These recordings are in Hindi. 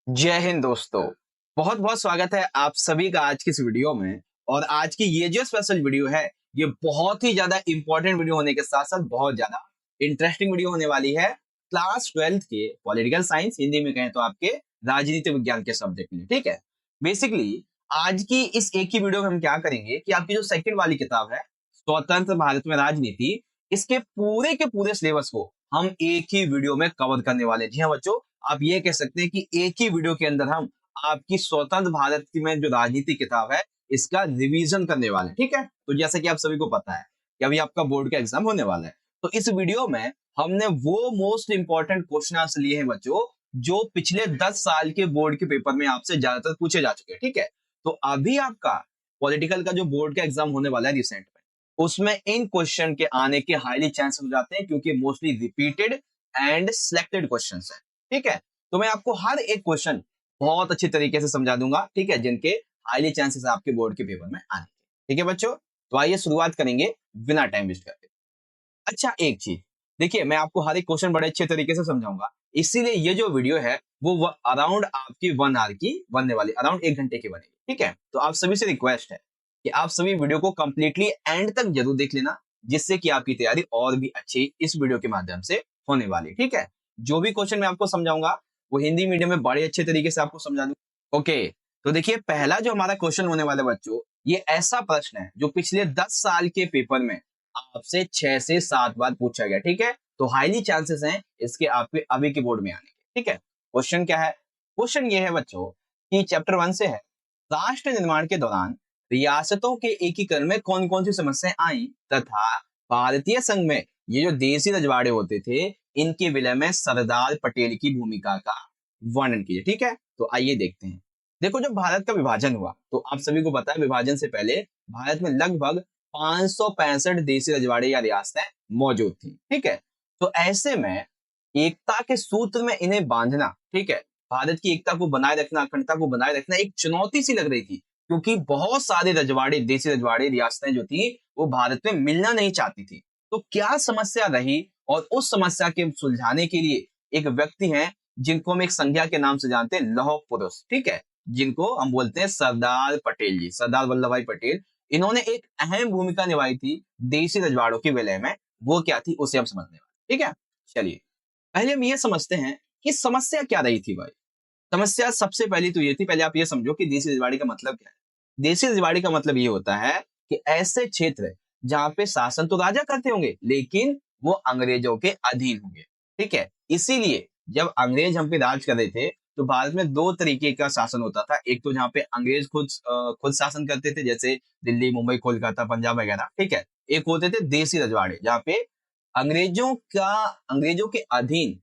जय हिंद दोस्तों। बहुत बहुत स्वागत है आप सभी का आज की इस वीडियो में। और आज की ये जो स्पेशल वीडियो है ये बहुत ही ज्यादा इंपॉर्टेंट वीडियो होने के साथ साथ बहुत ज्यादा इंटरेस्टिंग वीडियो होने वाली है क्लास 12th के पॉलिटिकल साइंस, हिंदी में कहें तो आपके राजनीति विज्ञान के सब्जेक्ट में। ठीक है, बेसिकली आज की इस एक ही वीडियो में हम क्या करेंगे कि आपकी जो सेकंड वाली किताब है स्वतंत्र भारत में राजनीति, इसके पूरे के पूरे सिलेबस को हम एक ही वीडियो में कवर करने वाले हैं। जी हाँ बच्चों, आप ये कह सकते हैं कि एक ही वीडियो के अंदर हम आपकी स्वतंत्र भारत की में जो राजनीति किताब है इसका रिवीजन करने वाले हैं। ठीक है, तो जैसा कि आप सभी को पता है कि अभी आपका बोर्ड का एग्जाम होने वाला है, तो इस वीडियो में हमने वो मोस्ट इंपॉर्टेंट क्वेश्चन आंसर लिए हैं बच्चों जो पिछले 10 साल के बोर्ड के पेपर में आपसे ज्यादातर पूछे जा चुके हैं। ठीक है, तो अभी आपका पॉलिटिकल का जो बोर्ड का एग्जाम होने वाला है रिसेंट में, उसमें इन क्वेश्चन के आने के हाईली चांसेस हो जाते हैं क्योंकि mostly repeated and selected questions हैं। ठीक है, तो मैं आपको हर एक क्वेश्चन बहुत अच्छी तरीके से समझा दूंगा। ठीक है, जिनके हाईली चांसेस आपके बोर्ड के पेपर में आने के। ठीक है बच्चों, तो आइए शुरुआत करेंगे बिना टाइम वेस्ट करके। अच्छा, एक चीज देखिए, मैं आपको हर एक क्वेश्चन बड़े अच्छे तरीके से समझाऊंगा, इसीलिए ये जो वीडियो है वो अराउंड आपकी 1 आवर की बनने वाली, अराउंड 1 घंटे की बनेगी। ठीक है, तो आप सभी से रिक्वेस्ट है कि आप सभी वीडियो को कंप्लीटली एंड तक जरूर देख लेना, जिससे कि आपकी तैयारी और भी अच्छी इस वीडियो के माध्यम से होने वाली। ठीक है, जो भी क्वेश्चन मैं आपको समझाऊंगा वो हिंदी मीडियम में बड़े अच्छे तरीके से आपको समझा दूंगा। ओके, तो देखिए पहला जो हमारा क्वेश्चन होने वाला है बच्चों, ये ऐसा प्रश्न है जो पिछले 10 साल के पेपर में आपसे 6 से 7 बार पूछा गया। ठीक है, तो हाईली चांसेस हैं इसके आपके अभी के बोर्ड में आने के। ठीक है, क्वेश्चन क्या है? क्वेश्चन ये है बच्चों कि चैप्टर 1 से है, राष्ट्र निर्माण के दौरान रियासतों के एकीकरण में कौन कौन सी समस्याएं आई तथा भारतीय संघ में ये जो देसी रजवाड़े होते थे इनके विलय में सरदार पटेल की भूमिका का वर्णन कीजिए। ठीक है, तो आइए देखते हैं। देखो, जब भारत का विभाजन हुआ तो आप सभी को पता है विभाजन से पहले भारत में लगभग 565 देसी रजवाड़े या रियासतें मौजूद थी। ठीक है, तो ऐसे में एकता के सूत्र में इन्हें बांधना, ठीक है, भारत की एकता को बनाए रखना, अखंडता को बनाए रखना एक चुनौती सी लग रही थी, क्योंकि बहुत सारे रजवाड़े, देसी रजवाड़े रियासतें जो थी वो भारत में मिलना नहीं चाहती थी। तो क्या समस्या रही, और उस समस्या के सुलझाने के लिए एक व्यक्ति हैं जिनको हम एक संज्ञा के नाम से जानते हैं, लौह पुरुष। ठीक है, जिनको हम बोलते हैं सरदार पटेल जी, सरदार वल्लभ भाई पटेल। इन्होंने एक अहम भूमिका निभाई थी देसी रजवाड़ों के विलय में। वो क्या थी उसे हम समझने वाले। ठीक है, चलिए पहले हम ये समझते हैं कि समस्या क्या रही थी भाई। समस्या सबसे पहली तो ये थी, पहले आप ये समझो कि देसी रजवाड़ी का मतलब क्या है। देसी रजवाड़ी का मतलब ये होता है कि ऐसे क्षेत्र जहां पे शासन तो राजा करते होंगे लेकिन वो अंग्रेजों के अधीन होंगे। ठीक है, इसीलिए जब अंग्रेज हम पे राज कर रहे थे तो भारत में दो तरीके का शासन होता था। एक तो जहाँ पे अंग्रेज खुद शासन करते थे, जैसे दिल्ली, मुंबई, कोलकाता, पंजाब वगैरह। ठीक है, एक होते थे देसी रजवाड़े जहाँ पे अंग्रेजों के अधीन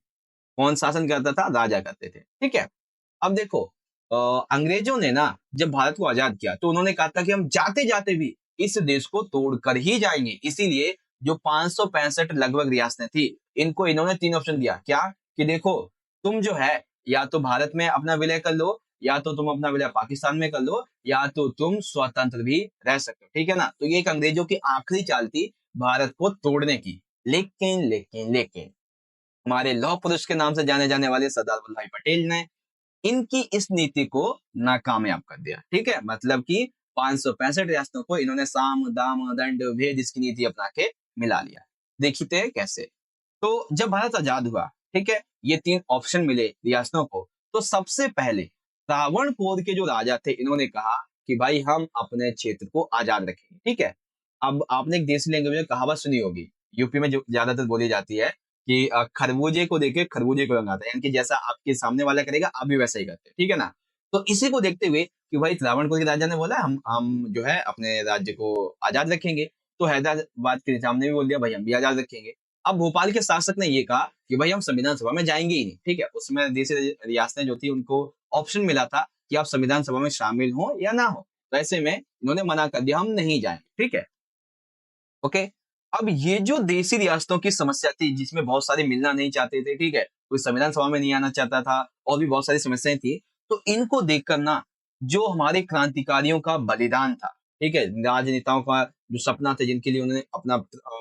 कौन शासन करता था? राजा करते थे। ठीक है, अब देखो, अंग्रेजों ने ना जब भारत को आजाद किया तो उन्होंने कहा था कि हम जाते जाते भी इस देश को तोड़कर ही जाएंगे। इसीलिए जो 565 लगभग रियासतें थी इनको इन्होंने 3 ऑप्शन दिया। क्या? कि देखो, तुम जो है या तो भारत में अपना विलय कर लो, या तो तुम अपना विलय पाकिस्तान में कर लो, या तो तुम स्वतंत्र भी रह सकते हो। ठीक है ना, तो ये एक अंग्रेजों की आखिरी चाल थी भारत को तोड़ने की। लेकिन हमारे लौह पुरुष के नाम से जाने जाने वाले सरदार वल्लभ भाई पटेल ने इनकी इस नीति को नाकामयाब कर दिया। ठीक है, मतलब कि 565 रियासतों को इन्होंने साम दाम दंड भेद इसकी नीति अपना के मिला लिया। देखते हैं कैसे। तो जब भारत आजाद हुआ, ठीक है, ये 3 ऑप्शन मिले रियासतों को, तो सबसे पहले त्रावणकोर के जो राजा थे इन्होंने कहा कि भाई हम अपने क्षेत्र को आजाद रखेंगे। ठीक है, अब आपने एक देसी लैंग्वेज में कहावत सुनी होगी, यूपी में जो ज्यादातर बोली जाती है कि खरबूजे को देखे खरबूजे को रंगाता है, यानी कि जैसा आपके सामने वाला करेगा आप भी वैसा ही करते हैं। ठीक है ना, तो इसी को देखते हुए कि भाई त्रावणकोर के राजा ने बोला हम जो है अपने राज्य को आजाद रखेंगे, तो हैदराबाद के निजाम ने भी बोल दिया भाई हम भी आजाद रखेंगे। अब भोपाल के शासक ने ये कहा कि भाई हम संविधान सभा में जाएंगे ही नहीं। ठीक है, उसमें देसी रियासतें जो थी उनको ऑप्शन मिला था कि आप संविधान सभा में शामिल हो या ना हो, तो ऐसे में इन्होंने मना कर दिया, हम नहीं जाएंगे। ठीक है, ओके। अब ये जो देसी रियासतों की समस्या थी जिसमें बहुत सारे मिलना नहीं चाहते थे, ठीक है, कोई संविधान सभा में नहीं आना चाहता था, और भी बहुत सारी समस्याएं थी, तो इनको देखकर ना जो हमारे क्रांतिकारियों का बलिदान था, ठीक है, राजनेताओं का जो सपना था जिनके लिए उन्होंने अपना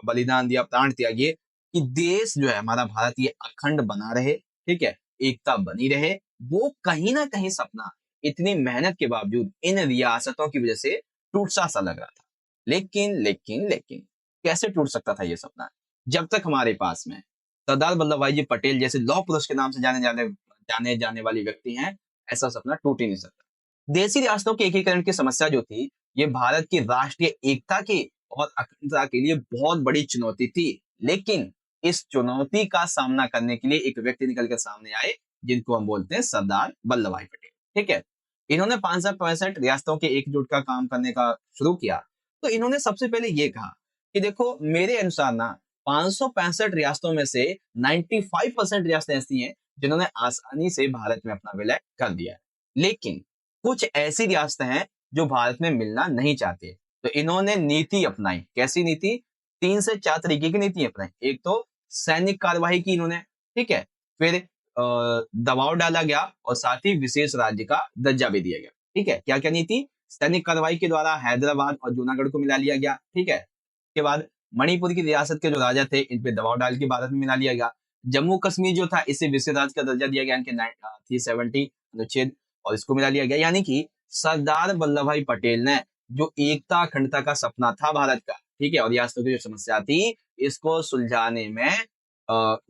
बलिदान दिया, प्राण त्यागे, कि देश जो है हमारा भारत ये अखंड बना रहे, ठीक है, एकता बनी रहे, वो कहीं ना कहीं सपना इतनी मेहनत के बावजूद इन रियासतों की वजह से टूट सा लग रहा था। लेकिन लेकिन लेकिन कैसे टूट सकता था ये सपना? जब तक हमारे पास में सरदार वल्लभ भाई जी पटेल जैसे लौह पुरुष के नाम से जाने जाने वाले व्यक्ति हैं, ऐसा सपना टूट ही नहीं सकता। देशी रियासतों के एकीकरण की समस्या जो थी, ये भारत की राष्ट्रीय एकता की और अखंडता के लिए बहुत बड़ी चुनौती थी। लेकिन इस चुनौती का सामना करने के लिए एक व्यक्ति निकल कर सामने आए, जिनको हम बोलते हैं सरदार वल्लभ भाई पटेल। ठीक है, इन्होंने 565 रियासतों के एकजुट का काम करने का शुरू किया। तो इन्होंने सबसे पहले ये कहा कि देखो, मेरे अनुसार ना 565 रियासतों में से 95% रियासतें ऐसी हैं जिन्होंने आसानी से भारत में अपना विलय कर दिया है। लेकिन कुछ ऐसी रियासतें हैं जो भारत में मिलना नहीं चाहती। तो इन्होंने नीति अपनाई। कैसी नीति? 3 से 4 तरीके की नीति अपनाई। एक तो सैनिक कार्यवाही की इन्होंने, ठीक है, फिर दबाव डाला गया और साथ ही विशेष राज्य का दर्जा भी दिया गया। ठीक है, क्या क्या नीति? सैनिक कार्रवाई के द्वारा हैदराबाद और जूनागढ़ को मिला लिया गया। ठीक है, उसके बाद मणिपुर की रियासत के जो राजा थे, इन पे दबाव डाल के भारत में मिला लिया गया। जम्मू कश्मीर जो था, इसे विशेष राज्य का दर्जा दिया गया इनके 370 अनुच्छेद, और इसको मिला लिया गया। यानी कि सरदार वल्लभ भाई पटेल ने जो एकता अखंडता का सपना था भारत का, ठीक है, और रियासतों की जो समस्या थी, इसको सुलझाने में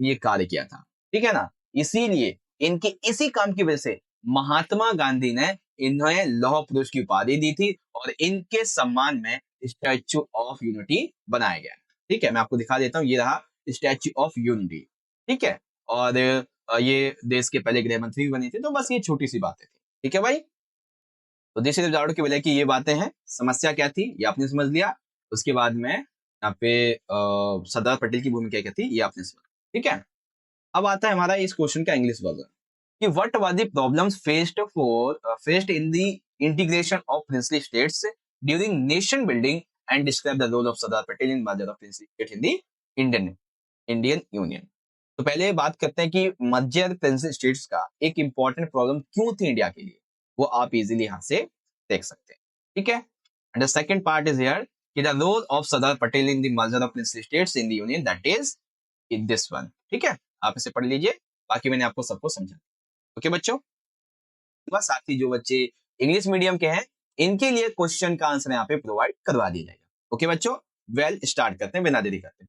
ये कार्य किया था। ठीक है ना? इसीलिए इनके इसी काम की वजह से महात्मा गांधी ने इन्हें लौह पुरुष की उपाधि दी थी और इनके सम्मान में स्टैच्यू ऑफ यूनिटी बनाया गया। ठीक है, मैं आपको दिखा देता हूँ, ये रहा स्टैच्यू ऑफ यूनिटी। ठीक है, और ये देश के पहले गृह मंत्री भी बने थे। तो बस ये छोटी सी बातें थी। ठीक है भाई, तो देशी जावड़े के विलय की ये बातें हैं। समस्या क्या थी ये आपने समझ लिया। उसके बाद में यहाँ पे सरदार पटेल की भूमिका क्या थी ये आपने समझ। ठीक है, अब आता है हमारा इस क्वेश्चन का इंग्लिश वर्जन कि what were the problems faced in the integration of princely states during nation building and describe the role of Sardar Patel in merger of princely state in the Indian Indian union. तो पहले बात करते हैं कि मर्जर प्रिंसली स्टेट्स का एक इंपॉर्टेंट प्रॉब्लम क्यों थी इंडिया के लिए, वो आप इजीली यहाँ से देख सकते हैं। ठीक है, and the second part is here कि the role of Sardar Patel in the merger of princely states in the union, that is in this one. ठीक है, आप इसे पढ़ लीजिए, बाकी मैंने आपको सबको समझा। ओके बच्चों, साथ ही जो बच्चे इंग्लिश मीडियम के हैं, इनके लिए क्वेश्चन का आंसर यहाँ पे प्रोवाइड करवा दिया जाएगा। ओके बच्चों, वेल स्टार्ट करते हैं बिना देरी करते।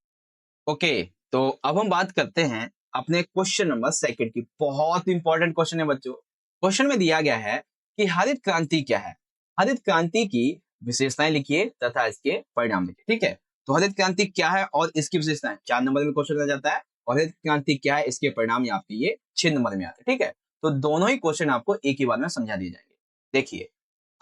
ओके, तो अब हम बात करते हैं अपने क्वेश्चन नंबर सेकंड की। बहुत इंपॉर्टेंट क्वेश्चन है बच्चों। क्वेश्चन में दिया गया है कि हरित क्रांति क्या है। हरित क्रांति की विशेषताएं लिखिए तथा इसके परिणाम लिखिए। ठीक है, तो हरित क्रांति क्या है और इसकी विशेषताएं 4 नंबर में क्वेश्चन आ जाता है, और हरित क्रांति क्या है इसके परिणाम आपके ये 6 नंबर में आते हैं। ठीक है, तो दोनों ही क्वेश्चन आपको एक ही बार में समझा दिए जाएंगे। देखिए,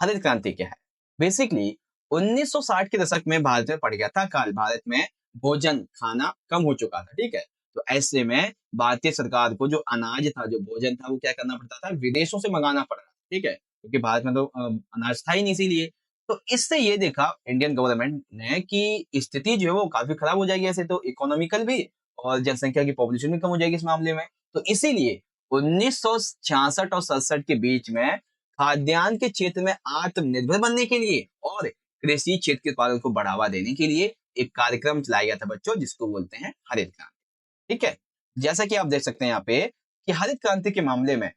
हरित क्रांति क्या है। बेसिकली 1960 के दशक में भारत में पड़ गया था काल। भारत में भोजन खाना कम हो चुका था। ठीक है, तो ऐसे में भारतीय सरकार को जो अनाज था, जो भोजन था, वो क्या करना पड़ता था, विदेशों से मंगाना पड़ रहा था। ठीक है, क्योंकि भारत में तो अनाज था ही नहीं, इसीलिए तो इससे ये देखा इंडियन गवर्नमेंट ने कि स्थिति जो है वो काफी खराब हो जाएगी, ऐसे तो इकोनॉमिकल भी और जनसंख्या की पॉपुलेशन भी कम हो जाएगी इस मामले में। तो इसीलिए 1966 और 67 के बीच में खाद्यान्न के क्षेत्र में आत्मनिर्भर बनने के लिए और कृषि क्षेत्र के उत्पादन को बढ़ावा देने के लिए एक कार्यक्रम चलाया गया था बच्चों, जिसको बोलते हैं हरित क्रांति। ठीक है, जैसा कि आप देख सकते हैं यहाँ पे कि हरित क्रांति के मामले में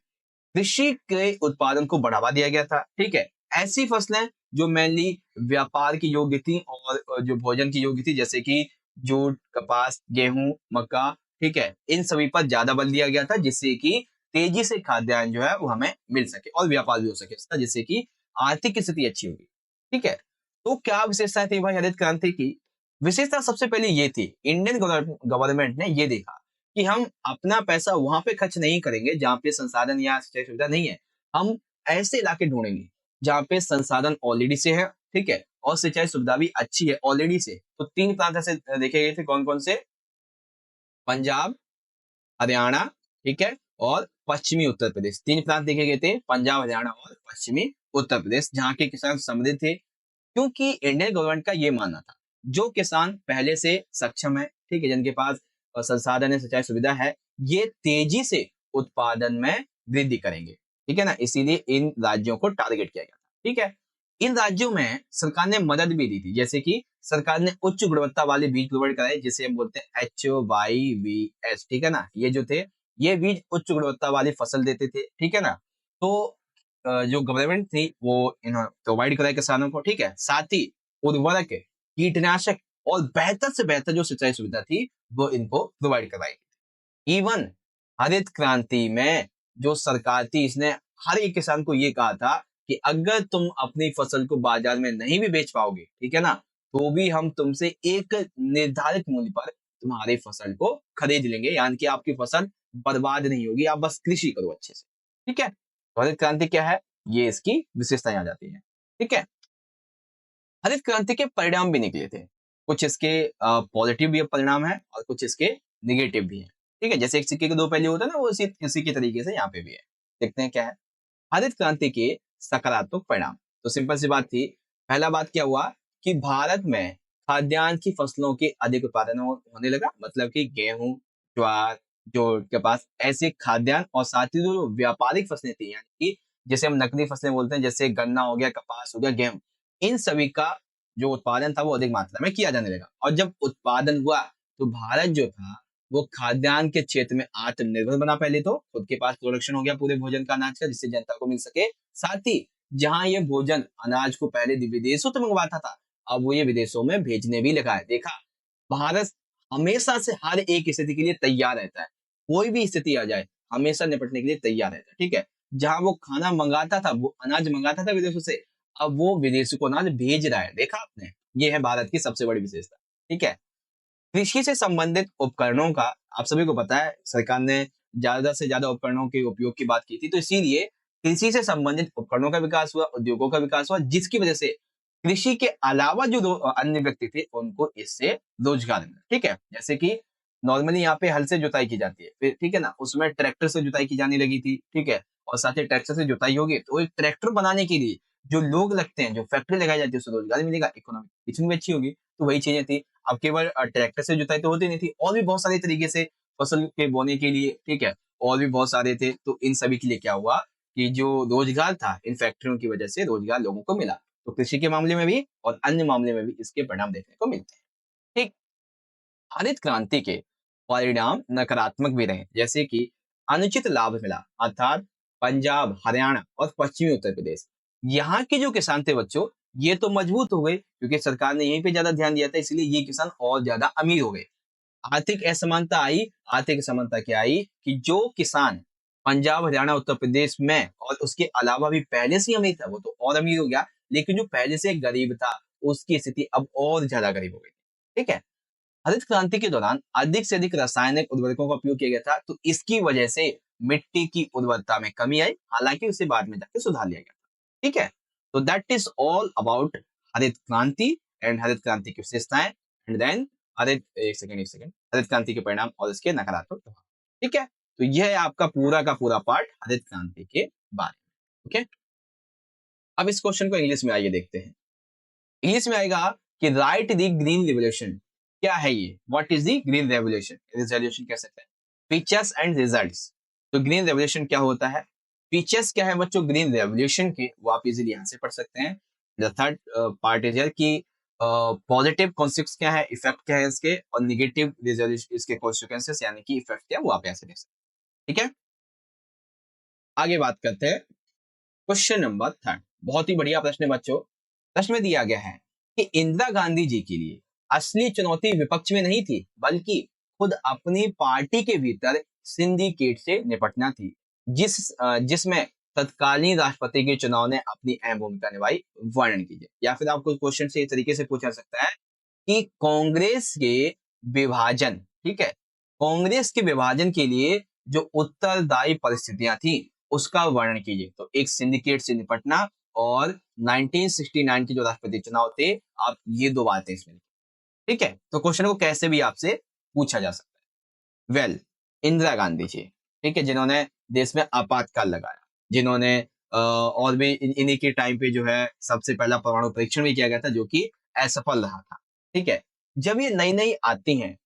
कृषि के उत्पादन को बढ़ावा दिया गया था। ठीक है, ऐसी फसलें जो मेनली व्यापार की योग्य थी और जो भोजन की योग्य थी, जैसे कि जूट, कपास, गेहूं, मक्का, ठीक है, इन सभी पर ज्यादा बल दिया गया था, जिससे कि तेजी से खाद्यान्न जो है वो हमें मिल सके और व्यापार भी हो सके इसका, जिससे कि आर्थिक स्थिति अच्छी होगी। ठीक है, तो क्या विशेषताएं थी भाई हरित क्रांति की? विशेषता सबसे पहले ये थी, इंडियन गवर्नमेंट ने ये देखा कि हम अपना पैसा वहां पे खर्च नहीं करेंगे जहां पे संसाधन या सिंचाई सुविधा नहीं है। हम ऐसे इलाके ढूंढेंगे जहां पे संसाधन ऑलरेडी से है, ठीक है, और सिंचाई सुविधा भी अच्छी है ऑलरेडी से। तो 3 प्रांत ऐसे देखे गए थे, कौन कौन से? पंजाब, हरियाणा, ठीक है, और पश्चिमी उत्तर प्रदेश। 3 प्रांत देखे गए थे, पंजाब, हरियाणा और पश्चिमी उत्तर प्रदेश, जहाँ के किसान समृद्ध थे। क्योंकि इंडियन गवर्नमेंट का ये मानना था, जो किसान पहले से सक्षम है, ठीक है, जिनके पास संसाधन है, सिंचाई सुविधा है, ये तेजी से उत्पादन में वृद्धि करेंगे। ठीक है ना, इसीलिए इन राज्यों को टारगेट किया गया था। ठीक है, इन राज्यों में सरकार ने मदद भी दी थी, जैसे कि सरकार ने उच्च गुणवत्ता वाले बीज प्रोवाइड कराए, जिसे हम बोलते हैं HYVS। ठीक है ना, ये जो थे ये बीज उच्च गुणवत्ता वाली फसल देते थे, ठीक है ना। तो जो गवर्नमेंट थी वो प्रोवाइड कराए किसानों को, ठीक है। साथ ही उर्वरक, कीटनाशक और बेहतर से बेहतर जो सिंचाई सुविधा थी वो इनको प्रोवाइड करवाई। इवन हरित क्रांति में जो सरकार थी इसने हर एक किसान को ये कहा था कि अगर तुम अपनी फसल को बाजार में नहीं भी बेच पाओगे, ठीक है ना, तो भी हम तुमसे एक निर्धारित मूल्य पर तुम्हारी फसल को खरीद लेंगे, यानी कि आपकी फसल बर्बाद नहीं होगी, आप बस कृषि करो अच्छे से, ठीक है। तो हरित क्रांति क्या है, ये इसकी विशेषताएं आ जाती है, ठीक है। हरित क्रांति के परिणाम भी निकले थे, कुछ इसके पॉजिटिव भी परिणाम है और कुछ इसके निगेटिव भी है, ठीक है। जैसे एक सिक्के के दो पहलू होते हैं ना, वो इसी के तरीके से यहाँ पे भी है। देखते हैं क्या है हरित क्रांति के सकारात्मक परिणाम। तो सिंपल सी बात थी, पहला बात क्या हुआ कि भारत में खाद्यान्न की फसलों के अधिक उत्पादन होने लगा, मतलब कि गेहूं, ज्वार, जो के पास ऐसे खाद्यान्न और साथ ही जो व्यापारिक फसलें थी, यानी कि जैसे हम नकदी फसलें बोलते हैं, जैसे गन्ना हो गया, कपास हो गया, गेहूं, इन सभी का जो उत्पादन था वो अधिक मात्रा में किया जाने लगा। और जब उत्पादन हुआ तो भारत जो था वो खाद्यान्न के क्षेत्र में आत्मनिर्भर बना। पहले तो खुद के पास प्रोडक्शन हो गया पूरे भोजन का, अनाज का, जिससे जनता को मिल सके। साथ ही जहां ये भोजन अनाज को पहले विदेशों से मंगवाता था, अब वो ये विदेशों में भेजने भी लगा है। देखा, भारत हमेशा से हर एक स्थिति के लिए तैयार रहता है, कोई भी स्थिति आ जाए हमेशा निपटने के लिए तैयार रहता है, ठीक है। जहां वो खाना मंगाता था, वो अनाज मंगाता था विदेशों से, अब वो विदेशों को अनाज भेज रहा है। देखा आपने, ये है भारत की सबसे बड़ी विशेषता, ठीक है। कृषि से संबंधित उपकरणों का आप सभी को पता है, सरकार ने ज्यादा से ज्यादा उपकरणों के उपयोग की बात की थी, तो इसीलिए कृषि से संबंधित उपकरणों का विकास हुआ, उद्योगों का विकास हुआ, जिसकी वजह से कृषि के अलावा जो अन्य व्यक्ति थे उनको इससे रोजगार मिला, ठीक है। जैसे कि नॉर्मली यहाँ पे हल से जुताई की जाती है, फिर ठीक है ना, उसमें ट्रैक्टर से जुताई की जाने लगी थी, ठीक है। और साथ ही ट्रैक्टर से जुताई होगी तो एक ट्रैक्टर बनाने के लिए जो लोग लगते हैं, जो फैक्ट्री लगाई जाती है, उससे रोजगार मिलेगा, इकोनॉमिक किचन भी अच्छी होगी। तो वही चीजें थी। अब केवल ट्रैक्टर से जुताई तो होती नहीं थी, और भी बहुत सारे तरीके से फसल के बोने के लिए, ठीक है, और भी बहुत सारे थे। तो इन सभी के लिए क्या हुआ कि जो रोजगार था इन फैक्ट्रियों की वजह से रोजगार लोगों को मिला। तो कृषि के मामले में भी और अन्य मामले में भी इसके परिणाम देखने को मिलते हैं, ठीक। हरित क्रांति के परिणाम नकारात्मक भी रहे, जैसे कि अनुचित लाभ मिला, अर्थात पंजाब, हरियाणा और पश्चिमी उत्तर प्रदेश, यहाँ के जो किसान थे बच्चों, ये तो मजबूत हो गए क्योंकि सरकार ने यहीं पे ज्यादा ध्यान दिया था, इसलिए ये किसान और ज्यादा अमीर हो गए। आर्थिक असमानता आई। आर्थिक असमानता क्या आई कि जो किसान पंजाब, हरियाणा, उत्तर प्रदेश में और उसके अलावा भी पहले से ही अमीर था, वो तो और अमीर हो गया, लेकिन जो पहले से गरीब था उसकी स्थिति अब और ज्यादा गरीब हो गई, ठीक है। हरित क्रांति के दौरान अधिक से अधिक रासायनिक उर्वरकों का उपयोग किया गया था, तो इसकी वजह से मिट्टी की उर्वरता में कमी आई, हालांकि उसे बाद में जाकर सुधार लिया गया, ठीक है। तो दैट इज ऑल अबाउट हरित क्रांति एंड हरित क्रांति की विशेषताएं, एंड देन एक सेकंड हरित क्रांति के परिणाम और इसके नकारात्मक प्रभाव, ठीक है। तो यह है आपका पूरा का पूरा पार्ट हरित क्रांति के बारे में, ओके। अब इस क्वेश्चन को इंग्लिश में आइए देखते हैं। इंग्लिश में आएगा कि राइट द ग्रीन रेवोल्यूशन। क्या है ये, what is the green revolution, revolution कह सकते हैं। Features and results. तो ग्रीन रेवोल्यूशन क्या होता है, फीचर्स क्या है बच्चों ग्रीन रेवोल्यूशन के, वो आप इजीली यहां से पढ़ सकते हैं। द थर्ड पार्ट इज कि पॉजिटिव कॉन्सिक्वेंस क्या है, इफेक्ट क्या है इसके, और निगेटिव रिजल्ट इसके कॉन्सिक्वेंसेस यानी कि इफेक्ट क्या है, वो आप यहाँ से देख सकते हैं, ठीक है। आगे बात करते हैं क्वेश्चन नंबर थर्ड। बहुत ही बढ़िया प्रश्न है बच्चों। प्रश्न में दिया गया है कि इंदिरा गांधी जी के लिए असली चुनौती विपक्ष में नहीं थी, बल्कि खुद अपनी पार्टी के भीतर सिंडिकेट से निपटना थी, जिसमें तत्कालीन राष्ट्रपति के चुनाव ने अपनी अहम भूमिका निभाई। वर्णन कीजिए। या फिर आपको क्वेश्चन से इस तरीके से पूछा सकता है कि कांग्रेस के विभाजन, ठीक है, कांग्रेस के विभाजन के लिए जो उत्तरदायी परिस्थितियां थी उसका वर्णन कीजिए। तो एक सिंडिकेट से निपटना और 1969 के जो राष्ट्रपति चुनाव थे, आप ये दो बातें इसमें, ठीक है। तो क्वेश्चन को कैसे भी आपसे पूछा जा सकता है। इंदिरा गांधी जी, ठीक है, जिन्होंने देश में आपातकाल लगाया, जिन्होंने और भी इन्हीं के टाइम पे जो है सबसे पहला परमाणु परीक्षण भी किया गया था, जो कि असफल रहा था, ठीक है। जब ये नई नई आती हैं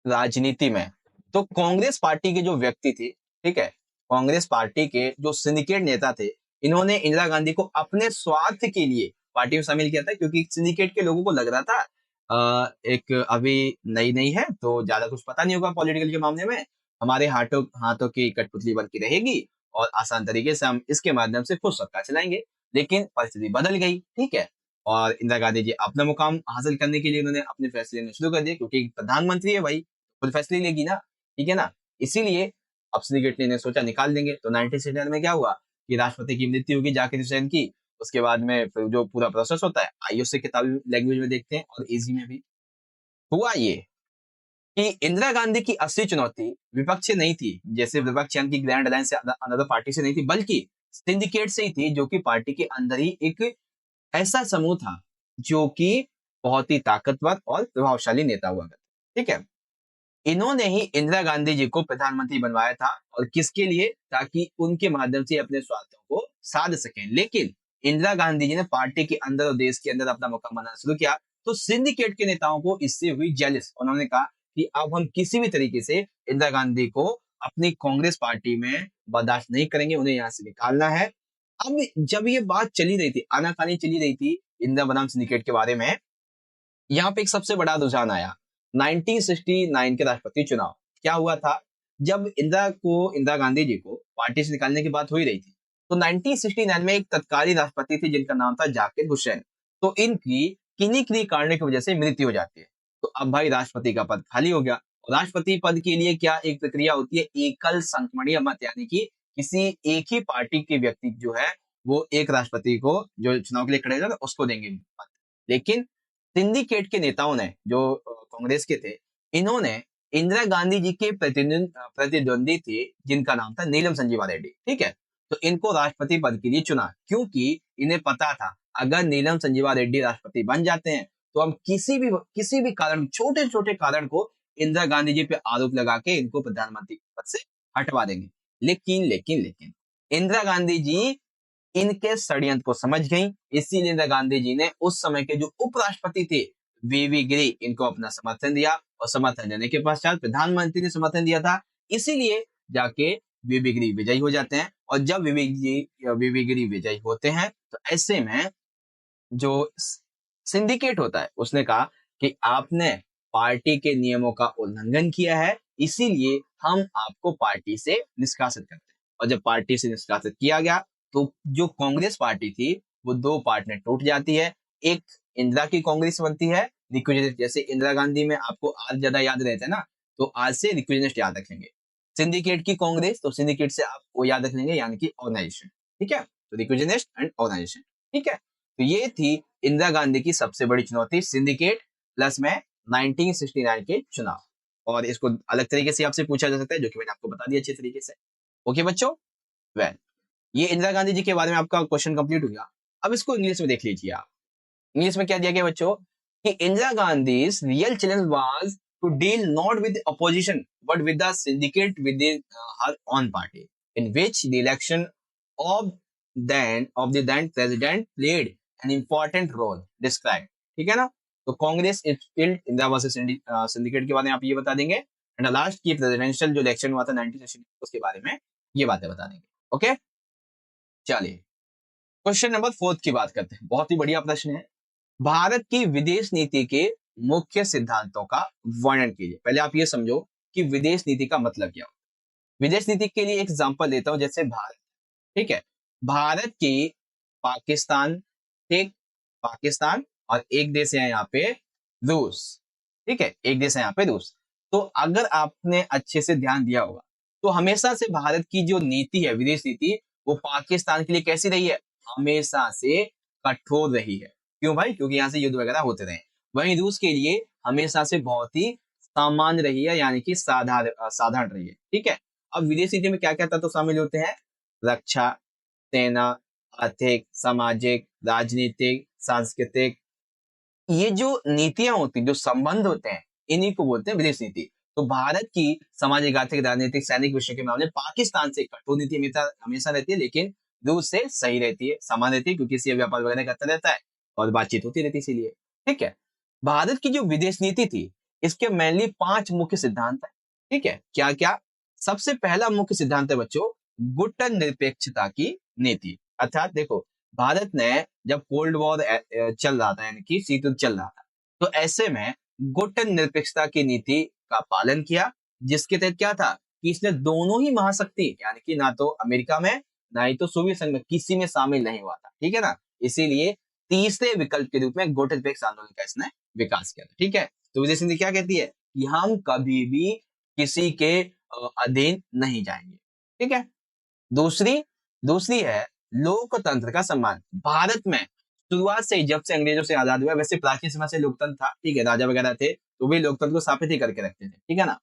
राजनीति में, तो कांग्रेस पार्टी के जो व्यक्ति थे, ठीक है, कांग्रेस पार्टी के जो सिंडिकेट नेता थे, इन्होंने इंदिरा गांधी को अपने स्वार्थ के लिए पार्टी में शामिल किया था, क्योंकि सिंडिकेट के लोगों को लग रहा था एक अभी नई नई है तो ज्यादा कुछ पता नहीं होगा पॉलिटिकल के मामले में, हमारे हाथों हाथों की कठपुतली बन के रहेगी और आसान तरीके से हम इसके माध्यम से खुद सरकार चलाएंगे। लेकिन परिस्थिति बदल गई, ठीक है। और इंदिरा गांधी जी अपना मुकाम हासिल करने के लिए उन्होंने अपने फैसले लेने शुरू कर दिए, क्योंकि प्रधानमंत्री है भाई, खुद फैसले लेगी ना, ठीक है ना। इसीलिए अब सिंडिकेट ने सोचा निकाल देंगे। तो 1969 में क्या हुआ कि राष्ट्रपति की मृत्यु होगी जाकिर हुसैन की। उसके बाद में फिर जो पूरा प्रोसेस होता है, आइए उससे किताबी लैंग्वेज में देखते हैं और इजी में भी। हुआ ये कि इंदिरा गांधी की असली चुनौती विपक्ष से नहीं थी, जैसे विपक्ष यानी कि ग्रैंड अलायंस या अनदर पार्टी से नहीं थी, बल्कि सिंडिकेट से ही थी, जो कि पार्टी के अंदर ही एक ऐसा समूह था जो कि बहुत ही ताकतवर और प्रभावशाली नेता हुआ करते, ठीक है। इन्होंने ही इंदिरा गांधी जी को प्रधानमंत्री बनवाया था, और किसके लिए, ताकि उनके माध्यम से अपने स्वार्थों को साध सकें। लेकिन इंदिरा गांधी जी ने पार्टी के अंदर और देश के अंदर अपना मुकाम बनाना शुरू किया, तो सिंडिकेट के नेताओं को इससे हुई जेलस। उन्होंने कहा कि अब हम किसी भी तरीके से इंदिरा गांधी को अपनी कांग्रेस पार्टी में बर्दाश्त नहीं करेंगे, उन्हें यहाँ से निकालना है। अब जब ये बात चली रही थी, आनाकानी चली रही थी इंदिरा बनाम सिंडिकेट के बारे में, यहाँ पे एक सबसे बड़ा रुझान आया 1969 के राष्ट्रपति चुनाव। क्या हुआ था, जब इंदिरा गांधी जी को पार्टी से निकालने की बात हो ही रही थी, तो 1969 में एक तत्कालीन राष्ट्रपति थे जिनका नाम था जाकिर हुसैन। तो इनकी किन्हीं किन्हीं कारणों की वजह से मृत्यु हो जाती है। तो अब भाई राष्ट्रपति का पद खाली हो गया, और राष्ट्रपति पद के लिए क्या एक प्रक्रिया होती है, एकल संक्रमणीय मत, यानी कि किसी एक ही पार्टी के व्यक्ति जो है वो एक राष्ट्रपति को, जो चुनाव के लिए खड़े थे, उसको देंगे पद। लेकिन सिंडिकेट के नेताओं ने, जो कांग्रेस के थे, इन्होंने इंदिरा गांधी जी के प्रतिद्वंदी थे जिनका नाम था नीलम संजीवा रेड्डी, ठीक है। तो इनको राष्ट्रपति पद के लिए चुना, क्योंकि इन्हें पता था अगर नीलम संजीवा रेड्डी राष्ट्रपति बन जाते हैं तो हम किसी भी कारण, छोटे छोटे कारण को इंदिरा गांधी जी पे आरोप लगा के इनको प्रधानमंत्री पद से हटवा देंगे। लेकिन इंदिरा गांधी जी इनके षड्यंत्र को समझ गई, इसीलिए इंदिरा गांधी जी ने उस समय के जो उपराष्ट्रपति थे वीवी गिरी, इनको अपना समर्थन दिया, और समर्थन देने के पश्चात प्रधानमंत्री ने समर्थन दिया था, इसीलिए जाके वीवी गिरी विजयी हो जाते हैं। और जब वीवी गिरी विजयी होते हैं, तो ऐसे में जो सिंडिकेट होता है उसने कहा कि आपने पार्टी के नियमों का उल्लंघन किया है, इसीलिए हम आपको पार्टी से निष्कासित करते हैं। और जब पार्टी से निष्कासित किया गया, तो जो कांग्रेस पार्टी थी वो दो पार्ट में टूट जाती है। एक इंदिरा की कांग्रेस बनती है, रिक्विजिनिस्ट, जैसे इंदिरा गांधी में आपको आज ज्यादा याद रहता है ना, तो आज से रिक्विजिनिस्ट याद रखेंगे। सिंडिकेट की कांग्रेस, तो सिंडिकेट से आप वो याद रख लेंगे, यानी कि ऑर्गेनाइजेशन, ठीक है। तो रिक्विजिनिस्ट एंड ऑर्गेनाइजेशन, ठीक है। तो ये थी इंदिरा गांधी की सबसे बड़ी चुनौती, सिंडिकेट प्लस में 1969 के चुनाव। और इसको अलग तरीके से आपसे पूछा जा सकता है, जो कि मैंने आपको बता दिया अच्छे तरीके से। ओके बच्चों, वेल, ये इंदिरा गांधी जी के बारे में आपका क्वेश्चन कंप्लीट हो गया। अब इसको इंग्लिश में देख लीजिए आप। इंग्लिश में क्या दिया गया बच्चों, कि Indira Gandhi real challenge was to deal not with opposition but with the syndicate with her own party, in which the election of the then president played an important role described, ठीक है ना। तो Congress is built Indira versus syndicate के बारे में आप ये बता देंगे, एंड लास्ट की प्रेसिडेंशियल जो इलेक्शन हुआ था 1960 उसके बारे में ये बातें बता देंगे। ओके, चलिए क्वेश्चन नंबर 4 की बात करते हैं। बहुत ही बढ़िया प्रश्न है। भारत की विदेश नीति के मुख्य सिद्धांतों का वर्णन कीजिए। पहले आप ये समझो कि विदेश नीति का मतलब क्या होता है। विदेश नीति के लिए एग्जांपल देता हूं, जैसे भारत, ठीक है। भारत की पाकिस्तान, ठीक, पाकिस्तान, और एक देश है यहाँ पे रूस, ठीक है, एक देश है यहाँ पे रूस। तो अगर आपने अच्छे से ध्यान दिया होगा, तो हमेशा से भारत की जो नीति है, विदेश नीति, वो पाकिस्तान के लिए कैसी रही है, हमेशा से कठोर रही है। क्यों भाई, क्योंकि यहाँ से युद्ध वगैरह होते रहे। वहीं रूस के लिए हमेशा से बहुत ही सामान्य रही है, यानी कि साधारण रही है, ठीक है। अब विदेश नीति में क्या क्या तत्व शामिल होते हैं, रक्षा, सेना, आर्थिक, सामाजिक, राजनीतिक, सांस्कृतिक, ये जो नीतियां होती हैं, जो संबंध होते हैं, इन्हीं को बोलते हैं विदेश नीति। तो भारत की सामाजिक, आर्थिक, राजनीतिक, सैनिक विषय के मामले पाकिस्तान से कठोर नीति हमेशा हमेशा रहती है, लेकिन रूस से सही रहती है, समान रहती है, क्योंकि इससे व्यापार वगैरह करता रहता है और बातचीत होती रहती है, इसीलिए, ठीक है। भारत की जो विदेश नीति थी, इसके मेनली 5 मुख्य सिद्धांत है, ठीक है। क्या क्या, सबसे पहला मुख्य सिद्धांत है बच्चों, गुटनिरपेक्षता की नीति। अर्थात देखो, भारत ने जब कोल्ड वॉर चल रहा था, यानी कि शीत युद्ध चल रहा था, तो ऐसे में गुटनिरपेक्षता की नीति का पालन किया, जिसके तहत क्या था कि इसने दोनों ही महाशक्ति यानी कि ना तो अमेरिका में ना ही तो सोवियत संघ में किसी में शामिल नहीं हुआ था, ठीक है ना। इसीलिए तीसरे विकल्प के रूप में गुट निरपेक्ष आंदोलन का इसने विकास किया था, ठीक है। तो विदेश नीति क्या कहती है कि हम कभी भी किसी के अधीन नहीं जाएंगे, ठीक है। दूसरी दूसरी है लोकतंत्र का सम्मान। भारत में शुरुआत से ही जब से अंग्रेजों से आजाद हुआ, वैसे प्राचीन समय से लोकतंत्र था, ठीक है, राजा वगैरह थे तो वे लोकतंत्र को स्थापित ही करके रखते थे, ठीक है ना।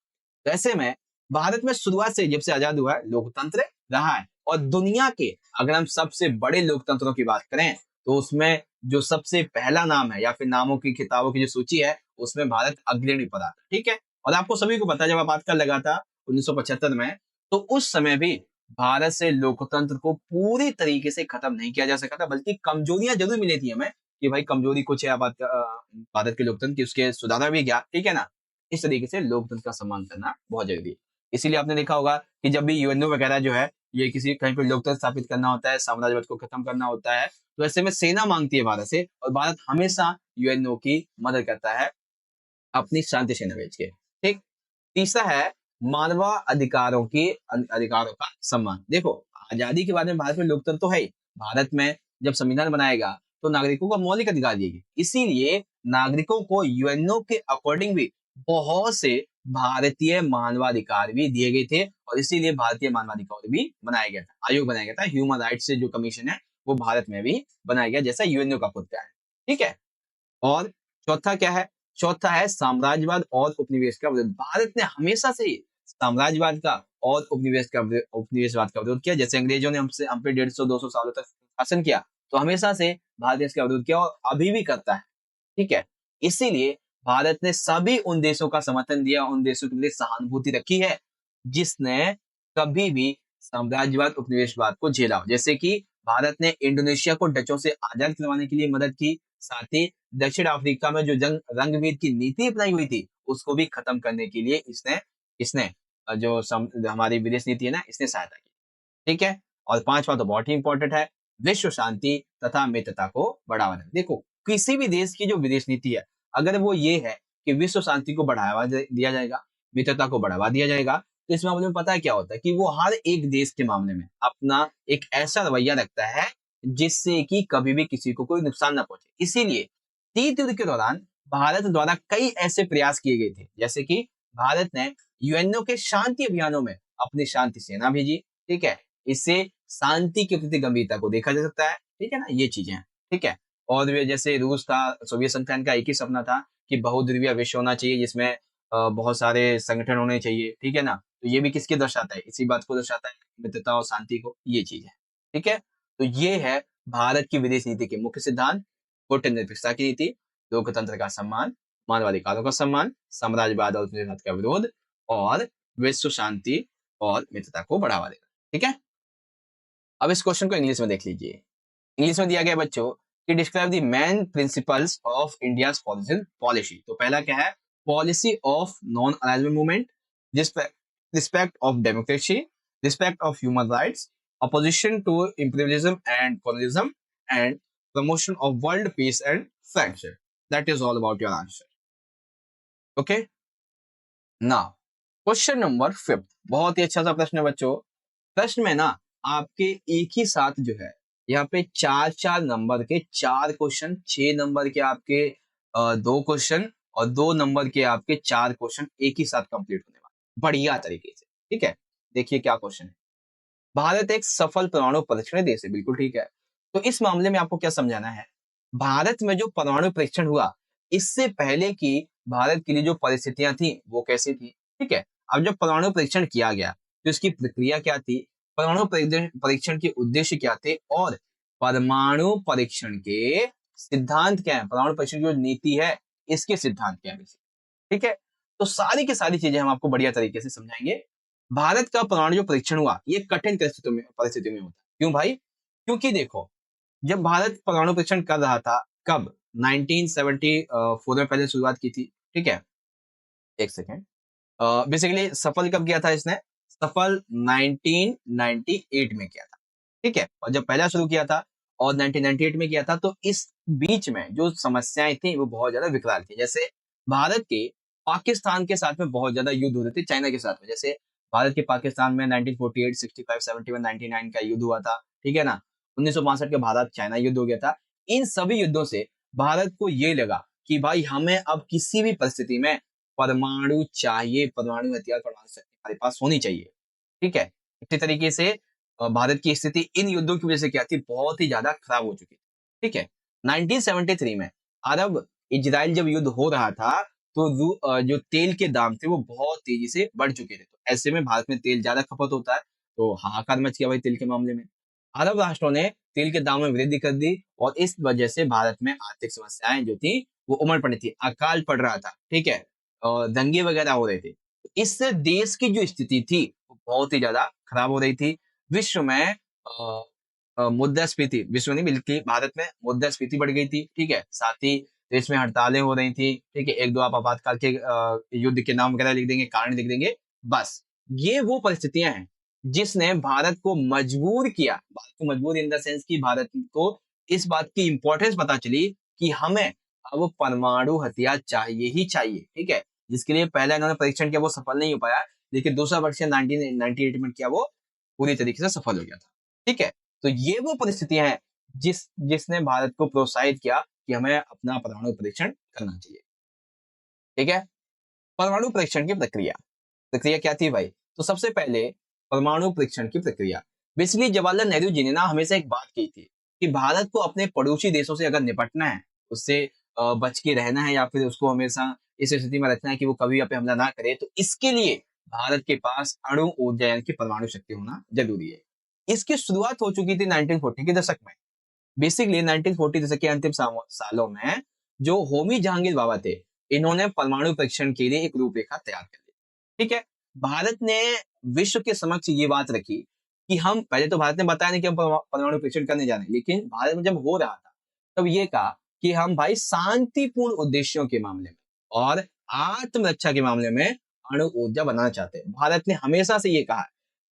तो ऐसे में भारत में शुरुआत से जब से आजाद हुआ है लोकतंत्र रहा है। और दुनिया के अगर हम सबसे बड़े लोकतंत्रों की बात करें तो उसमें जो सबसे पहला नाम है या फिर नामों की किताबों की जो सूची है उसमें भारत अग्रणी पर आता, ठीक है। और आपको सभी को पता है जब आपातकाल लगा था 1975 में, तो उस समय भी भारत से लोकतंत्र को पूरी तरीके से खत्म नहीं किया जा सका था, बल्कि कमजोरियां जरूर मिली थी हमें कि भाई कमजोरी कुछ है भारत के लोकतंत्र की, उसके सुधारा भी गया, ठीक है ना। इस तरीके से लोकतंत्र का सम्मान करना बहुत जरूरी है। इसीलिए आपने देखा होगा कि जब भी यूएनओ वगैरह जो है ये किसी कहीं पर लोकतंत्र स्थापित करना होता है, साम्राज्यवाद को खत्म करना होता है, तो ऐसे में सेना मांगती है भारत से, और भारत हमेशा यूएनओ की मदद करता है अपनी शांति सेना भेज के, ठीक। तीसरा है मानवा अधिकारों का सम्मान। देखो आजादी के बाद में भारत में लोकतंत्र तो है ही। भारत में जब संविधान बनाएगा तो नागरिकों को मौलिक अधिकार दिएगी, इसीलिए नागरिकों को यूएनओ के अकॉर्डिंग भी बहुत से भारतीय मानवाधिकार भी दिए गए थे, और इसीलिए भारतीय मानवाधिकार भी बनाया गया था, आयोग बनाया गया था। ह्यूमन राइट्स से जो कमीशन है वो भारत में भी बनाया गया, जैसा यूएनओ का खुद का है, ठीक है। और चौथा क्या है, चौथा है साम्राज्यवाद और उपनिवेश का विरोध। भारत ने हमेशा से ही साम्राज्यवाद का और उपनिवेशवाद का विरोध किया। जैसे अंग्रेजों ने हम पे 150-200 सालों तक शासन किया, तो हमेशा से भारत ने इसका विरोध किया और अभी भी करता है, ठीक है। इसीलिए भारत ने सभी उन देशों का समर्थन दिया, उन देशों के लिए सहानुभूति रखी है जिसने कभी भी साम्राज्यवाद उपनिवेशवाद को झेला हो। जैसे कि भारत ने इंडोनेशिया को डचों से आजाद करवाने के लिए मदद की, साथ ही दक्षिण अफ्रीका में जो जंग रंगभेद की नीति अपनाई हुई थी उसको भी खत्म करने के लिए इसने इसने हमारी विदेश नीति है ना, इसने सहायता की, ठीक है। और पांचवा तो बहुत ही इंपॉर्टेंट है, विश्व शांति तथा मित्रता को बढ़ावा देना। देखो किसी भी देश की जो विदेश नीति है अगर वो ये है कि विश्व शांति को बढ़ावा दिया जाएगा, मित्रता को बढ़ावा दिया जाएगा, तो इस मामले में पता है क्या होता है कि वो हर एक देश के मामले में अपना एक ऐसा रवैया रखता है जिससे कि कभी भी किसी को कोई नुकसान ना पहुंचे। इसीलिए शीत युद्ध के दौरान भारत द्वारा कई ऐसे प्रयास किए गए थे, जैसे कि भारत ने यूएनओ के शांति अभियानों में अपनी शांति सेना भेजी, ठीक है। इससे शांति के प्रति गंभीरता को देखा जा सकता है, ठीक है ना, ये चीजें हैं, ठीक है। और वे जैसे रूस था, सोवियत संघ का एक ही सपना था कि बहुध्रुवीय विश्व होना चाहिए जिसमें बहुत सारे संगठन होने चाहिए, ठीक है ना। तो ये भी किसके दर्शाता है, इसी बात को दर्शाता है, मित्रता और शांति को, ये चीज है, ठीक है। तो ये है भारत की विदेश नीति के मुख्य सिद्धांत। कूटनीतिकता की नीति, लोकतंत्र का सम्मान, मानवाधिकारों का सम्मान, साम्राज्यवाद और उपनिवेशवाद का विरोध, और विश्व शांति और मित्रता को बढ़ावा देना, ठीक है। अब इस क्वेश्चन को इंग्लिश में देख लीजिए। इंग्लिश में दिया गया बच्चों कि describe the main principles of India's foreign policy. तो पहला क्या है, policy of non alignment movement, respect of democracy, respect of human rights, opposition to imperialism and colonialism, and promotion of world peace and friendship. That is all about your answer. Okay? Now, question number 5. बहुत ही अच्छा सा प्रश्न है बच्चों। प्रश्न में ना आपके एक ही साथ जो है यहाँ पे 4-4 नंबर के 4 क्वेश्चन, 6 नंबर के आपके 2 क्वेश्चन और 2 नंबर के आपके 4 क्वेश्चन एक ही साथ कंप्लीट होने वाले बढ़िया तरीके से, ठीक है। देखिए क्या क्वेश्चन है। भारत एक सफल परमाणु परीक्षण देश है, बिल्कुल ठीक है। तो इस मामले में आपको क्या समझाना है, भारत में जो परमाणु परीक्षण हुआ इससे पहले की भारत के लिए जो परिस्थितियां थी वो कैसी थी, ठीक है। अब जब परमाणु परीक्षण किया गया तो इसकी प्रक्रिया क्या थी, परमाणु परीक्षण के उद्देश्य क्या थे, और परमाणु परीक्षण के सिद्धांत क्या है, परमाणु परीक्षण की जो नीति है इसके सिद्धांत क्या है, ठीक है। तो सारी की सारी चीजें हम आपको बढ़िया तरीके से समझाएंगे। भारत का परमाणु जो परीक्षण हुआ ये कठिन परिस्थितियों में होता है। क्यों भाई, क्योंकि देखो जब भारत परमाणु परीक्षण कर रहा था, कब, 1974 में पहले शुरुआत की थी, ठीक है। एक सेकेंड, बेसिकली सफल कब किया था इसने, सफल 1998 में किया था, ठीक है। और जब पहला शुरू किया था और 1998 में किया था तो इस बीच में जो समस्याएं थी वो बहुत ज्यादा विकराल थी। जैसे भारत के पाकिस्तान के साथ में बहुत ज्यादा युद्ध होते थे, चाइना के साथ में। जैसे भारत के पाकिस्तान में 1948, 65, 71, 99 का युद्ध हुआ था, ठीक है ना। 1965 के भारत चाइना युद्ध हो गया था। इन सभी युद्धों से भारत को ये लगा कि भाई हमें अब किसी भी परिस्थिति में परमाणु चाहिए, परमाणु हथियार, परमाणु शक्ति हमारे पास होनी चाहिए, ठीक है। इसी तरीके से भारत की स्थिति इन युद्धों की वजह से क्या थी, बहुत ही ज्यादा खराब हो चुकी थी, ठीक है। 1973 में अरब इजराइल जब युद्ध हो रहा था, तो जो तेल के दाम थे वो बहुत तेजी से बढ़ चुके थे। तो ऐसे में भारत में तेल ज्यादा खपत होता है, तो हाहाकार मच गया भाई तेल के मामले में। अरब राष्ट्रों ने तेल के दाम में वृद्धि कर दी और इस वजह से भारत में आर्थिक समस्याएं जो थी वो उमड़ पड़ी थी, अकाल पड़ रहा था, ठीक है, और दंगे वगैरह हो रहे थे। तो इससे देश की जो स्थिति थी वो बहुत ही ज्यादा खराब हो रही थी। विश्व में मुद्रास्फीति, विश्व नहीं बल्कि भारत में मुद्रास्फीति बढ़ गई थी, ठीक है। साथ ही देश में हड़तालें हो रही थी, ठीक है। एक दो आप आपातकाल के युद्ध के नाम वगैरह लिख देंगे, कारण लिख देंगे, बस। ये वो परिस्थितियां हैं जिसने भारत को मजबूर किया, भारत को मजबूर इन द सेंस कि भारत को इस बात की इंपॉर्टेंस पता चली कि हमें अब परमाणु हथियार चाहिए ही चाहिए, ठीक है। जिसके लिए पहला इन्होंने परीक्षण किया वो सफल नहीं हो पाया, लेकिन दूसरा परीक्षण 1998 में किया वो पूरी तरीके से सफल हो गया था, ठीक है। तो ये वो परिस्थितियां हैं जिसने भारत को प्रोत्साहित किया कि हमें अपना परमाणु परीक्षण करना चाहिए, ठीक है। परमाणु परीक्षण की प्रक्रिया, प्रक्रिया क्या थी भाई? तो सबसे पहले परमाणु परीक्षण की प्रक्रिया, बेसिकली जवाहरलाल नेहरू जी ने ना हमेशा एक बात की थी कि भारत को अपने पड़ोसी देशों से अगर निपटना है, उससे बच के रहना है या फिर उसको हमेशा इस स्थिति में रखना है कि वो कभी आप पे हमला ना करे, तो इसके लिए भारत के पास अणु ऊर्जा यानी कि परमाणु शक्ति होना जरूरी है। इसकी शुरुआत हो चुकी थी 1940 के दशक में। बेसिकली 1940 दशक के अंतिम सालों में जो होमी जहांगीर बाबा थे, इन्होंने परमाणु परीक्षण के लिए एक रूपरेखा तैयार कर ली, ठीक है। भारत ने विश्व के समक्ष ये बात रखी कि हम पहले, तो भारत ने बताया नहीं कि हम परमाणु परीक्षण करने जा रहे हैं, लेकिन भारत में जब हो रहा था तब ये कहा कि हम भाई शांतिपूर्ण उद्देश्यों के मामले में और आत्मरक्षा के मामले में अणु ऊर्जा बनाना चाहते हैं। भारत ने हमेशा से ये कहा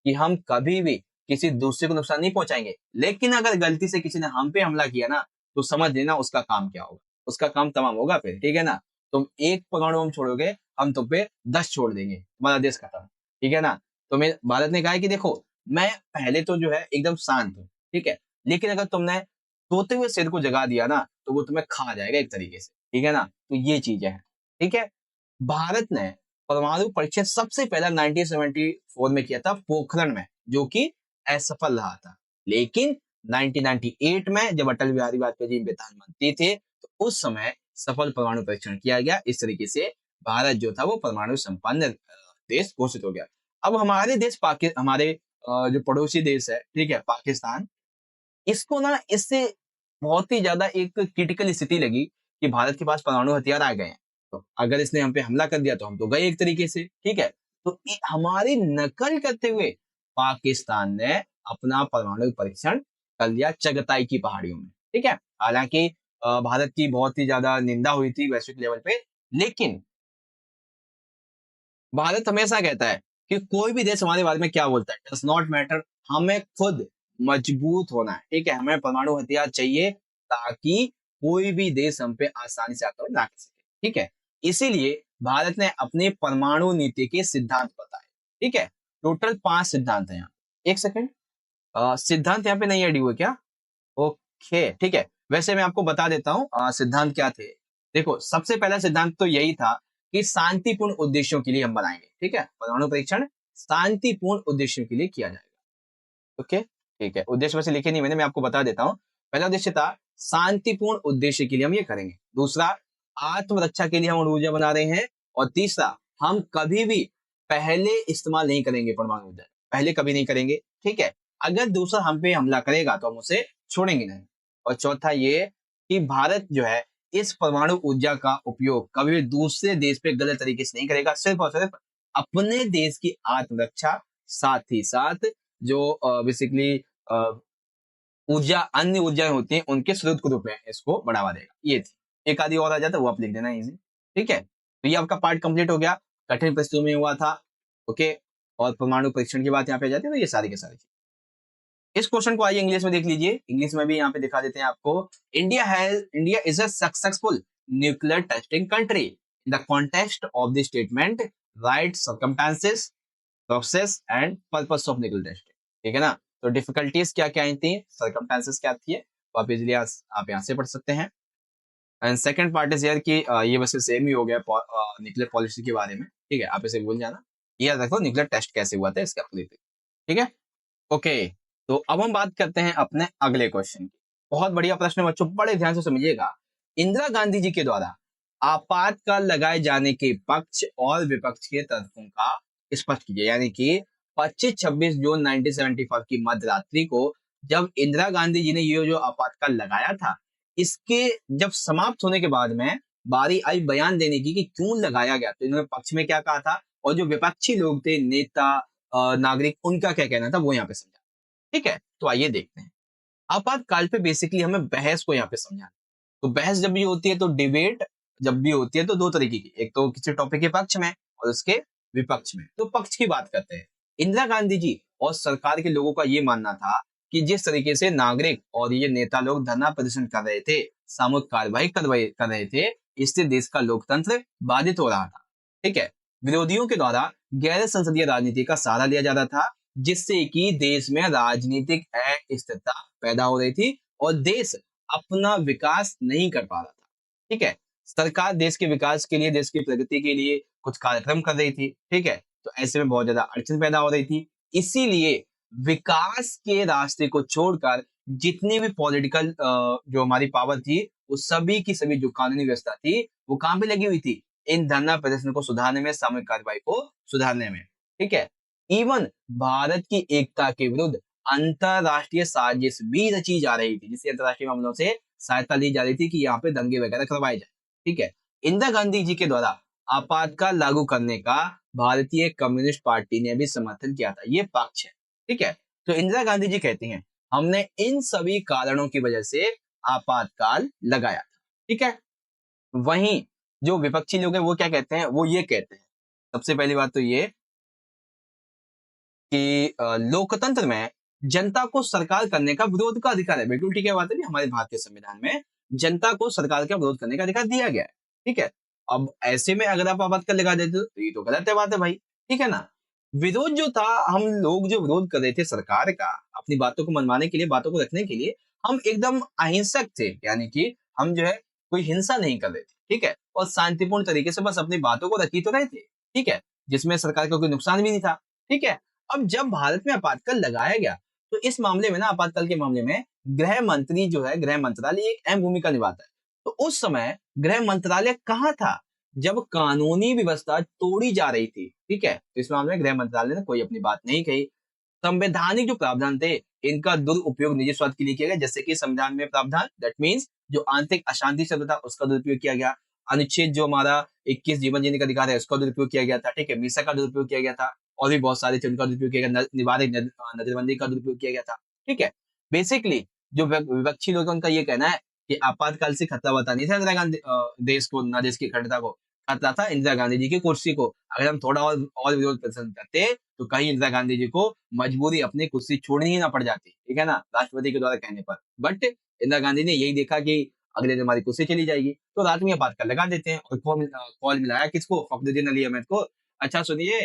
कि हम कभी भी किसी दूसरे को नुकसान नहीं पहुंचाएंगे, लेकिन अगर गलती से किसी ने हम पे हमला किया ना, तो समझ लेना उसका काम क्या होगा, उसका काम तमाम होगा फिर, ठीक है ना। तुम एक परमाणु बम छोड़ोगे, हम तुम पे 10 छोड़ देंगे, तुम्हारा देश खत्म, ठीक है ना। तो मैं, भारत ने कहा है कि देखो, मैं पहले तो जो है एकदम शांत हूँ, ठीक है, लेकिन अगर तुमने सोते हुए शेर को जगा दिया ना, तो वो तुम्हें खा जाएगा एक तरीके से, ठीक है ना। तो ये चीजें हैं, ठीक है। भारत ने परमाणु परीक्षण सबसे पहला 1974 में किया था पोखरण में, जो कि असफल रहा था। लेकिन 1998 में जब अटल बिहारी वाजपेयी जी प्रधानमंत्री थे, तो उस समय सफल परमाणु परीक्षण किया गया। इस तरीके से भारत जो था वो परमाणु संपन्न देश घोषित हो गया। अब हमारे देश हमारे जो पड़ोसी देश है, ठीक है, पाकिस्तान, इसको ना इससे बहुत ही ज्यादा एक क्रिटिकल स्थिति लगी कि भारत के पास परमाणु हथियार आ गए हैं, तो अगर इसने हम पे हमला कर दिया तो हम तो गए एक तरीके से, ठीक है। तो हमारी नकल करते हुए पाकिस्तान ने अपना परमाणु परीक्षण कर लिया चगताई की पहाड़ियों में, ठीक है। हालांकि भारत की बहुत ही ज्यादा निंदा हुई थी वैश्विक लेवल पे, लेकिन भारत हमेशा कहता है कि कोई भी देश हमारे बारे में क्या बोलता है डज नॉट मैटर, हमें खुद मजबूत होना है, ठीक है। हमें परमाणु हथियार चाहिए ताकि कोई भी देश हम पे आसानी से आक्रमण ना कर सके, ठीक है। इसीलिए भारत ने अपने परमाणु नीति के सिद्धांत बताए, ठीक है। टोटल 5 सिद्धांत है यहाँ। एक सेकंड, सिद्धांत यहाँ पे नहीं एड हुए क्या? ओके, ठीक है। वैसे मैं आपको बता देता हूँ सिद्धांत क्या थे। देखो, सबसे पहला सिद्धांत तो यही था कि शांतिपूर्ण उद्देश्यों के लिए हम बनाएंगे, ठीक है। परमाणु परीक्षण शांतिपूर्ण उद्देश्यों के लिए किया जाएगा, ओके, ठीक है। उद्देश्य वैसे लिखे नहीं मैंने, मैं आपको बता देता हूँ। पहला उद्देश्य था शांतिपूर्ण उद्देश्य के लिए हम ये करेंगे। दूसरा, आत्मरक्षा के लिए हम ऊर्जा बना रहे हैं। और तीसरा, हम कभी भी पहले इस्तेमाल नहीं करेंगे परमाणु ऊर्जा, पहले कभी नहीं करेंगे, ठीक है। अगर दूसरा हम पे हमला करेगा तो हम उसे छोड़ेंगे नहीं। और चौथा ये कि भारत जो है इस परमाणु ऊर्जा का उपयोग कभी भी दूसरे देश पे गलत तरीके से नहीं करेगा, सिर्फ और सिर्फ अपने देश की आत्मरक्षा, साथ ही साथ जो बेसिकली ऊर्जा, अन्य ऊर्जाएं होती हैं उनके स्रोत के रूप में इसको बढ़ावा देगा। ये थी। एक आदि और आ जाता है वो आप लिख देना इजी, ठीक है। तो ये आपका पार्ट कंप्लीट हो गया, कठिन परिस्थितियों में हुआ था, ओके। और परमाणु परीक्षण की बात यहाँ पे आ जाती है, तो ये सारी की सारी चीज। इस क्वेश्चन को आइए इंग्लिश में देख लीजिए, इंग्लिश में भी यहाँ पे दिखा देते हैं आपको। India is a successful nuclear testing country in the context of the statement right circumstances process and purpose of legal testing, ठीक है ना। तो डिफिकल्टीज क्या क्या आई थी, सर्कमस्टेंसेस क्या थी, तो आप इजिली आप यहाँ से पढ़ सकते हैं। एंड सेकंड पार्ट इज यार कि ये वैसे सेम ही हो गया न्यूक्लियर पॉलिसी के बारे में, ठीक है, आप इसे भूल जाना। ये याद रखो न्यूक्लियर टेस्ट कैसे हुआ था इसका पूरी, ठीक है। ओके, तो अब हम बात करते हैं अपने अगले क्वेश्चन की। बहुत बढ़िया प्रश्न है बच्चों, बड़े ध्यान से समझिएगा। इंदिरा गांधी जी के द्वारा आपातकाल लगाए जाने के पक्ष और विपक्ष के तर्कों का स्पष्ट कीजिए। यानी कि 25-26 जून 1975 की मध्यरात्रि को जब इंदिरा गांधी जी ने ये जो आपातकाल लगाया था, इसके जब समाप्त होने के बाद में बारी आई बयान देने की कि क्यों लगाया गया, तो इन्होंने पक्ष में क्या कहा था और जो विपक्षी लोग थे, नेता, नागरिक, उनका क्या कहना था वो यहाँ पे समझा। ठीक है, तो आइए देखते हैं। आपातकाल पे बेसिकली हमें बहस को यहाँ पे समझाना। तो बहस जब भी होती है तो डिबेट जब भी होती है तो दो तरीके की, एक तो किसी टॉपिक के पक्ष में और उसके विपक्ष में। तो पक्ष की बात करते हैं। इंदिरा गांधी जी और सरकार के लोगों का ये मानना था कि जिस तरीके से नागरिक और ये नेता लोग धरना प्रदर्शन कर रहे थे, सामूहिक कार्रवाई कर रहे थे, इससे देश का लोकतंत्र बाधित हो रहा था। ठीक है, विरोधियों के द्वारा गैर संसदीय राजनीति का सहारा लिया जा रहा था, जिससे कि देश में राजनीतिक अस्थिरता पैदा हो रही थी और देश अपना विकास नहीं कर पा रहा था। ठीक है, सरकार देश के विकास के लिए, देश की प्रगति के लिए कुछ कार्यक्रम कर रही थी। ठीक है, तो ऐसे में बहुत ज्यादा अड़चन पैदा हो रही थी। इसीलिए विकास के रास्ते को छोड़कर जितनी भी पॉलिटिकल जो हमारी पावर थी, वो सभी की सभी जो कानूनी व्यवस्था थी वो कहां पे लगी हुई थी, इन धरना प्रदर्शन को सुधारने में, सामूहिक कार्रवाई को सुधारने में। ठीक है, इवन भारत की एकता के विरुद्ध अंतरराष्ट्रीय साजिश भी रची जा रही थी, जिससे अंतरराष्ट्रीय मामलों से सहायता ली जा रही थी कि यहाँ पे दंगे वगैरह करवाए जाए। ठीक है, इंदिरा गांधी जी के द्वारा आपातकाल लागू करने का भारतीय कम्युनिस्ट पार्टी ने भी समर्थन किया था। ये पक्ष है। ठीक है, तो इंदिरा गांधी जी कहती हैं हमने इन सभी कारणों की वजह से आपातकाल लगाया था। ठीक है, वहीं जो विपक्षी लोग हैं वो क्या कहते हैं, वो ये कहते हैं, सबसे पहली बात तो ये कि लोकतंत्र में जनता को सरकार करने का विरोध का अधिकार है। बिल्कुल ठीक है बात है, हमारे भारतीय संविधान में जनता को सरकार का विरोध करने का अधिकार दिया गया है। ठीक है, अब ऐसे में अगर आप आपातकाल लगा देते हो तो ये तो गलत है बात है भाई। ठीक है ना, विरोध जो था, हम लोग जो विरोध कर रहे थे सरकार का, अपनी बातों को मनवाने के लिए, बातों को रखने के लिए, हम एकदम अहिंसक थे। यानी कि हम जो है कोई हिंसा नहीं कर रहे थे। ठीक है, और शांतिपूर्ण तरीके से बस अपनी बातों को रखी तो रहे थे। ठीक है, जिसमें सरकार का कोई नुकसान भी नहीं था। ठीक है, अब जब भारत में आपातकाल लगाया गया तो इस मामले में ना, आपातकाल के मामले में गृह मंत्री जो है, गृह मंत्रालय एक अहम भूमिका निभाता है। तो उस समय गृह मंत्रालय कहाँ था जब कानूनी व्यवस्था तोड़ी जा रही थी। ठीक है, तो इस मामले में गृह मंत्रालय ने कोई अपनी बात नहीं कही। संवैधानिक जो प्रावधान थे, इनका दुरुपयोग निजी स्वार्थ के लिए किया गया। जैसे कि संविधान में प्रावधान, दैट मीन्स जो आंतरिक अशांति शब्द था उसका दुरुपयोग किया गया। अनुच्छेद जो हमारा 21 जीवन जीने का अधिकार है उसका दुरुपयोग किया गया था। ठीक है, मीसा का दुरुपयोग किया गया था और भी बहुत सारे थे उनका दुरुपयोग किया गया। निवारक नजरबंदी का दुरुपयोग किया गया था। ठीक है, बेसिकली जो विपक्षी लोग हैं उनका ये कहना है कि आपातकाल से खतरा बता नहीं था इंदिरा गांधी देश को, ना देश की अखंडता को, खतरा था इंदिरा गांधी जी की कुर्सी को। अगर हम थोड़ा और विरोध प्रदर्शन करते तो कहीं इंदिरा गांधी जी को मजबूरी अपनी कुर्सी छोड़नी ही ना पड़ जाती। ठीक है ना, राष्ट्रपति के द्वारा कहने पर। बट इंदिरा गांधी ने यही देखा कि अगले दिन हमारी कुर्सी चली जाएगी, तो रात में आपातकाल लगा देते हैं। और कॉल मिलाया किसको, फखरुद्दीन अली अहमद को। अच्छा सुनिए,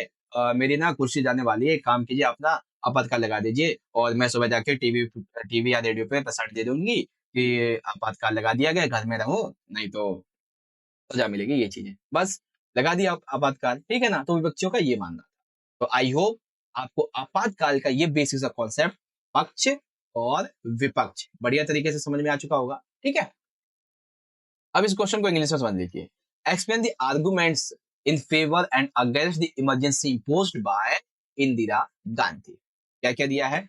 मेरी ना कुर्सी जाने वाली है, एक काम कीजिए, आप ना आपातकाल लगा दीजिए और मैं सुबह जाके टीवी या रेडियो पे प्रसारण दे दूंगी कि आपातकाल लगा दिया गया, घर में रहो नहीं तो सजा मिलेगी, ये चीजें बस लगा दिया आपातकाल। ठीक है ना, तो विपक्षियों का ये मानना था। तो आई होप आपको आपातकाल का ये बेसिक कॉन्सेप्ट, पक्ष और विपक्ष, बढ़िया तरीके से समझ में आ चुका होगा। ठीक है, अब इस क्वेश्चन को इंग्लिश में समझ लीजिए। Explain the arguments in favour and against the emergency imposed by Indira Gandhi. क्या क्या दिया है,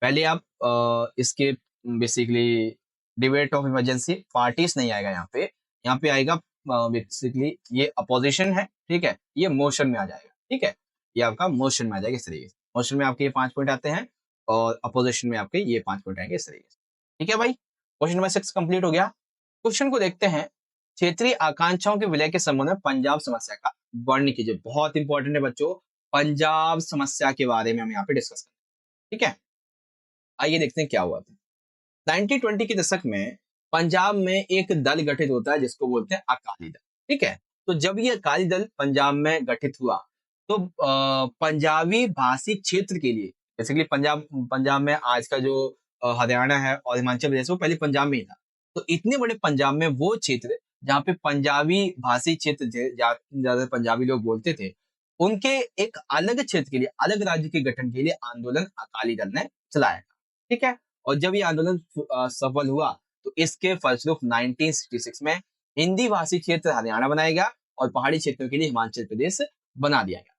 पहले आप इसके basically debate of emergency, parties नहीं आएगा यहाँ पे आएगा बेसिकली ये अपोजिशन है। ठीक है, ये मोशन में आ जाएगा। ठीक है, ये आपका मोशन में आ जाएगा इस तरीके से। मोशन में आपके ये 5 पॉइंट आते हैं और अपोजिशन में आपके ये 5 पॉइंट आएंगे इस तरीके से। ठीक है भाई, क्वेश्चन नंबर 6 कंप्लीट हो गया। क्वेश्चन को देखते हैं। क्षेत्रीय आकांक्षाओं के विलय के संबंध में पंजाब समस्या का वर्णन कीजिए। बहुत इंपॉर्टेंट है बच्चों, पंजाब समस्या के बारे में हम यहाँ पे डिस्कस करें। ठीक है, आइए देखते हैं क्या हुआ था। 1920 के दशक में पंजाब में एक दल गठित होता है जिसको बोलते हैं अकाली दल। ठीक है, तो जब ये अकाली दल पंजाब में गठित हुआ तो पंजाबी भाषी क्षेत्र के लिए, बेसिकली पंजाब पंजाब में आज का जो हरियाणा है और हिमाचल प्रदेश, वो पहले पंजाब में ही था। तो इतने बड़े पंजाब में वो क्षेत्र जहाँ पे पंजाबी भाषी क्षेत्र थे, ज्यादा पंजाबी लोग बोलते थे, उनके एक अलग क्षेत्र के लिए, अलग राज्य के गठन के लिए आंदोलन अकाली दल ने चलाया था। ठीक है। और जब ये आंदोलन सफल हुआ तो इसके फलस्वरूप 1966 में हिंदी भाषी क्षेत्र हरियाणा बनाया गया और पहाड़ी क्षेत्रों के लिए हिमाचल प्रदेश बना दिया गया।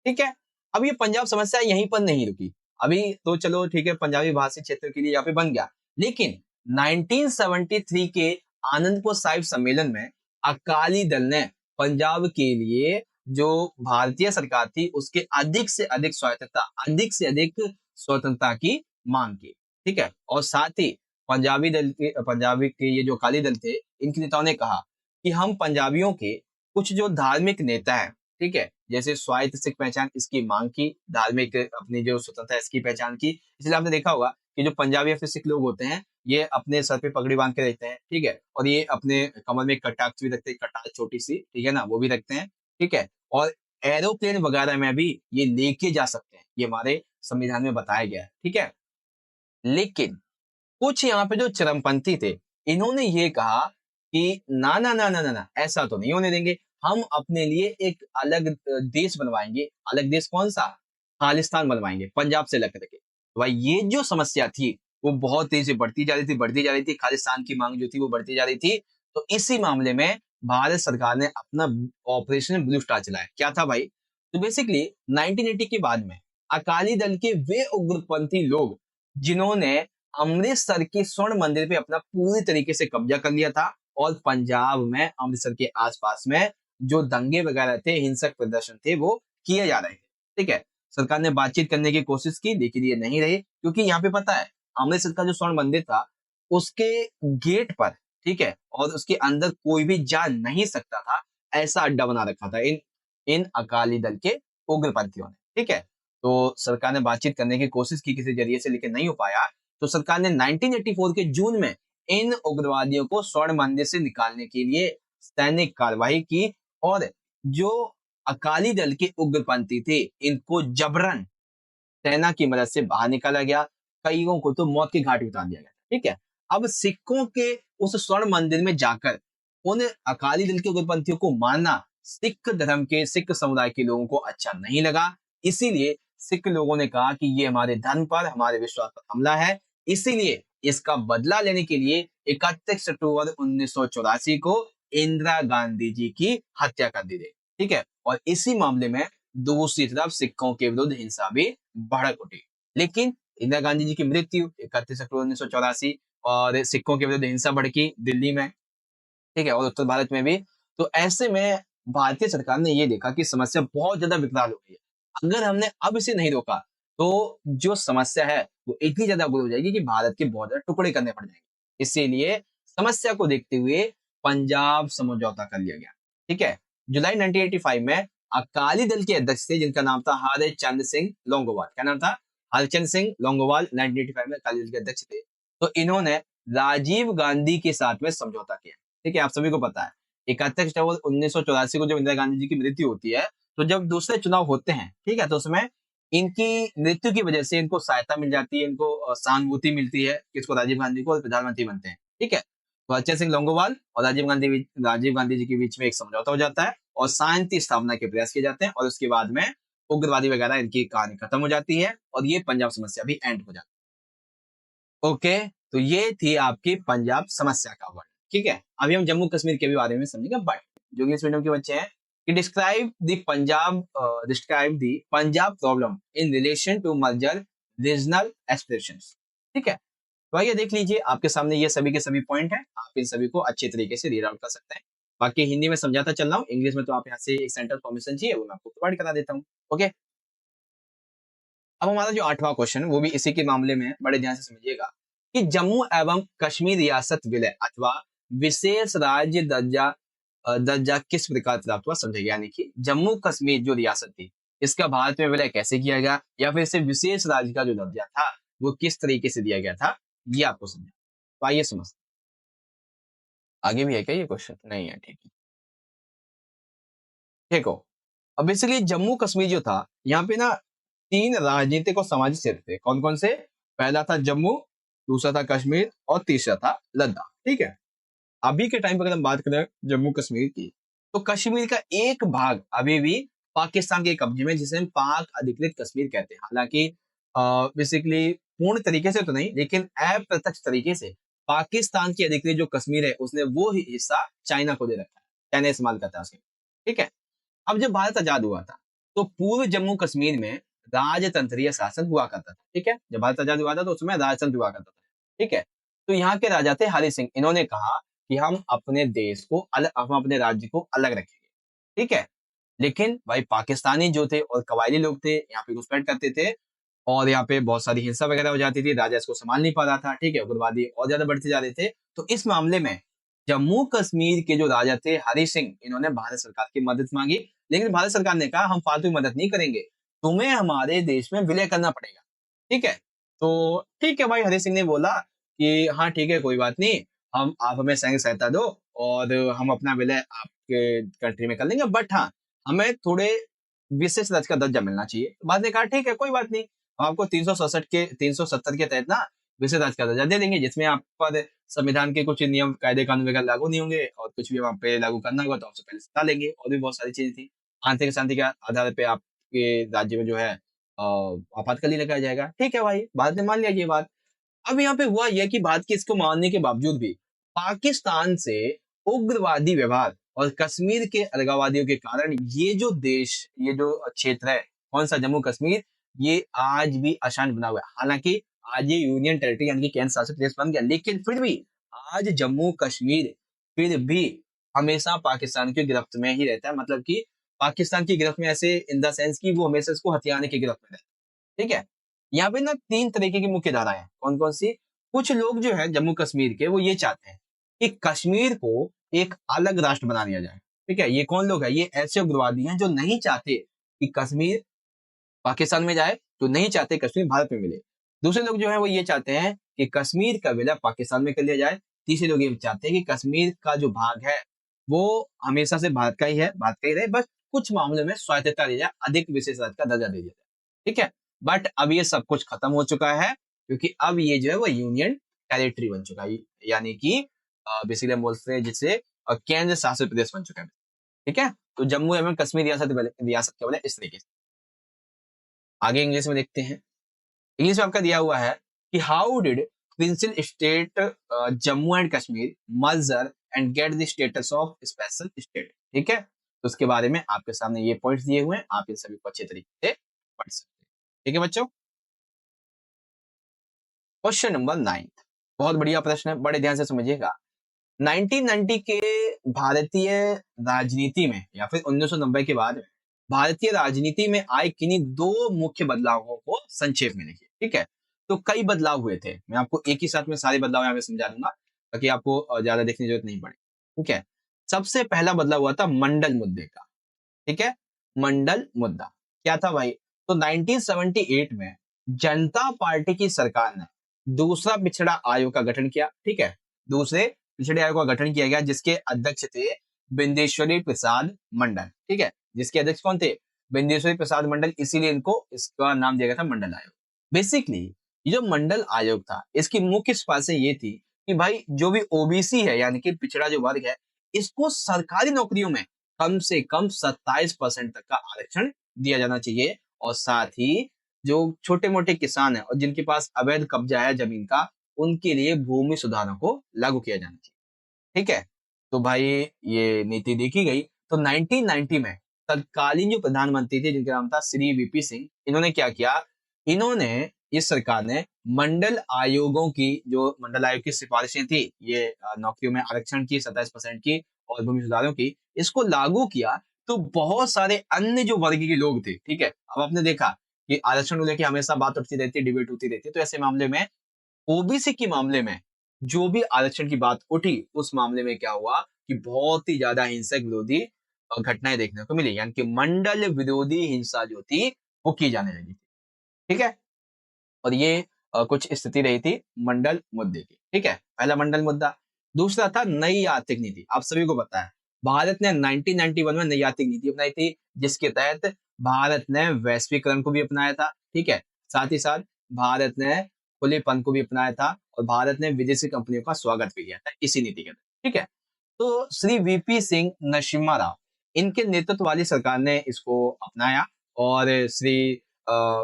ठीक है। अब ये पंजाब समस्या यहीं पर नहीं रुकी। अभी तो चलो ठीक है, पंजाबी भाषी क्षेत्र के लिए यहाँ पे बन गया, लेकिन 1973 के आनंदपुर साहिब सम्मेलन में अकाली दल ने पंजाब के लिए जो भारतीय सरकार थी उसके अधिक से अधिक स्वायत्तता, अधिक से अधिक स्वतंत्रता की मांग की। ठीक है। और साथ ही पंजाबी के ये जो अकाली दल थे, इनके नेताओं ने कहा कि हम पंजाबियों के कुछ जो धार्मिक नेता हैं, ठीक है, जैसे स्वायत्त सिख पहचान, इसकी मांग की, धार्मिक अपनी जो स्वतंत्रता है इसकी पहचान की। इसलिए आपने देखा होगा कि जो पंजाबी या फिर सिख लोग होते हैं, ये अपने सर पे पगड़ी बांध के रहते हैं। ठीक है। और ये अपने कमर में कटाक्ष भी रखते हैं, कटार छोटी सी, ठीक है ना, वो भी रखते हैं। ठीक है। और एरोप्लेन वगैरह में भी ये लेके जा सकते हैं, ये हमारे संविधान में बताया गया है। ठीक है। लेकिन कुछ यहाँ पे जो चरमपंथी थे, इन्होंने ये कहा कि ना ना ना ना ना ना, ऐसा तो नहीं होने देंगे, हम अपने लिए एक अलग देश बनवाएंगे। अलग देश कौन सा? खालिस्तान बनवाएंगे, पंजाब से अलग करके। तो भाई ये जो समस्या थी वो बहुत तेजी से बढ़ती जा रही थी, बढ़ती जा रही थी, खालिस्तान की मांग जो थी वो बढ़ती जा रही थी। तो इसी मामले में भारत सरकार ने अपना ऑपरेशन ब्लू स्टार चलाया। क्या था भाई? तो बेसिकली 1980 के बाद में अकाली दल के वे उग्रपंथी लोग जिन्होंने अमृतसर के स्वर्ण मंदिर पे अपना पूरी तरीके से कब्जा कर लिया था, और पंजाब में अमृतसर के आसपास में जो दंगे वगैरह थे, हिंसक प्रदर्शन थे, वो किए जा रहे थे। ठीक है। सरकार ने बातचीत करने की कोशिश की, लेकिन ये नहीं रही, क्योंकि यहाँ पे पता है अमृतसर का जो स्वर्ण मंदिर था उसके गेट पर, ठीक है, और उसके अंदर कोई भी जा नहीं सकता था, ऐसा अड्डा बना रखा था इन इन अकाली दल के उग्रपंथियों ने। ठीक है। तो सरकार ने बातचीत करने की कोशिश की किसी जरिए से, लेकिन नहीं हो पाया। तो सरकार ने 1984 के जून में इन उग्रवादियों को स्वर्ण मंदिर से निकालने के लिए सैनिक कार्रवाई की, और जो अकाली दल के उग्रपंथी थे इनको जबरन सेना की मदद से बाहर निकाला गया। कईयों को तो मौत के घाट उतार दिया गया। ठीक है। अब सिखों के उस स्वर्ण मंदिर में जाकर उन अकाली दल के उग्रपंथियों को मारना सिख धर्म के, सिख समुदाय के लोगों को अच्छा नहीं लगा। इसीलिए सिख लोगों ने कहा कि ये हमारे धर्म पर, हमारे विश्वास पर हमला है। इसीलिए इसका बदला लेने के लिए 31 अक्टूबर 1984 को इंदिरा गांधी जी की हत्या कर दी गई। ठीक है। और इसी मामले में दूसरी तरफ सिखों के विरुद्ध हिंसा भी भड़क उठी। लेकिन इंदिरा गांधी जी की मृत्यु 31 अक्टूबर 1984, और सिखों के विरुद्ध हिंसा भड़की दिल्ली में, ठीक है, और उत्तर भारत में भी। तो ऐसे में भारतीय सरकार ने ये देखा कि समस्या बहुत ज्यादा विकराल हो गई है। अगर हमने अब इसे नहीं रोका तो जो समस्या है वो इतनी ज्यादा बुरी हो जाएगी कि भारत के बहुत ज्यादा टुकड़े करने पड़ जाएंगे। इसीलिए समस्या को देखते हुए पंजाब समझौता कर लिया गया। ठीक है। जुलाई 1985 में अकाली दल के अध्यक्ष थे जिनका नाम था हरचंद सिंह लोंगोवाल। क्या नाम था? हरचंद सिंह लोंगोवाल 1985 में अकाली दल के अध्यक्ष थे। तो इन्होंने राजीव गांधी के साथ में समझौता किया। ठीक है। आप सभी को पता है 31 अक्टूबर 1984 को जब इंदिरा गांधी जी की मृत्यु होती है, तो जब दूसरे चुनाव होते हैं, ठीक है, तो उसमें इनकी मृत्यु की वजह से इनको सहायता मिल जाती है, इनको सहानुभूति मिलती है, किसको? राजीव गांधी को, और प्रधानमंत्री बनते हैं। ठीक है। तो हरचंद सिंह लोंगोवाल और राजीव गांधी जी के बीच में एक समझौता हो जाता है और शांति स्थापना के प्रयास किए जाते हैं, और उसके बाद में उग्रवादी वगैरह इनकी कहानी खत्म हो जाती है और ये पंजाब समस्या भी एंड हो जाती है। ओके। तो ये थी आपकी पंजाब समस्या का वर्णन। ठीक है। अभी हम जम्मू कश्मीर के भी बारे में समझेंगे, बट जो इंग्लिश मीडियम के बच्चे हैं कि describe the Punjab problem in relation to merger regional aspirations. ठीक है। तो आइए देख लीजिए, आपके सामने ये सभी के सभी पॉइंट हैं, आप इन सभी को अच्छे तरीके से रीड आउट कर सकते हैं। बाकी हिंदी में समझाता चल रहा हूँ, इंग्लिश में तो आप यहाँ से एक सेंटर फॉर्मेशन चाहिए वो मैं आपको प्रोवाइड करा देता हूँ। ओके। अब हमारा जो 8वां क्वेश्चन वो भी इसी के मामले में है, बड़े ध्यान से समझिएगा कि जम्मू एवं कश्मीर रियासत विलय अथवा विशेष राज्य दर्जा किस प्रकार प्राप्त हुआ, समझेगा। यानी कि जम्मू कश्मीर जो रियासत थी इसका भारत में विलय कैसे किया गया, या फिर इसे विशेष राज्य का जो दर्जा था वो किस तरीके से दिया गया था, ये आपको समझा। तो आइए समझते हैं। आगे भी है क्या ये क्वेश्चन? नहीं है, ठीक है। ठीक हो। अब बेसिकली जम्मू कश्मीर जो था, यहाँ पे ना 3 राजनीतिक और सामाजिक क्षेत्र थे। कौन-कौन से? पहला था जम्मू, दूसरा था कश्मीर और तीसरा था लद्दाख, ठीक है? अभी के टाइम पे अगर हम बात करें जम्मू कश्मीर की, तो कश्मीर का एक भाग अभी भी पाकिस्तान के कब्जे में, जिसे हम पाक अधिकृत कश्मीर कहते हैं। हालांकि बेसिकली पूर्ण तरीके से तो नहीं, लेकिन अप्रत्यक्ष तरीके से पाकिस्तान की अधिकृत जो कश्मीर है, उसने वो ही हिस्सा चाइना को दे रखा है। चाइना इस्तेमाल करता है उसके, ठीक है? अब जब भारत आजाद हुआ था, तो पूर्व जम्मू कश्मीर में राजतंत्रीय शासन हुआ करता था, ठीक है? जब भारत आजाद हुआ था, तो उसमें राजतंत्र हुआ करता था, ठीक है? तो यहाँ के राजा थे हरि सिंह। इन्होंने कहा कि हम अपने देश को अलग, हम अपने राज्य को अलग रखेंगे, ठीक है? लेकिन भाई पाकिस्तानी जो थे और कबायली लोग थे, यहाँ पे घुसपैठ करते थे और यहाँ पे बहुत सारी हिंसा वगैरह हो जाती थी। राजा इसको संभाल नहीं पा रहा था, ठीक है? उग्रवादी और ज्यादा बढ़ते जा रहे थे। तो इस मामले में जम्मू कश्मीर के जो राजा थे हरि सिंह, इन्होंने भारत सरकार की मदद मांगी। लेकिन भारत सरकार ने कहा हम फालतू मदद नहीं करेंगे, तुम्हें हमारे देश में विलय करना पड़ेगा, ठीक है? तो ठीक है भाई, हरि सिंह ने बोला कि हाँ ठीक है, कोई बात नहीं, हम आप हमें सैन्य सहायता दो और हम अपना विलय आपके कंट्री में कर लेंगे, बट हाँ हमें थोड़े विशेष राज्य का दर्जा मिलना चाहिए। बाद ने कहा ठीक है, कोई बात नहीं, हम आपको 370 के तहत ना विशेष राज्य का दर्जा दे देंगे, जिसमें आप पर संविधान के कुछ नियम कायदे कानून वगैरह लागू नहीं होंगे और कुछ भी वहां पे लागू करना होगा तो आपसे पहले सता लेंगे। और भी बहुत सारी चीजें थी। आंतरिक शांति के आधार पे आपके राज्य में जो है आपातकालीन लगाया जाएगा। ठीक है भाई, भारत ने मान लिया ये बात। अब यहाँ पे हुआ यह कि भारत के इसको मानने के बावजूद भी पाकिस्तान से उग्रवादी व्यवहार और कश्मीर के अलगाववादियों के कारण ये जो देश, ये जो क्षेत्र है, कौन सा जम्मू कश्मीर, ये आज भी अशांत बना हुआ है। हालांकि आज ये यूनियन टेरिटरी यानी कि केंद्र शासित प्रदेश बन गया, लेकिन फिर भी आज जम्मू कश्मीर फिर भी हमेशा पाकिस्तान की गिरफ्त में ही रहता है। मतलब कि पाकिस्तान की गिरफ्त में, ऐसे इन द सेंस की वो हमेशा इसको हथियाने की गिरफ्त में रहता है, ठीक है? यहाँ पे ना 3 तरीके की मुख्य धाराएं हैं। कौन-कौन सी? कुछ लोग जो है जम्मू कश्मीर के, वो ये चाहते हैं कि कश्मीर को एक अलग राष्ट्र बना दिया जाए। ठीक है? ये कौन लोग हैं? ये ऐसे उग्रवादी हैं जो नहीं चाहते कि कश्मीर पाकिस्तान में जाए, जो नहीं चाहते कश्मीर भारत में मिले। दूसरे लोग जो है वो ये चाहते हैं कि कश्मीर का विलय पाकिस्तान में कर लिया जाए। तीसरे लोग ये चाहते हैं कि कश्मीर का जो भाग है वो हमेशा से भारत का ही है, भारत का ही रहे, बस कुछ मामलों में स्वायत्तता दी जाए, अधिक विशेष राज्य का दर्जा दे दिया जाए। ठीक है? बट अब ये सब कुछ खत्म हो चुका है, क्योंकि अब ये जो है वो यूनियन टेरिटरी बन चुका है, यानी कि बेसिकली हम बोलते हैं जिसे केंद्र शासित प्रदेश बन चुका है। ठीक है? तो जम्मू एवं कश्मीर रियासत केवल है इस तरीके से। आगे इंग्लिश में देखते हैं। इंग्लिश में आपका दिया हुआ है कि how did principal state Jammu and Kashmir merger and get the status of special state. ठीक है? तो उसके बारे में आपके सामने ये पॉइंट्स दिए हुए हैं, आप इन सभी को अच्छे तरीके से पढ़ सकते हैं। ठीक है बच्चों? क्वेश्चन नंबर 9, बहुत बढ़िया प्रश्न है, बड़े ध्यान से समझिएगा। 1990 के भारतीय राजनीति में, या फिर 1990 के बाद में भारतीय राजनीति में आए किन्हीं 2 मुख्य बदलावों को संक्षेप में लिखिए। ठीक है? तो कई बदलाव हुए थे, मैं आपको एक ही साथ में सारे बदलाव यहाँ पे समझा दूंगा ताकि आपको ज्यादा देखने की जरूरत नहीं पड़े। ठीक है? सबसे पहला बदलाव हुआ था मंडल मुद्दे का। ठीक है? मंडल मुद्दा क्या था भाई? तो 1978 में जनता पार्टी की सरकार ने दूसरा पिछड़ा आयोग का गठन किया। ठीक है? दूसरे पिछड़े आयोग का गठन किया गया, जिसके अध्यक्ष थे बिंदेश्वरी प्रसाद मंडल। ठीक है? जिसके अध्यक्ष कौन थे? बिंदेश्वरी प्रसाद मंडल, इसीलिए इनको इसका नाम दिया गया था मंडल आयोग। बेसिकली ये जो मंडल आयोग था, इसकी मुख्य सिफारिशें ये थी कि भाई जो भी ओबीसी है, यानी कि पिछड़ा जो वर्ग है, इसको सरकारी नौकरियों में कम से कम 27% तक का आरक्षण दिया जाना चाहिए। और साथ ही जो छोटे मोटे किसान है और जिनके पास अवैध कब्जा है जमीन का, उनके लिए भूमि सुधारों को लागू किया जाना चाहिए। ठीक है? तो भाई ये नीति देखी गई। तो 1990 में तत्कालीन जो प्रधानमंत्री थे, जिनका नाम था श्री वीपी सिंह, इन्होंने क्या किया? इन्होंने, इस सरकार ने मंडल आयोगों की, जो मंडल आयोग की सिफारिशें थी, ये नौकरियों में आरक्षण की 27% की और भूमि सुधारों की, इसको लागू किया। तो बहुत सारे अन्य जो वर्ग के लोग थे, ठीक है, अब आपने देखा कि आरक्षण को लेकर हमेशा बात उठती रहती है, डिबेट होती रहती है, तो ऐसे मामले में ओबीसी के मामले में जो भी आरक्षण की बात उठी, उस मामले में क्या हुआ कि बहुत ही ज्यादा हिंसक विरोधी घटनाएं देखने को मिली, यानी कि मंडल विरोधी हिंसा जो थी वो की जाने लगी थी। ठीक है? और ये कुछ स्थिति रही थी मंडल मुद्दे की। ठीक है? पहला मंडल मुद्दा। दूसरा था नई आर्थिक नीति। आप सभी को पता है भारत ने 1991 में नई आर्थिक नीति अपनाई थी, जिसके तहत भारत ने वैश्वीकरण को भी अपनाया था। ठीक है, साथ ही साथ भारत ने खुलेपन को भी अपनाया था और भारत ने विदेशी कंपनियों का स्वागत भी किया था इसी नीति के तहत। ठीक है, तो श्री वीपी सिंह नरसिम्हा राव, इनके नेतृत्व वाली सरकार ने इसको अपनाया और श्री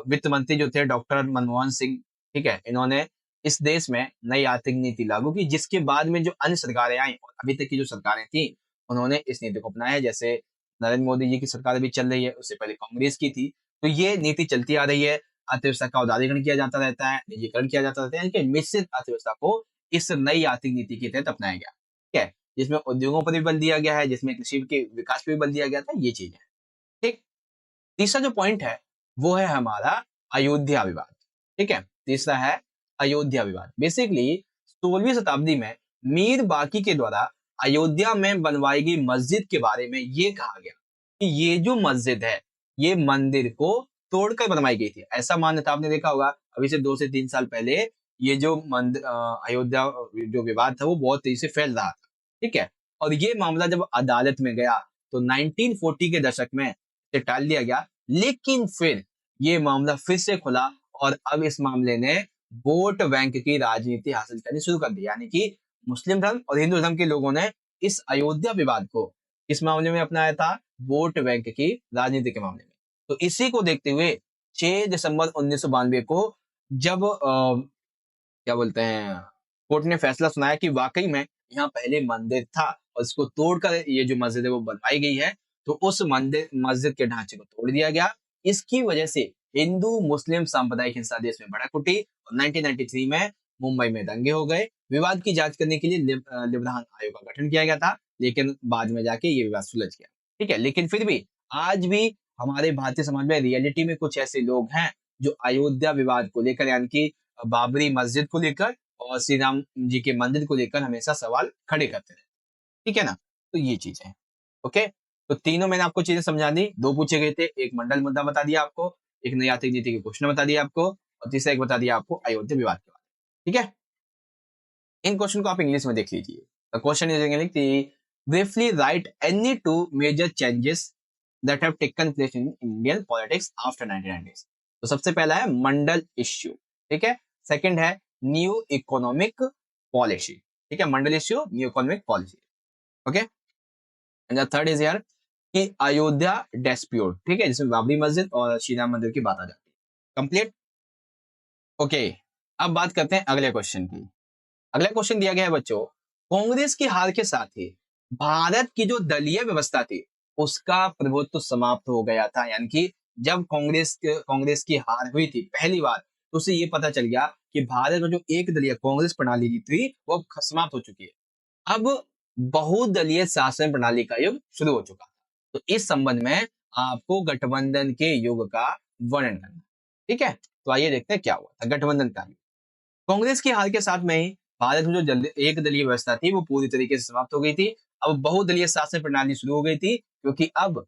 वित्त मंत्री जो थे डॉक्टर मनमोहन सिंह, ठीक है, इन्होंने इस देश में नई आर्थिक नीति लागू की, जिसके बाद में जो अन्य सरकारें आई और अभी तक की जो सरकारें थी, उन्होंने इस नीति को अपनाया। जैसे नरेंद्र मोदी जी की सरकार अभी चल रही है, उससे पहले कांग्रेस की थी। तो ये नीति चलती आ रही है। अर्थव्यवस्था का उदारीकरण किया जाता रहता है, निजीकरण किया जाता रहता है, यानी कि मिश्रित अर्थव्यवस्था को इस नई आर्थिक नीति के तहत अपनाया गया। ठीक है, जिसमें उद्योगों पर भी बल दिया गया है, जिसमें कृषि के विकास पर भी बल दिया गया था, ये चीज है। ठीक, तीसरा जो पॉइंट है वो है हमारा अयोध्या विवाद। ठीक है, तीसरा है अयोध्या विवाद। बेसिकली 16वीं शताब्दी में मीर बाकी के द्वारा अयोध्या में बनवाई गई मस्जिद के बारे में ये कहा गया कि ये जो मस्जिद है ये मंदिर को तोड़कर बनवाई गई थी। ऐसा मान्यता आपने देखा होगा, अभी से 2 से 3 साल पहले ये जो अयोध्या जो विवाद था वो बहुत तेजी से फैल रहा था। ठीक है, और ये मामला जब अदालत में गया तो 1940 के दशक में इसे टाल दिया गया, लेकिन फिर ये मामला फिर से खुला और अब इस मामले ने वोट बैंक की राजनीति हासिल करनी शुरू कर दी। यानी कि मुस्लिम धर्म और हिंदू धर्म के लोगों ने इस अयोध्या विवाद को इस मामले में अपनाया था, वोट बैंक की राजनीति के मामले में। तो इसी को देखते हुए 6 दिसंबर 1992 को जब क्या बोलते हैं कोर्ट ने फैसला सुनाया कि वाकई में यहाँ पहले मंदिर था और इसको तोड़कर ये जो मस्जिद है वो बनवाई गई है, तो उस मंदिर मस्जिद के ढांचे को तोड़ दिया गया। इसकी वजह से हिंदू मुस्लिम सांप्रदायिक हिंसा देश में भड़क उठी और 1993 में मुंबई में दंगे हो गए। विवाद की जांच करने के लिए लिबरान आयोग का गठन किया गया था, लेकिन बाद में जाके ये विवाद सुलझ गया। ठीक है, लेकिन फिर भी आज भी हमारे भारतीय समाज में रियलिटी में कुछ ऐसे लोग हैं जो अयोध्या विवाद को लेकर, यानी कि बाबरी मस्जिद को लेकर और श्री राम जी के मंदिर को लेकर हमेशा सवाल खड़े करते रहे। ठीक है ना, तो ये चीजें। ओके, तो तीनों मैंने आपको चीजें समझा दी। 2 पूछे गए थे, एक मंडल मुद्दा बता दिया आपको, एक नई आर्थिक नीति के क्वेश्चन बता दिया आपको और तीसरा एक बता दिया आपको अयोध्या विवाद के बारे में। ठीक है, इन क्वेश्चन को आप इंग्लिश में देख लीजिए। Question is briefly write any 2 major changes that have taken place in Indian politics after 1990s। तो सबसे पहला है मंडल इश्यू। ठीक है, सेकंड है न्यू इकोनॉमिक पॉलिसी। ठीक है, Mandal issue, new economic policy. Okay, and the third is यार कि अयोध्या डिस्प्यूट। ठीक है, जिसमें बाबरी मस्जिद और श्री राम मंदिर की बात आ जाती है। कंप्लीट। ओके, अब बात करते हैं अगले क्वेश्चन की। अगला क्वेश्चन दिया गया है बच्चों, कांग्रेस की हार के साथ ही भारत की जो दलीय व्यवस्था थी उसका प्रभुत्व समाप्त हो गया था। यानी कि जब कांग्रेस की हार हुई थी पहली बार, तो उसे ये पता चल गया कि भारत में जो एक दलीय कांग्रेस प्रणाली थी वो समाप्त हो चुकी है। अब बहुदलीय शासन प्रणाली का युग शुरू हो चुका। तो इस संबंध में आपको गठबंधन के युग का वर्णन करना। ठीक है, तो आइए देखते हैं क्या हुआ था गठबंधन का युग। कांग्रेस की हार के साथ में ही भारत में जो एक दलीय व्यवस्था थी वो पूरी तरीके से समाप्त हो गई थी। अब बहुदलीय शासन प्रणाली शुरू हो गई थी, क्योंकि अब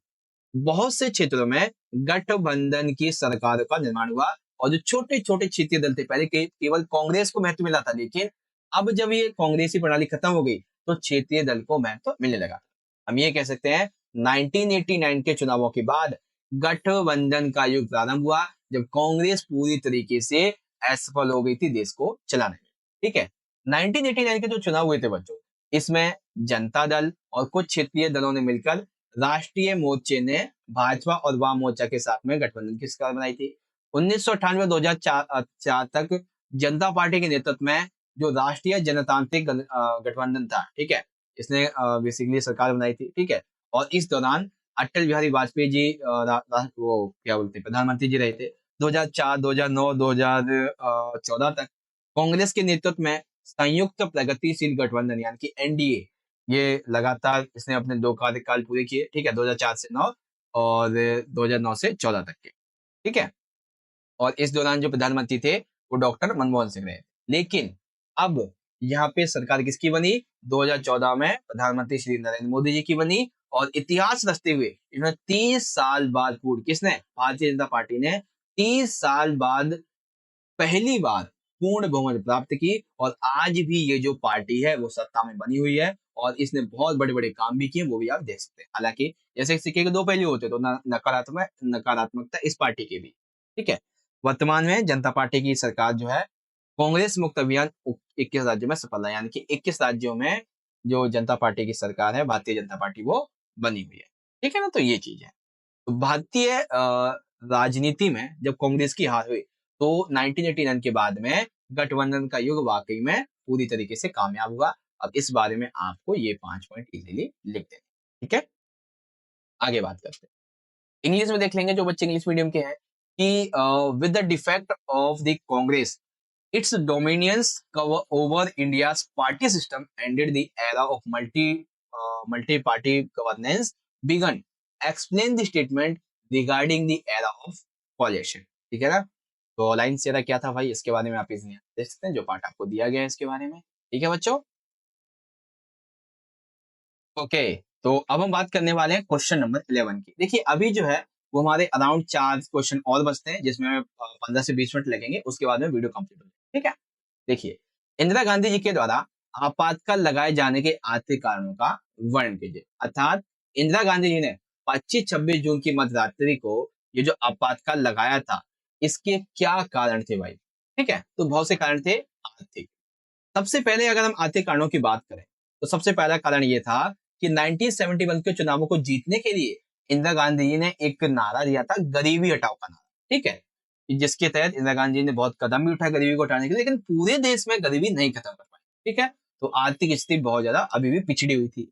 बहुत से क्षेत्रों में गठबंधन की सरकार का निर्माण हुआ और जो छोटे छोटे क्षेत्रीय दल थे, पहले केवल कांग्रेस को महत्व मिला था, लेकिन अब जब ये कांग्रेसी प्रणाली खत्म हो गई तो क्षेत्रीय दल को महत्व मिलने लगा। हम ये कह सकते हैं 1989 के चुनावों के बाद गठबंधन का युग प्रारंभ हुआ, जब कांग्रेस पूरी तरीके से असफल हो गई थी देश को चलाने में। ठीक है, 1989 के जो चुनाव हुए थे बच्चों, इसमें जनता दल और कुछ क्षेत्रीय दलों ने मिलकर राष्ट्रीय मोर्चे ने भाजपा और वाम मोर्चा के साथ में गठबंधन की सरकार बनाई थी। 1998-2004 तक जनता पार्टी के नेतृत्व में जो राष्ट्रीय जनतांत्रिक गठबंधन था, ठीक है, इसने बेसिकली सरकार बनाई थी। ठीक है, और इस दौरान अटल बिहारी वाजपेयी जी वो क्या बोलते हैं प्रधानमंत्री जी रहे थे। 2004, 2009, 2014 तक कांग्रेस के नेतृत्व में संयुक्त प्रगतिशील गठबंधन यानी कि एनडीए, ये लगातार इसने अपने 2 कार्यकाल पूरे किए। ठीक है, 2004 से 9 और 2009 से 14 तक के। ठीक है, और इस दौरान जो प्रधानमंत्री थे वो डॉक्टर मनमोहन सिंह रहे। लेकिन अब यहाँ पे सरकार किसकी बनी? 2014 में प्रधानमंत्री श्री नरेंद्र मोदी जी की बनी और इतिहास रचते हुए इन्होंने 30 साल बाद किसने? भारतीय जनता पार्टी ने 30 साल बाद पहली बार पूर्ण बहुमत प्राप्त की और आज भी ये जो पार्टी है वो सत्ता में बनी हुई है और इसने बहुत बड़े बड़े काम भी किए, वो भी आप देख सकते हैं। हालांकि जैसे सिक्के के दो पहलू होते हैं, तो नकारात्मकता इस पार्टी की भी, ठीक है। वर्तमान में जनता पार्टी की सरकार जो है कांग्रेस मुक्त अभियान 21 राज्यों में सफल है, यानी कि 21 राज्यों में जो जनता पार्टी की सरकार है, भारतीय जनता पार्टी, वो बनी हुई है, ठीक है ना। तो ये चीज है। तो भारतीय राजनीति में जब कांग्रेस की हार हुई तो 1989 के बाद में गठबंधन का युग वाकई में पूरी तरीके से कामयाब हुआ। अब इस बारे में आपको ये 5 पॉइंट इजीली लिख देने, ठीक है। आगे बात करते हैं, इंग्लिश में देख लेंगे जो बच्चे इंग्लिश मीडियम के हैं कि with the defect of the Congress its dominions cover over India's party system ended the era of multi-party governance begun. Explain the statement regarding the era of coalition. ठीक है ना। तो अलायंस era क्या था भाई, इसके बारे में आप इजली देख सकते हैं, जो पार्ट आपको दिया गया है इसके बारे में, ठीक है बच्चों। ओके, तो अब हम बात करने वाले हैं क्वेश्चन नंबर 11 की। देखिए अभी जो है वो हमारे अराउंड 4 क्वेश्चन और बचते हैं, जिसमें 15 से 20 मिनट लगेंगे, उसके बाद में वीडियो कंप्लीट हो जाएगी, ठीक है। देखिए, इंदिरा गांधी जी के द्वारा आपातकाल लगाए जाने के आर्थिक कारणों का वर्णन कीजिए। अर्थात इंदिरा गांधी जी ने 25-26 जून की मध्यरात्रि को ये जो आपातकाल लगाया था, इसके क्या कारण थे भाई, ठीक है। तो बहुत से कारण थे आर्थिक। सबसे पहले अगर हम आर्थिक कारणों की बात करें तो सबसे पहला कारण ये था कि 1971 के चुनावों को जीतने के लिए इंदिरा गांधी जी ने एक नारा दिया था, गरीबी हटाओ का नारा, ठीक है। जिसके तहत इंदिरा गांधी जी ने बहुत कदम भी उठाए गरीबी को हटाने के लिए, लेकिन पूरे देश में गरीबी नहीं खत्म कर पाई, ठीक है। तो आर्थिक स्थिति बहुत ज्यादा अभी भी पिछड़ी हुई थी।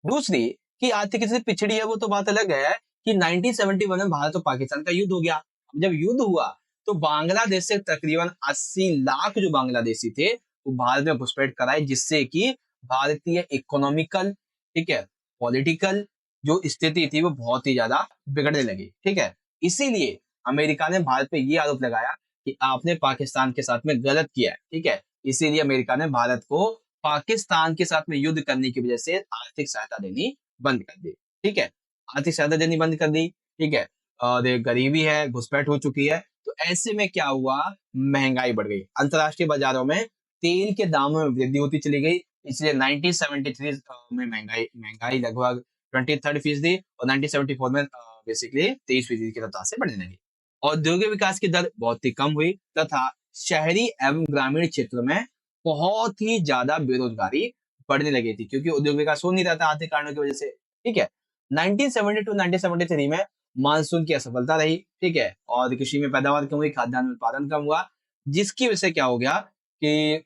दूसरी कि आर्थिक स्थिति पिछड़ी है वो तो बात अलग है कि 1971 में भारत और पाकिस्तान का युद्ध हो गया। जब युद्ध हुआ तो बांग्लादेश से तकरीबन 80 लाख जो बांग्लादेशी थे वो भारत में घुसपैठ कराए, जिससे कि भारतीय इकोनॉमिकल, ठीक है, पॉलिटिकल जो स्थिति थी वो बहुत ही ज्यादा बिगड़ने लगी, ठीक है। इसीलिए अमेरिका ने भारत पे ये आरोप लगाया कि आपने पाकिस्तान के साथ में गलत किया है, ठीक है। इसीलिए अमेरिका ने भारत को पाकिस्तान के साथ में युद्ध करने की वजह से आर्थिक सहायता देनी बंद कर दी, ठीक है। आर्थिक सहायता देनी बंद कर दी, ठीक है। और गरीबी है, घुसपैठ हो चुकी है, तो ऐसे में क्या हुआ, महंगाई बढ़ गई। अंतरराष्ट्रीय बाजारों में तेल के दामों में वृद्धि होती चली गई, इसलिए 1973 में महंगाई महंगाई लगभग 23% और 1974 में बेसिकली 23% की रफ्तार से बढ़ने लगी। औद्योगिक विकास की दर बहुत ही कम हुई तथा शहरी एवं ग्रामीण क्षेत्रों में बहुत ही ज्यादा बेरोजगारी बढ़ने लगी थी, क्योंकि उद्योग विकास हो नहीं रहा था आर्थिक कारणों की वजह से, ठीक है। 1972-1973 में मानसून की असफलता रही, ठीक है, और कृषि में पैदावार कम हुई, खाद्यान्न उत्पादन कम हुआ, जिसकी वजह से क्या हो गया कि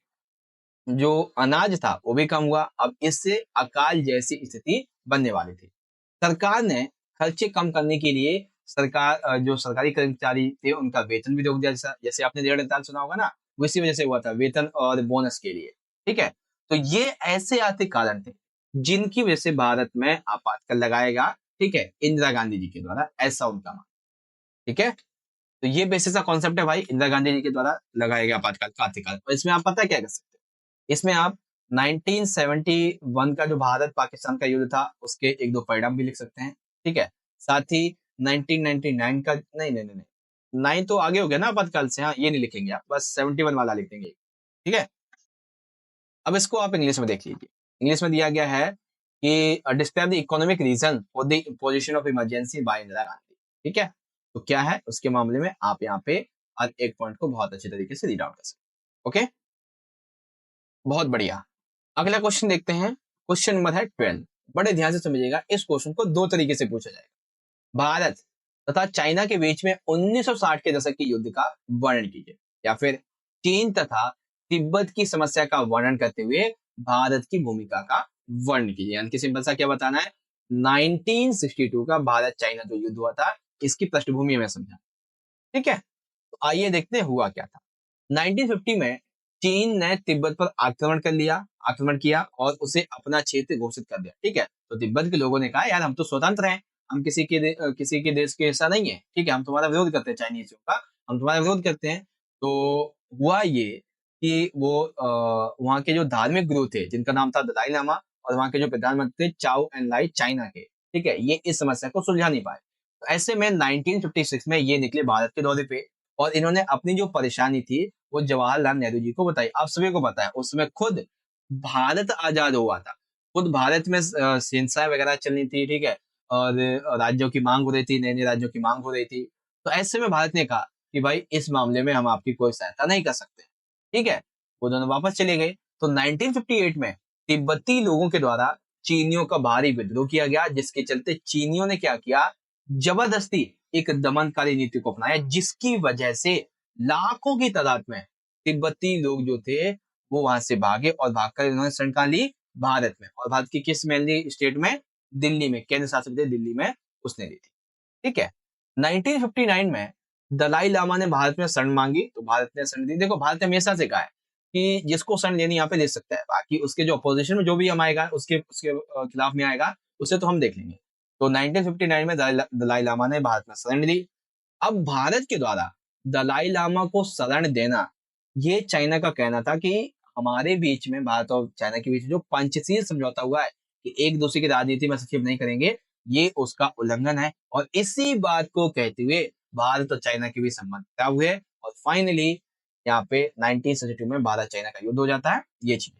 जो अनाज था वो भी कम हुआ। अब इससे अकाल जैसी स्थिति बनने वाली थी। सरकार ने खर्चे कम करने के लिए जो सरकारी कर्मचारी थे उनका वेतन भी रोक दिया, जैसा जैसे आपने 1.5 सुना होगा ना, वो इसी वजह से हुआ था, वेतन और बोनस के लिए, ठीक है। तो ये ऐसे आर्थिक कारण थे जिनकी वजह से भारत में आपातकाल लगाएगा, ठीक है, इंदिरा गांधी जी के द्वारा, ऐसा उनका मानना, ठीक है। तो ये बेसिस का कॉन्सेप्ट है भाई, इंदिरा गांधी जी के द्वारा लगाया गया आपातकाल का आर्थिक काल। और इसमें आप पता क्या कर सकते हैं, इसमें आप 1971 का जो भारत पाकिस्तान का युद्ध था उसके एक दो परिणाम भी लिख सकते हैं, ठीक है। साथ ही 1999 का, नहीं नहीं नहीं नहीं, 9 तो आगे हो गया ना आपातकाल से, हाँ ये नहीं लिखेंगे आप, बस 71 वाला लिख देंगे, ठीक है। अब इसको आप इंग्लिश में देख लीजिए। इंग्लिश में दिया गया है कि describe the economic reason for the position of emergency by Indira Gandhi, ठीक है। तो क्या है उसके मामले में आप यहाँ पे हर एक पॉइंट को बहुत अच्छे तरीके से रीड आउट कर सकते हैं, ओके, बहुत बढ़िया। अगला क्वेश्चन देखते हैं, क्वेश्चन नंबर है 12। बड़े ध्यान से समझिएगा, इस क्वेश्चन को दो तरीके से पूछा जाएगा। भारत तथा चाइना के बीच में 1960 के दशक के युद्ध का वर्णन कीजिए, या फिर चीन तथा तिब्बत की समस्या का वर्णन करते हुए भारत की भूमिका का वर्णन कीजिए। यानी कि सिंपल सा क्या बताना है, 1962 का भारत चाइना जो युद्ध हुआ था इसकी पृष्ठभूमि में समझा, ठीक है। तो आइए देखते हैं हुआ क्या था। 1950 में चीन ने तिब्बत पर आक्रमण किया और उसे अपना क्षेत्र घोषित कर दिया, ठीक है। तो तिब्बत के लोगों ने कहा यार हम तो स्वतंत्र हैं, हम किसी के देश के हिस्सा नहीं है, ठीक है, हम तुम्हारा विरोध करते हैं, चाइनीजों का हम तुम्हारा विरोध करते हैं। तो हुआ ये कि वो वहाँ के जो धार्मिक गुरु थे जिनका नाम था दलाई लामा, और वहाँ के जो प्रधानमंत्री थे चाओ एन लाई चाइना के, ठीक है, ये इस समस्या को सुलझा नहीं पाए। तो ऐसे में 1956 में ये निकले भारत के दौरे पे और इन्होंने अपनी जो परेशानी थी वो जवाहरलाल नेहरू जी को बताई। आप सभी को पता है उस समय खुद भारत आजाद हुआ था, खुद भारत में हिंसाएं वगैरह चलनी थी, ठीक है, और राज्यों की मांग हो रही थी, नए नए राज्यों की मांग हो रही थी। तो ऐसे में भारत ने कहा कि भाई इस मामले में हम आपकी कोई सहायता नहीं कर सकते, ठीक है। वो दोनों वापस चले गए। तो 1958 में तिब्बती लोगों के द्वारा चीनियों का भारी विद्रोह किया गया, जिसके चलते चीनियों ने क्या किया, जबरदस्ती एक दमनकारी नीति को अपनाया, जिसकी वजह से लाखों की तादाद में तिब्बती लोग जो थे वो वहां से भागे और भागकर इन्होंने शरण कहाँ ली, भारत में। और भारत की किस मेनली स्टेट में, दिल्ली में, केंद्र शासित प्रदेश दिल्ली में उसने ली थी, ठीक है। 1959 में दलाई लामा ने भारत में शरण मांगी, तो भारत ने शरण दी। देखो भारत ने हमेशा से कहा है कि जिसको शरण लेनी यहाँ पे ले सकता है, बाकी उसके जो अपोजिशन में जो भी हम आएगा उसके उसके खिलाफ में आएगा, उसे तो हम देख लेंगे। तो 1959 में दलाई लामा ने भारत में शरण ली। अब भारत के द्वारा दलाई लामा को शरण देना, ये चाइना का कहना था कि हमारे बीच में, भारत और चाइना के बीच जो पंचशील समझौता हुआ है कि एक दूसरे की राजनीति में हस्तक्षेप नहीं करेंगे, ये उसका उल्लंघन है। और इसी बात को कहते हुए भारत और चाइना के बीच संबंध खराब हुए और फाइनली यहाँ पे 1962 में भारत चाइना का युद्ध हो जाता है। ये चीज,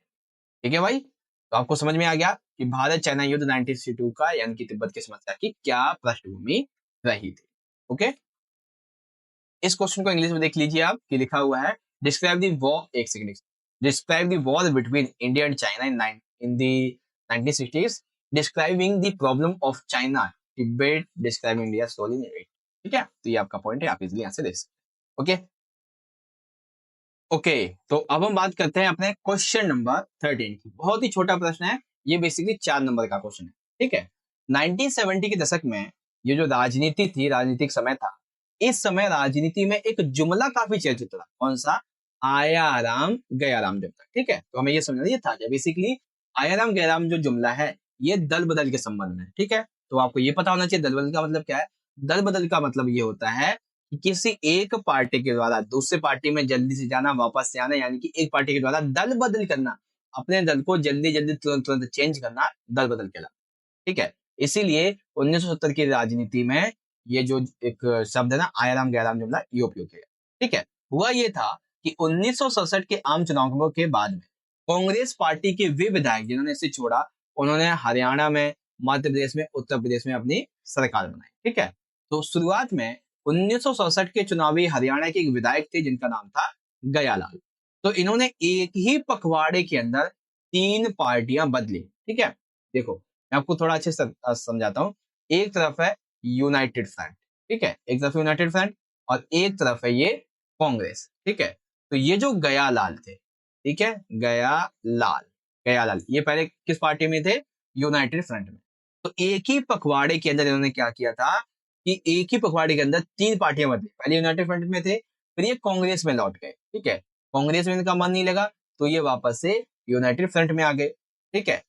ठीक है भाई। तो आपको समझ में आ गया कि भारत चाइना युद्ध 1962 का, यानी कि तिब्बत की समस्या की क्या पृष्ठभूमि रही थी। ओके, इस क्वेश्चन को इंग्लिश में देख लीजिए आप कि लिखा हुआ है डिस्क्राइब द वॉर, एक second, describe the war between India and China in the 1960s, describing the problem of China Tibet, describing India role in it. ठीक है, तो ये आपका पॉइंट है, आप इजीली यहां से देख सकते हैं। ओके ओके, तो अब हम बात करते हैं अपने क्वेश्चन नंबर 13 की। बहुत ही छोटा प्रश्न है ये, बेसिकली 4 नंबर का क्वेश्चन है, ठीक है। 1970 के दशक में ये जो राजनीति थी, राजनीतिक समय था, इस समय राजनीति में एक जुमला काफी चर्चित था। कौन सा? आया राम गया राम जुमला, ठीक है। तो हमें ये समझना ये था कि बेसिकली आया राम गया राम जो जुमला है ये दल बदल के संबंध में है, ठीक है। तो आपको ये पता होना चाहिए दल बदल का मतलब क्या है। दल बदल का मतलब ये होता है कि किसी एक पार्टी के द्वारा दूसरे पार्टी में जल्दी से जाना, वापस से आना, यानी कि एक पार्टी के द्वारा दल बदल करना, अपने दल को जल्दी जल्दी तुरंत तुरंत चेंज करना, दल बदल कहलाता है, ठीक है। इसीलिए 1970 की राजनीति में ये जो एक शब्द है ना, आयाराम गयाराम जुमला, ये उपयोग किया, ठीक है। हुआ ये था कि 1967 के आम चुनावों के बाद में कांग्रेस पार्टी के वे विधायक जिन्होंने इसे छोड़ा, उन्होंने हरियाणा में, मध्य प्रदेश में, उत्तर प्रदेश में अपनी सरकार बनाई, ठीक है। तो शुरुआत में 1967 के चुनावी हरियाणा के एक विधायक थे जिनका नाम था गयालाल। तो इन्होंने एक ही पखवाड़े के अंदर 3 पार्टियां बदली, ठीक है। देखो मैं आपको थोड़ा अच्छे से समझाता हूँ। एक तरफ है यूनाइटेड फ्रंट, ठीक है, एक तरफ यूनाइटेड फ्रंट और एक तरफ है ये कांग्रेस, ठीक है। तो ये जो गयालाल थे, ठीक है, गयालाल ये पहले किस पार्टी में थे? यूनाइटेड फ्रंट में। तो एक ही पखवाड़े के अंदर इन्होंने क्या किया था कि एक ही पखवाड़े के अंदर 3 पार्टियां बदली। पहले यूनाइटेड फ्रंट में थे, फिर ये कांग्रेस में लौट गए, ठीक है। कांग्रेस में इनका मन नहीं लगा तो ये वापस से यूनाइटेड फ्रंट में आ गए, ठीक है।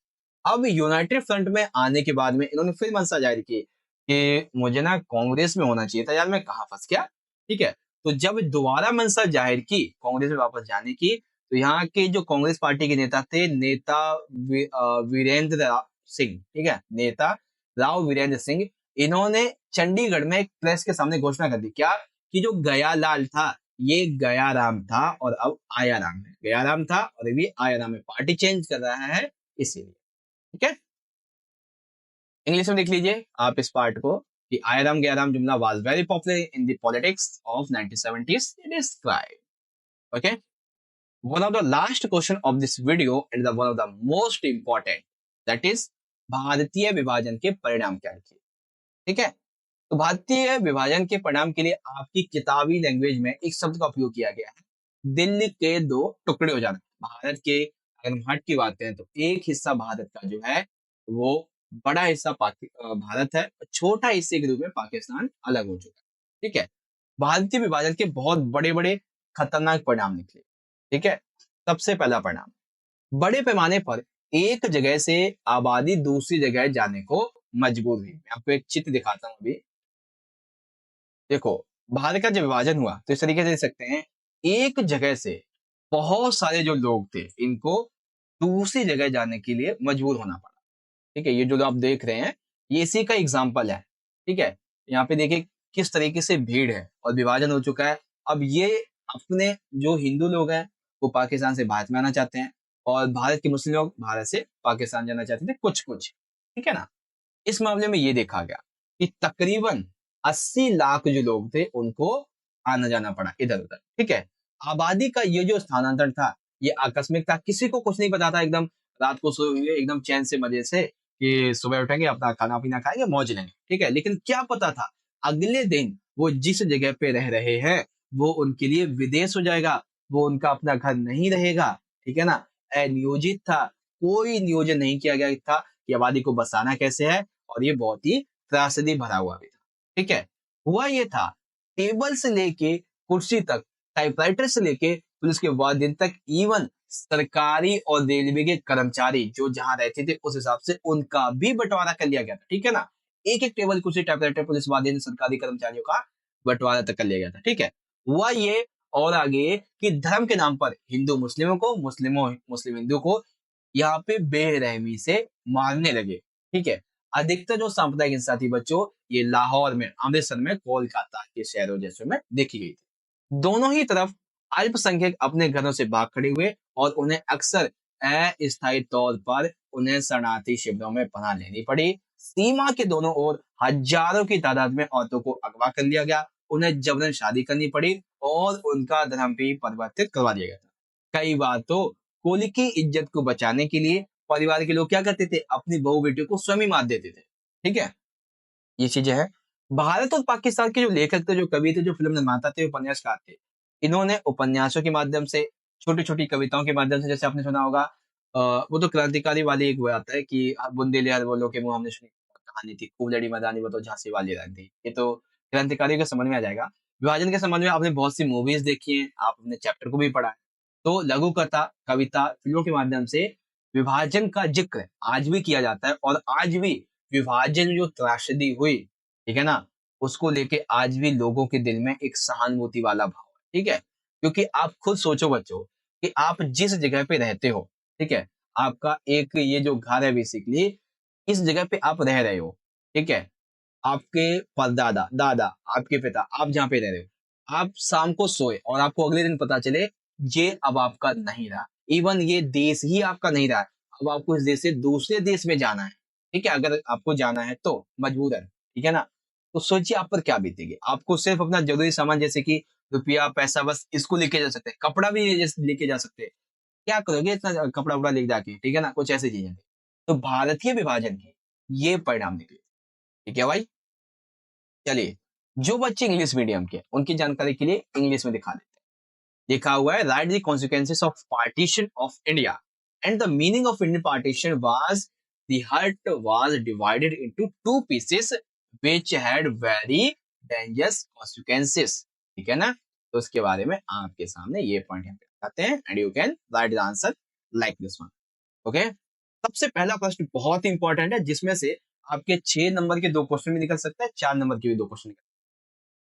अब यूनाइटेड फ्रंट में आने के बाद में इन्होंने फिर मंशा जाहिर की कि मुझे ना कांग्रेस में होना चाहिए था, यार मैं कहाँ फंस गया, ठीक है। तो जब दोबारा मंशा जाहिर की कांग्रेस में वापस जाने की, तो यहाँ के जो कांग्रेस पार्टी के नेता थे, नेता वीरेंद्र सिंह, ठीक है, नेता राव वीरेंद्र सिंह, इन्होंने चंडीगढ़ में एक प्रेस के सामने घोषणा कर दी क्या, कि जो गयालाल था ये गया राम था और अब आया राम है। गया राम था और अब ये आया राम है, पार्टी चेंज कर रहा है इसीलिए, ठीक है। इंग्लिश में लिख लीजिए आप इस पार्ट को कि आयराम गयाराम जुमला was very popular in the politics of 1970s. It is described. Okay. One of the last question of this video and the one of the most important, that is भारतीय विभाजन के परिणाम क्या थे, ठीक है। तो भारतीय विभाजन के परिणाम के लिए आपकी किताबी लैंग्वेज में एक शब्द का उपयोग किया गया है, दिल्ली के 2 टुकड़े हो जाना। भारत के अगर हम हट की बात करें तो एक हिस्सा भारत का जो है वो, बड़ा हिस्सा भारत है, छोटा हिस्से के रूप में पाकिस्तान अलग हो चुका है, ठीक है। भारतीय विभाजन के बहुत बड़े बड़े खतरनाक परिणाम निकले, ठीक है। सबसे पहला परिणाम, बड़े पैमाने पर एक जगह से आबादी दूसरी जगह जाने को मजबूर हुई। मैं आपको एक चित्र दिखाता हूं अभी, देखो भारत का जब विभाजन हुआ तो इस तरीके से देख सकते हैं, एक जगह से बहुत सारे जो लोग थे इनको दूसरी जगह जाने के लिए मजबूर होना पड़ा, ठीक है। ये जो आप देख रहे हैं ये इसी का एग्जाम्पल है, ठीक है। यहाँ पे देखिए किस तरीके से भीड़ है और विभाजन हो चुका है। अब ये अपने जो हिंदू लोग हैं वो पाकिस्तान से भारत में आना चाहते हैं, और भारत के मुस्लिम लोग भारत से पाकिस्तान जाना चाहते थे कुछ कुछ, ठीक है ना। इस मामले में ये देखा गया कि तकरीबन 80 लाख जो लोग थे उनको आना जाना पड़ा इधर उधर, ठीक है। आबादी का ये जो स्थानांतरण था ये आकस्मिक था, किसी को कुछ नहीं पता था, एकदम रात को सोए हुए एकदम चैन से मजे से कि सुबह उठेंगे अपना खाना पीना खाएंगे मौज लेंगे, ठीक है। लेकिन क्या पता था अगले दिन वो जिस जगह पे रह रहे हैं वो उनके लिए विदेश हो जाएगा, वो उनका अपना घर नहीं रहेगा, ठीक है ना। अनियोजित था, कोई नियोजन नहीं किया गया था कि आबादी को बसाना कैसे है, और ये बहुत ही त्रासदी भरा हुआ भी था, ठीक है। हुआ ये था, टेबल से लेके कुर्सी तक, टाइपराइटर से लेके पुलिस के वार्डन तक, इवन सरकारी और रेलवे के कर्मचारी जो जहां रहते थे उस हिसाब से उनका भी बंटवारा कर लिया गया था, ठीक है ना। एक एक टेबल कुर्सी टाइपराइटर पुलिस वार्डन सरकारी कर्मचारियों का बंटवारा तक कर लिया गया था, ठीक है। हुआ ये और आगे कि धर्म के नाम पर हिंदू मुस्लिमों को, मुस्लिम हिंदू को यहाँ पे बेरहमी से मारने लगे, ठीक है। अधिकतर जो सांप्रदायिक हिंसा थी बच्चों ये लाहौर में, अमृतसर में, कोलकाता के शहरों जैसे में देखी गई थी। दोनों ही तरफ अल्पसंख्यक अपने घरों से भाग खड़े हुए और उन्हें अक्सर अस्थायी तौर पर उन्हें शरणार्थी शिविरों में पनाह लेनी पड़ी। सीमा के दोनों ओर हजारों की तादाद में औरतों को अगवा कर लिया गया, उन्हें जबरन शादी करनी पड़ी और उनका धर्म भी परिवर्तित करवा दिया गया था। कई बार तो कुल की इज्जत को बचाने के लिए परिवार के लोग क्या करते थे, अपनी बहू बेटियों को स्वयं ही मार देते थे, ठीक है। ये चीजें हैं। भारत और पाकिस्तान के जो लेखक थे, जो कवि थे, जो फिल्म निर्माता थे, उपन्यासकार थे, इन्होंने उपन्यासों के माध्यम से, छोटी छोटी कविताओं के माध्यम से, जैसे आपने सुना होगा वो तो क्रांतिकारी वाली एक वो आता है कि बुंदेले हर बोलो के मुंह हमने सुनी कहानी थी, खूब लड़ी मदानी वो तो झांसी वाली रानी थी, ये तो क्रांतिकारी के समझ में आ जाएगा। विभाजन के संबंध में आपने बहुत सी मूवीज देखी हैं, आप अपने चैप्टर को भी पढ़ा है। तो लघु कथा, कविता, फिल्मों के माध्यम से विभाजन का जिक्र आज भी किया जाता है, और आज भी विभाजन जो त्रासदी हुई, ठीक है ना, उसको लेके आज भी लोगों के दिल में एक सहानुभूति वाला भाव है, ठीक है। क्योंकि आप खुद सोचो बच्चों कि आप जिस जगह पे रहते हो, ठीक है, आपका एक ये जो घर है बेसिकली, इस जगह पे आप रह रहे हो, ठीक है। आपके परदादा, दादा, आपके पिता, आप जहाँ पे रह रहे हो, आप शाम को सोए और आपको अगले दिन पता चले ये अब आपका नहीं रहा, इवन ये देश ही आपका नहीं रहा, अब आपको इस देश से दूसरे देश में जाना है, ठीक है। अगर आपको जाना है तो मजबूरन, ठीक है ना। तो सोचिए आप पर क्या बीतेगी। आपको सिर्फ अपना जरूरी सामान जैसे कि रुपया पैसा बस इसको लेके जा सकते हैं, कपड़ा भी लेके जा सकते हैं, क्या करोगे इतना कपड़ा उपड़ा लेके जाके, ठीक है ना, कुछ ऐसी चीजें थी। तो भारतीय विभाजन के ये परिणाम निकले, ठीक है भाई। चलिए, जो बच्चे इंग्लिश मीडियम के उनकी जानकारी के लिए इंग्लिश में दिखा देते हैं। लिखा हुआ है, right the consequences of partition of India and the meaning of Indian partition was the hut was divided into two pieces which had very dangerous consequences, ठीक है ना। तो उसके बारे में आपके सामने ये पॉइंट यहाँ पे बताते हैं and you can write the answer like this one, okay. सबसे पहला प्रश्न बहुत ही इंपॉर्टेंट है, जिसमें से आपके 6 नंबर के 2 क्वेश्चन भी निकल सकते हैं, 4 नंबर के भी 2 क्वेश्चन निकल।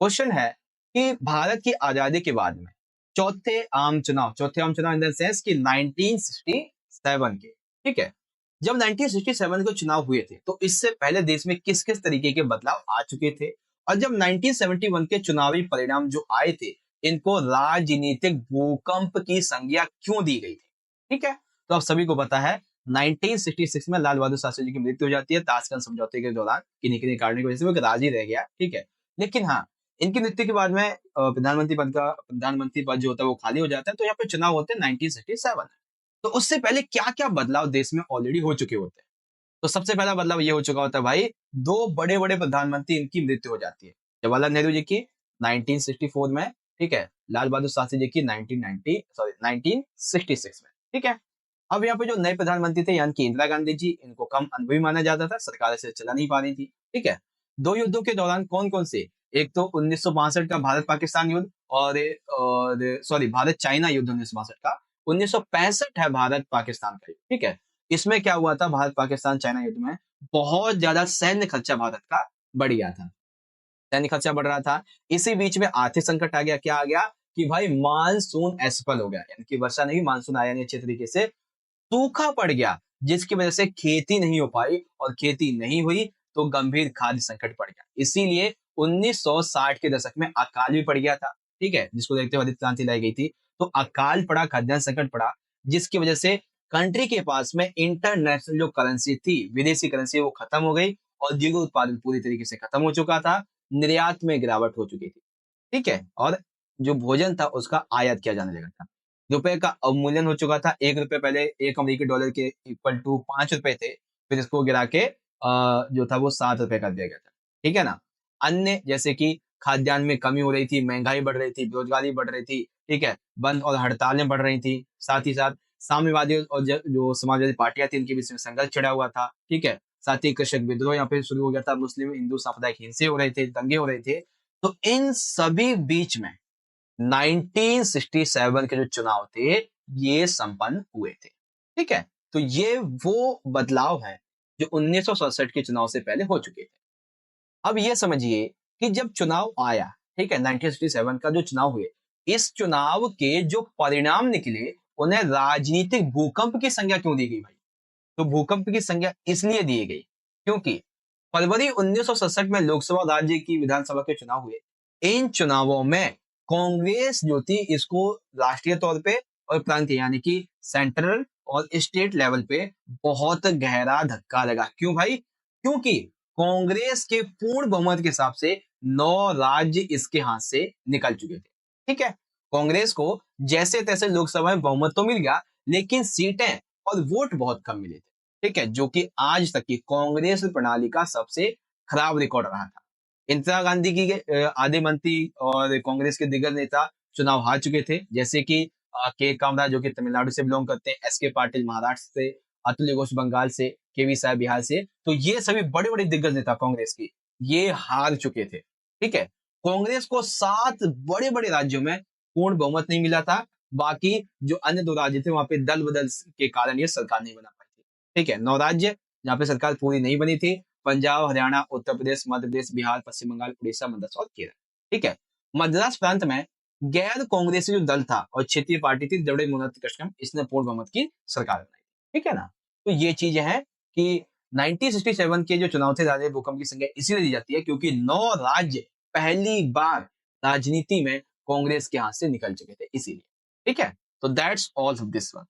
क्वेश्चन है कि भारत की आजादी के बाद में चौथे आम चुनाव इन द सेंस कि 1967 के, ठीक है, जब 1967 के चुनाव हुए थे तो इससे पहले देश में किस किस तरीके के बदलाव आ चुके थे, और जब 1971 के चुनावी परिणाम जो आए थे इनको राजनीतिक भूकंप की संज्ञा क्यों दी गई थी, ठीक है। तो आप सभी को पता है 1966 में लाल बहादुर शास्त्री जी की मृत्यु हो जाती है ताशकंद समझौते के दौरान, किन्हीं किन्हीं कारणों की वजह से वो राजी रह गया, ठीक है। लेकिन हाँ, इनकी मृत्यु के बाद में प्रधानमंत्री पद जो होता है वो खाली हो जाता है, तो यहाँ पे चुनाव होते हैं 1967। तो उससे पहले क्या क्या बदलाव देश में ऑलरेडी हो चुके होते हैं। तो सबसे पहला बदलाव ये हो चुका होता है भाई, दो बड़े बड़े प्रधानमंत्री इनकी मृत्यु हो जाती है। जवाहरलाल नेहरू जी की 1964 में, ठीक है, लाल बहादुर शास्त्री जी की 1966 में, ठीक है। अब यहाँ पे जो नए प्रधानमंत्री थे यानी कि इंदिरा गांधी जी, इनको कम अनुभवी माना जाता था, सरकार से चला नहीं पा रही थी, ठीक है। दो युद्धों के दौरान कौन कौन से, एक तो 1962 का भारत पाकिस्तान युद्ध, और सॉरी भारत चाइना युद्ध 1962 का, 1965 है भारत पाकिस्तान का युद्ध, ठीक है। इसमें क्या हुआ था, भारत पाकिस्तान चाइना युद्ध में बहुत ज्यादा सैन्य खर्चा भारत का बढ़ गया था, सैन्य खर्चा बढ़ रहा था। इसी बीच में आर्थिक संकट आ गया, क्या आ गया कि भाई मानसून असफल हो गया, यानी कि वर्षा नहीं, मानसून आया नहीं अच्छे तरीके से, सूखा पड़ गया, जिसकी वजह से खेती नहीं हो पाई, और खेती नहीं हुई तो गंभीर खाद्य संकट पड़ गया। इसीलिए 1960 के दशक में अकाल भी पड़ गया था, ठीक है, जिसको देखते हुए हरित क्रांति लाई गई थी। तो अकाल पड़ा, खाद्यान्न संकट पड़ा, जिसकी वजह से कंट्री के पास में इंटरनेशनल जो करेंसी थी, विदेशी करेंसी, वो खत्म हो गई। औद्योगिक उत्पादन पूरी तरीके से खत्म हो चुका था, निर्यात में गिरावट हो चुकी थी, ठीक है, और जो भोजन था उसका आयात किया जाने लगा था। रुपए का अवमूल्यन हो चुका था, ₹1 पहले 1 अमेरिकी डॉलर के इक्वल टू ₹5 थे, फिर इसको गिरा के जो था वो ₹7 कर दिया गया था, ठीक है ना? अन्य जैसे कि खाद्यान्न में कमी हो रही थी, महंगाई बढ़ रही थी, बेरोजगारी बढ़ रही थी, ठीक है? बंद और हड़तालें बढ़ रही थी, साथ ही साथ साम्यवादी और जो समाजवादी पार्टियां थी, इनके बीच में संघर्ष छिड़ा हुआ था, ठीक है? साथ ही कृषक विद्रोह यहाँ पे शुरू हो गया था, मुस्लिम हिंदू सांप्रदायिक हिंसे हो रहे थे, दंगे हो रहे थे। तो इन सभी बीच में 1967 के जो चुनाव थे, ये संपन्न हुए थे, ठीक है? तो ये वो बदलाव है जो 1967 के चुनाव से पहले हो चुके थे। अब ये समझिए कि जब चुनाव आया, ठीक है, 1967 का जो चुनाव हुए, इस चुनाव के जो परिणाम निकले, उन्हें राजनीतिक भूकंप की संज्ञा क्यों दी गई भाई? तो भूकंप की संज्ञा इसलिए दी गई क्योंकि फरवरी 1967 में लोकसभा, राज्य की विधानसभा के चुनाव हुए। इन चुनावों में कांग्रेस जो थी, इसको राष्ट्रीय तौर पे और प्रांतीय यानी कि सेंट्रल और स्टेट लेवल पे बहुत गहरा धक्का लगा। क्यों भाई? क्योंकि कांग्रेस के पूर्ण बहुमत के हिसाब से 9 राज्य इसके हाथ से निकल चुके थे, ठीक है? कांग्रेस को जैसे तैसे लोकसभा में बहुमत तो मिल गया, लेकिन सीटें और वोट बहुत कम मिले थे, ठीक है, जो कि आज तक की कांग्रेस प्रणाली का सबसे खराब रिकॉर्ड रहा था। इंदिरा गांधी की आधे मंत्री और कांग्रेस के दिग्गज नेता चुनाव हार चुके थे, जैसे कि के कामराज जो कि तमिलनाडु से बिलोंग करते हैं, एस के पाटिल महाराष्ट्र से, अतुल्य घोष बंगाल से, के वी साहब बिहार से। तो ये सभी बड़े बड़े दिग्गज नेता कांग्रेस की ये हार चुके थे, ठीक है। कांग्रेस को 7 बड़े बड़े राज्यों में पूर्ण बहुमत नहीं मिला था। बाकी जो अन्य 2 राज्य थे वहां पे दल बदल के कारण ये सरकार नहीं बना पाई थी, ठीक है। 9 राज्य जहाँ पे सरकार पूरी नहीं बनी थी, पंजाब, हरियाणा, उत्तर प्रदेश, मध्य प्रदेश, बिहार, पश्चिम बंगाल, उड़ीसा, मद्रास और केरल, ठीक है। मद्रास प्रांत में गैर कांग्रेसी जो दल था और क्षेत्रीय पार्टी थी द्रविड़ मुन्नेत्र कझगम, इसने पूर्ण बहुमत की सरकार बनाई, ठीक है ना। तो ये चीजें हैं कि 1967 के जो चुनाव थे, राज्य भूकंप की संख्या इसीलिए दी जाती है क्योंकि 9 राज्य पहली बार राजनीति में कांग्रेस के हाथ से निकल चुके थे, इसीलिए, ठीक है। तो that's all of this one.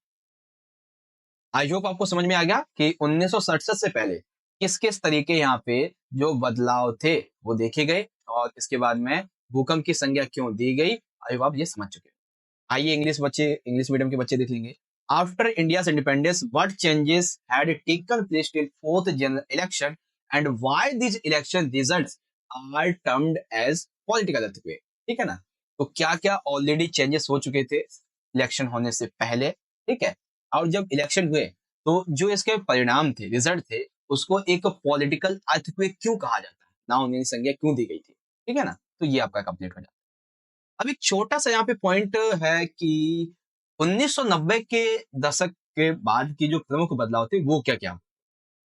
I hope आपको समझ में आ गया कि 1967 से पहले किस किस तरीके यहाँ पे जो बदलाव थे वो देखे गए और इसके बाद में भूकंप की संज्ञा क्यों दी गई। आई होप आप ये समझ चुके हैं। आइए इंग्लिश मीडियम के बच्चे देख लेंगे। After India's independence what changes had taken place till fourth general election and why this election results are termed as political earthquake, ठीक है ना। तो क्या क्या ऑलरेडी चेंजेस हो चुके थे इलेक्शन होने से पहले, ठीक है, और जब इलेक्शन हुए तो जो इसके परिणाम थे, रिजल्ट थे, उसको एक पॉलिटिकल अर्थक्वेक क्यों कहा जाता है, ना होने की संज्ञा क्यों दी गई थी, ठीक है ना। तो ये आपका कंप्लीट हो जाता है। अब एक छोटा सा यहाँ पे पॉइंट है कि 1990 के दशक के बाद की जो प्रमुख बदलाव थे वो क्या क्या,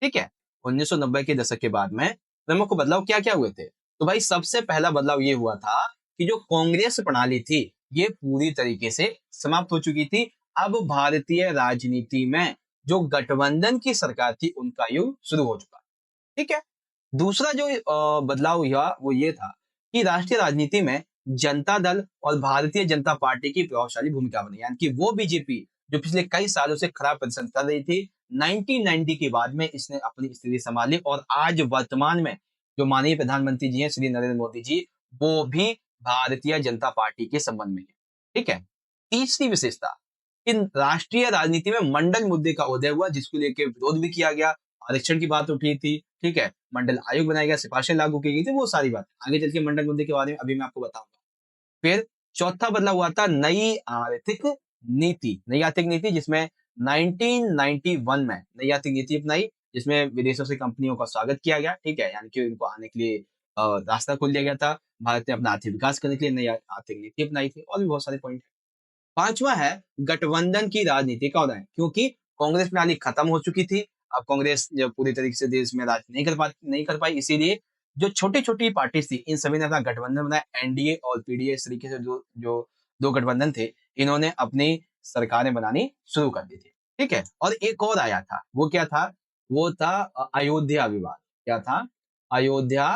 ठीक है। 1990 के दशक के बाद में प्रमुख बदलाव क्या क्या हुए थे। तो भाई सबसे पहला बदलाव ये हुआ था कि जो कांग्रेस प्रणाली थी ये पूरी तरीके से समाप्त हो चुकी थी। अब भारतीय राजनीति में जो गठबंधन की सरकार थी उनका युग शुरू हो चुका, ठीक है। दूसरा जो बदलाव हुआ वो ये था कि राष्ट्रीय राजनीति में जनता दल और भारतीय जनता पार्टी की प्रभावशाली भूमिका बनी, यानी कि वो बीजेपी जो पिछले कई सालों से खराब प्रदर्शन कर रही थी, 1990 के बाद में इसने अपनी स्थिति संभाली और आज वर्तमान में जो माननीय प्रधानमंत्री जी हैं श्री नरेंद्र मोदी जी, वो भी भारतीय जनता पार्टी के संबंध में है, ठीक है। तीसरी विशेषता, इन राष्ट्रीय राजनीति में मंडल मुद्दे का उदय हुआ जिसको लेकर विरोध भी किया गया, आरक्षण की बात उठी थी, ठीक है, मंडल आयोग बनाया गया, सिफारिशें लागू की गई थी, वो सारी बात आगे चल के मंडल मुद्दे के बारे में अभी मैं आपको बताऊंगा। फिर चौथा बदलाव हुआ था नई आर्थिक नीति, नई आर्थिक नीति जिसमें 1991 में नई आर्थिक नीति अपनाई, जिसमें विदेशों से कंपनियों का स्वागत किया गया, ठीक है, यानी कि इनको आने के लिए रास्ता खोल दिया गया था। भारत ने अपना आर्थिक विकास करने के लिए नई आर्थिक नीति अपनाई थी और भी बहुत सारे पॉइंट है। पांचवा है गठबंधन की राजनीति का उदय, क्योंकि कांग्रेस प्रणाली खत्म हो चुकी थी। अब कांग्रेस जब पूरी तरीके से देश में राज नहीं कर पाई, इसीलिए जो छोटी छोटी पार्टी थी इन सभी ने अपना गठबंधन बनाया, एनडीए और पीडीए, इस तरीके से जो जो दो गठबंधन थे इन्होंने अपनी सरकारें बनानी शुरू कर दी थी, ठीक है। और एक और आया था, वो क्या था, वो था अयोध्या विवाद। क्या था? अयोध्या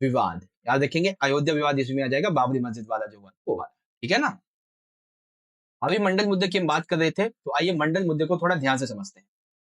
विवाद। याद रखेंगे, अयोध्या विवाद इसमें आ जाएगा, बाबरी मस्जिद वाला जो हुआ वो वाला, ठीक है ना। अभी मंडल मुद्दे की हम बात कर रहे थे, तो आइए मंडल मुद्दे को थोड़ा ध्यान से समझते हैं।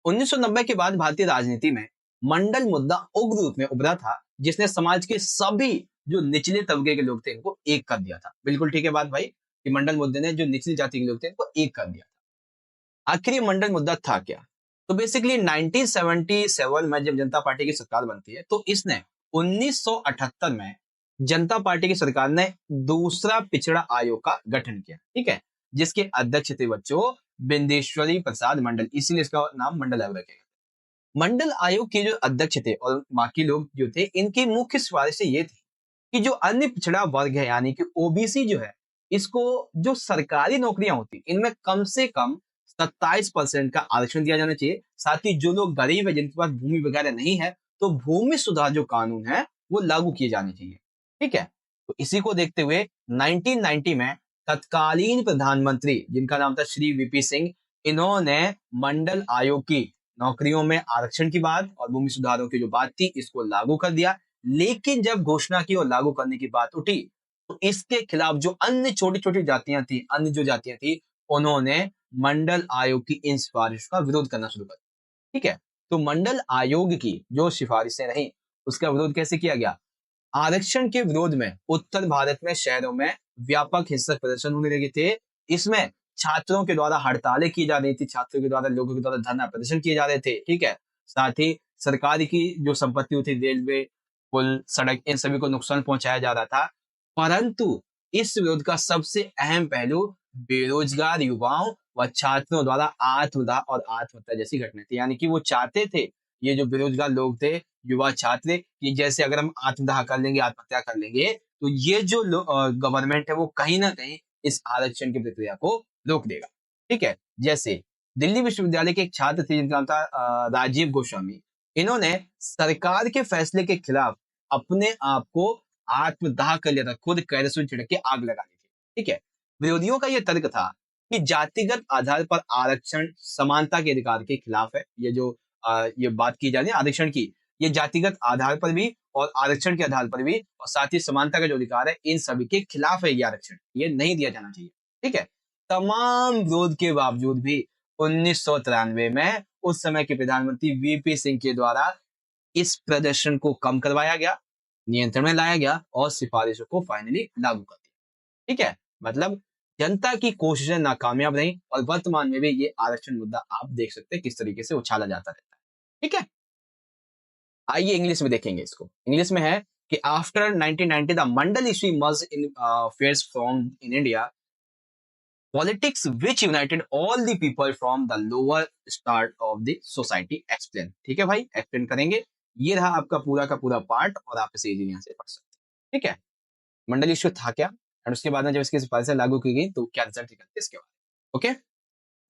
1990 के बाद भारतीय राजनीति में मंडल मुद्दा उग्र रूप में उभरा था, जिसने समाज के सभी जो निचले तबके के लोग थे इनको एक कर दिया था। बिल्कुल ठीक है बात भाई, कि मंडल मुद्दे ने जो निचली जाति के लोग थे इनको एक कर दिया था। आखिर ये मंडल मुद्दा था क्या? तो बेसिकली 1977 में जब जनता पार्टी की सरकार बनती है, तो इसने 1978 में जनता पार्टी की सरकार ने दूसरा पिछड़ा आयोग का गठन किया, ठीक है, जिसके अध्यक्ष थे बच्चों बिंदेश्वरी प्रसाद मंडल, इसीलिए इसका नाम मंडल आयोग रखा गया। मंडल आयोग के जो अध्यक्ष थे और बाकी लोग जो थे, इनकी मुख्य सिफारिशें ये थी कि जो अन्य पिछड़ा वर्ग है यानी कि ओबीसी जो है, इसको जो सरकारी नौकरियां होती इनमें कम से कम 27% का आरक्षण दिया जाना चाहिए। साथ ही जो लोग गरीब है, जिनके पास भूमि वगैरह नहीं है, तो भूमि सुधार जो कानून है वो लागू किए जाने चाहिए, ठीक है। तो इसी को देखते हुए 1990 में तत्कालीन प्रधानमंत्री जिनका नाम था श्री वीपी सिंह, इन्होंने मंडल आयोग की नौकरियों में आरक्षण की बात और भूमि सुधारों की जो बात थी इसको लागू कर दिया। लेकिन जब घोषणा की और लागू करने की बात उठी, तो इसके खिलाफ जो अन्य छोटी छोटी जातियां थी, अन्य जो जातियां थी, उन्होंने मंडल आयोग की इन सिफारिश का विरोध करना शुरू कर दिया, ठीक है। तो मंडल आयोग की जो सिफारिशें रही, उसका विरोध कैसे किया गया? आरक्षण के विरोध में उत्तर भारत में शहरों में व्यापक हिंसक प्रदर्शन होने लगे थे। इसमें छात्रों के द्वारा हड़तालें की जा रही थी, छात्रों के द्वारा, लोगों के द्वारा धरना प्रदर्शन किए जा रहे थे, ठीक है। साथ ही सरकार की जो संपत्ति होती, रेलवे, पुल, सड़क, इन सभी को नुकसान पहुंचाया जा रहा था। परंतु इस विरोध का सबसे अहम पहलू बेरोजगार युवाओं व छात्रों द्वारा आत्मदाह और आत्महत्या जैसी घटना थी। यानी कि वो चाहते थे, ये जो बेरोजगार लोग थे, युवा छात्र, कि जैसे अगर हम आत्मदाह कर लेंगे, आत्महत्या कर लेंगे, तो ये जो गवर्नमेंट है वो कहीं ना कहीं इस आरक्षण की प्रक्रिया को रोक देगा, ठीक है। जैसे दिल्ली विश्वविद्यालय के एक छात्र थे जिनका नाम था राजीव गोस्वामी। इन्होंने सरकार के फैसले के खिलाफ अपने आप को आत्मदाह कर लिया था, खुद कैरोसिन छिड़क के आग लगा दी थी, ठीक है। विरोधियों का यह तर्क था कि जातिगत आधार पर आरक्षण समानता के अधिकार के खिलाफ है। ये जो ये बात की जा रही है आरक्षण की, ये जातिगत आधार पर भी और आरक्षण के आधार पर भी, और साथ ही समानता का जो अधिकार है, इन सभी के खिलाफ है ये आरक्षण, ये नहीं दिया जाना चाहिए, ठीक है। तमाम विरोध के बावजूद भी 1993 में उस समय के प्रधानमंत्री वीपी सिंह के द्वारा इस प्रदर्शन को कम करवाया गया, नियंत्रण में लाया गया और सिफारिशों को फाइनली लागू कर दिया, ठीक है। मतलब जनता की कोशिशें नाकामयाब रही और वर्तमान में भी ये आरक्षण मुद्दा आप देख सकते हैं किस तरीके से उछाला जाता रहता है, ठीक है। आइए इंग्लिश में देखेंगे इसको। इंग्लिश में है कि after 1990 the Mandal issue merge in fairs from in India politics which united all the people from the lower start of the society explain, ठीक है भाई, एक्सप्लेन करेंगे। ये रहा आपका पूरा का पूरा पार्ट और आप इसे इजीली यहाँ से पढ़ सकते हैं, ठीक है। मंडल इशू था क्या, और उसके बाद में जब इसकी सिफारिशें लागू की गई तो क्या रिजल्ट निकलते इसके बाद, okay.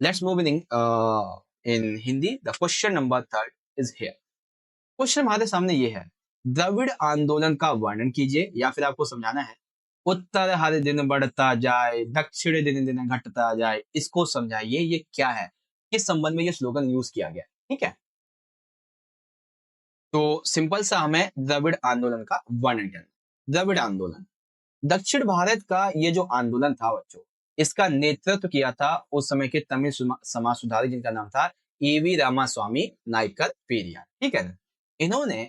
Let's move in Hindi. The question number 3 is here. Question हमारे सामने ये है, द्रविड़ आंदोलन का वर्णन कीजिए, या फिर आपको समझाना है उत्तर हर दिन बढ़ता जाए, दक्षिण दिन दिन घटता जाए, इसको समझाइए ये क्या है, किस संबंध में ये स्लोगन यूज किया गया है, ठीक है। तो सिंपल सा हमें द्रविड़ आंदोलन का वर्णन करना। द्रविड़ आंदोलन दक्षिण भारत का ये जो आंदोलन था बच्चों, इसका नेतृत्व किया था उस समय के तमिल समाज सुधारक जिनका नाम था एवी रामास्वामी नायकर पेरियार, ठीक है ना। इन्होंने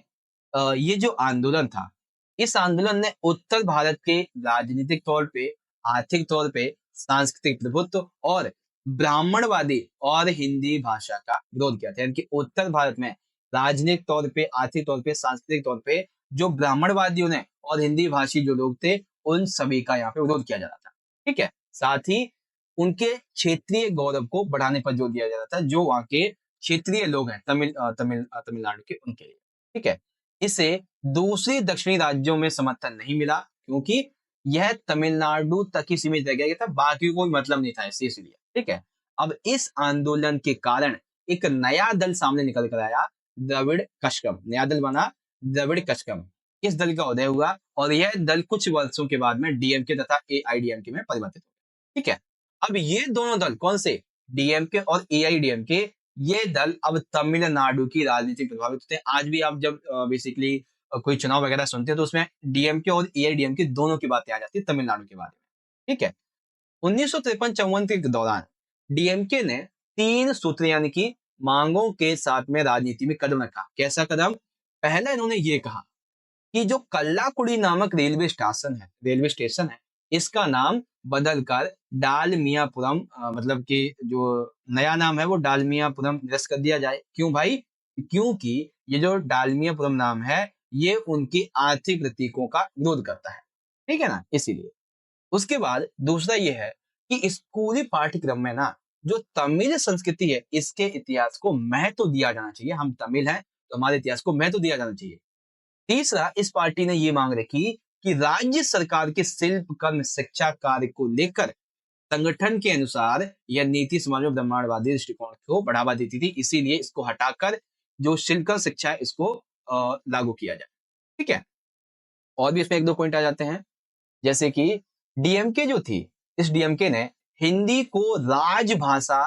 ये जो आंदोलन था, इस आंदोलन ने उत्तर भारत के राजनीतिक तौर पे, आर्थिक तौर पे, सांस्कृतिक प्रभुत्व और ब्राह्मणवादी और हिंदी भाषा का विरोध किया था। यानी कि उत्तर भारत में राजनीतिक तौर पे, आर्थिक तौर पे, सांस्कृतिक तौर पे जो ब्राह्मणवादियों ने और हिंदी भाषी जो लोग थे, उन सभी का यहाँ पे विरोध किया जा रहा था, ठीक है। साथ ही उनके क्षेत्रीय गौरव को बढ़ाने पर जोर दिया जा रहा था, जो वहाँ के क्षेत्रीय लोग हैं तमिलनाडु के, उनके लिए, ठीक है। इसे दूसरे दक्षिणी राज्यों में समर्थन नहीं मिला, क्योंकि यह तमिलनाडु तक ही सीमित रह गया था, बाकी कोई मतलब नहीं था इससे, इसलिए, ठीक है। अब इस आंदोलन के कारण एक नया दल सामने निकल कर आया, द्रविड़ कशगम, नया दल बना द्रविड़ कशगम। इस दल का उदय हुआ और यह दल कुछ वर्षों के बाद में डीएमके तथा एआईडीएमके में परिवर्तित हो गया, ठीक है। अब ये दोनों दल कौन से, डीएमके और एआईडीएमके, ये दल अब तमिलनाडु की राजनीति प्रभावित होते हैं। आज भी आप जब बेसिकली कोई चुनाव वगैरह सुनते हैं तो उसमें डीएमके और एआईडीएमके दोनों की बातें आ जाती है तमिलनाडु के बारे में, ठीक है। 1953-54 के दौरान डीएमके ने 3 सूत्र यानी कि मांगों के साथ में राजनीति में कदम रखा। कैसा कदम? पहला इन्होंने ये कहा कि जो कल्लाकुड़ी नामक रेलवे स्टेशन है, इसका नाम बदलकर डालमियापुरम मतलब कि जो नया नाम है वो डालमियापुरम निरस्त कर दिया जाए। क्यों भाई? क्योंकि ये जो डालमियापुरम नाम है ये उनकी आर्थिक प्रतीकों का विरोध करता है, ठीक है ना, इसीलिए। उसके बाद दूसरा ये है कि स्कूली पाठ्यक्रम में ना जो तमिल संस्कृति है इसके इतिहास को महत्व दिया जाना चाहिए। हम तमिल हैं तो हमारे इतिहास को महत्व दिया जाना चाहिए। तीसरा, इस पार्टी ने ये मांग रखी कि राज्य सरकार के शिल्प कर्म शिक्षा कार्य को लेकर संगठन के अनुसार यह नीति समाज में ब्रह्मांडवादी दृष्टिकोण को बढ़ावा देती थी, इसीलिए इसको हटाकर जो शिल्प शिक्षा है इसको लागू किया जाए, ठीक है। और भी इसमें एक दो पॉइंट आ जाते हैं, जैसे कि डीएमके जो थी, इस डीएमके ने हिंदी को राजभाषा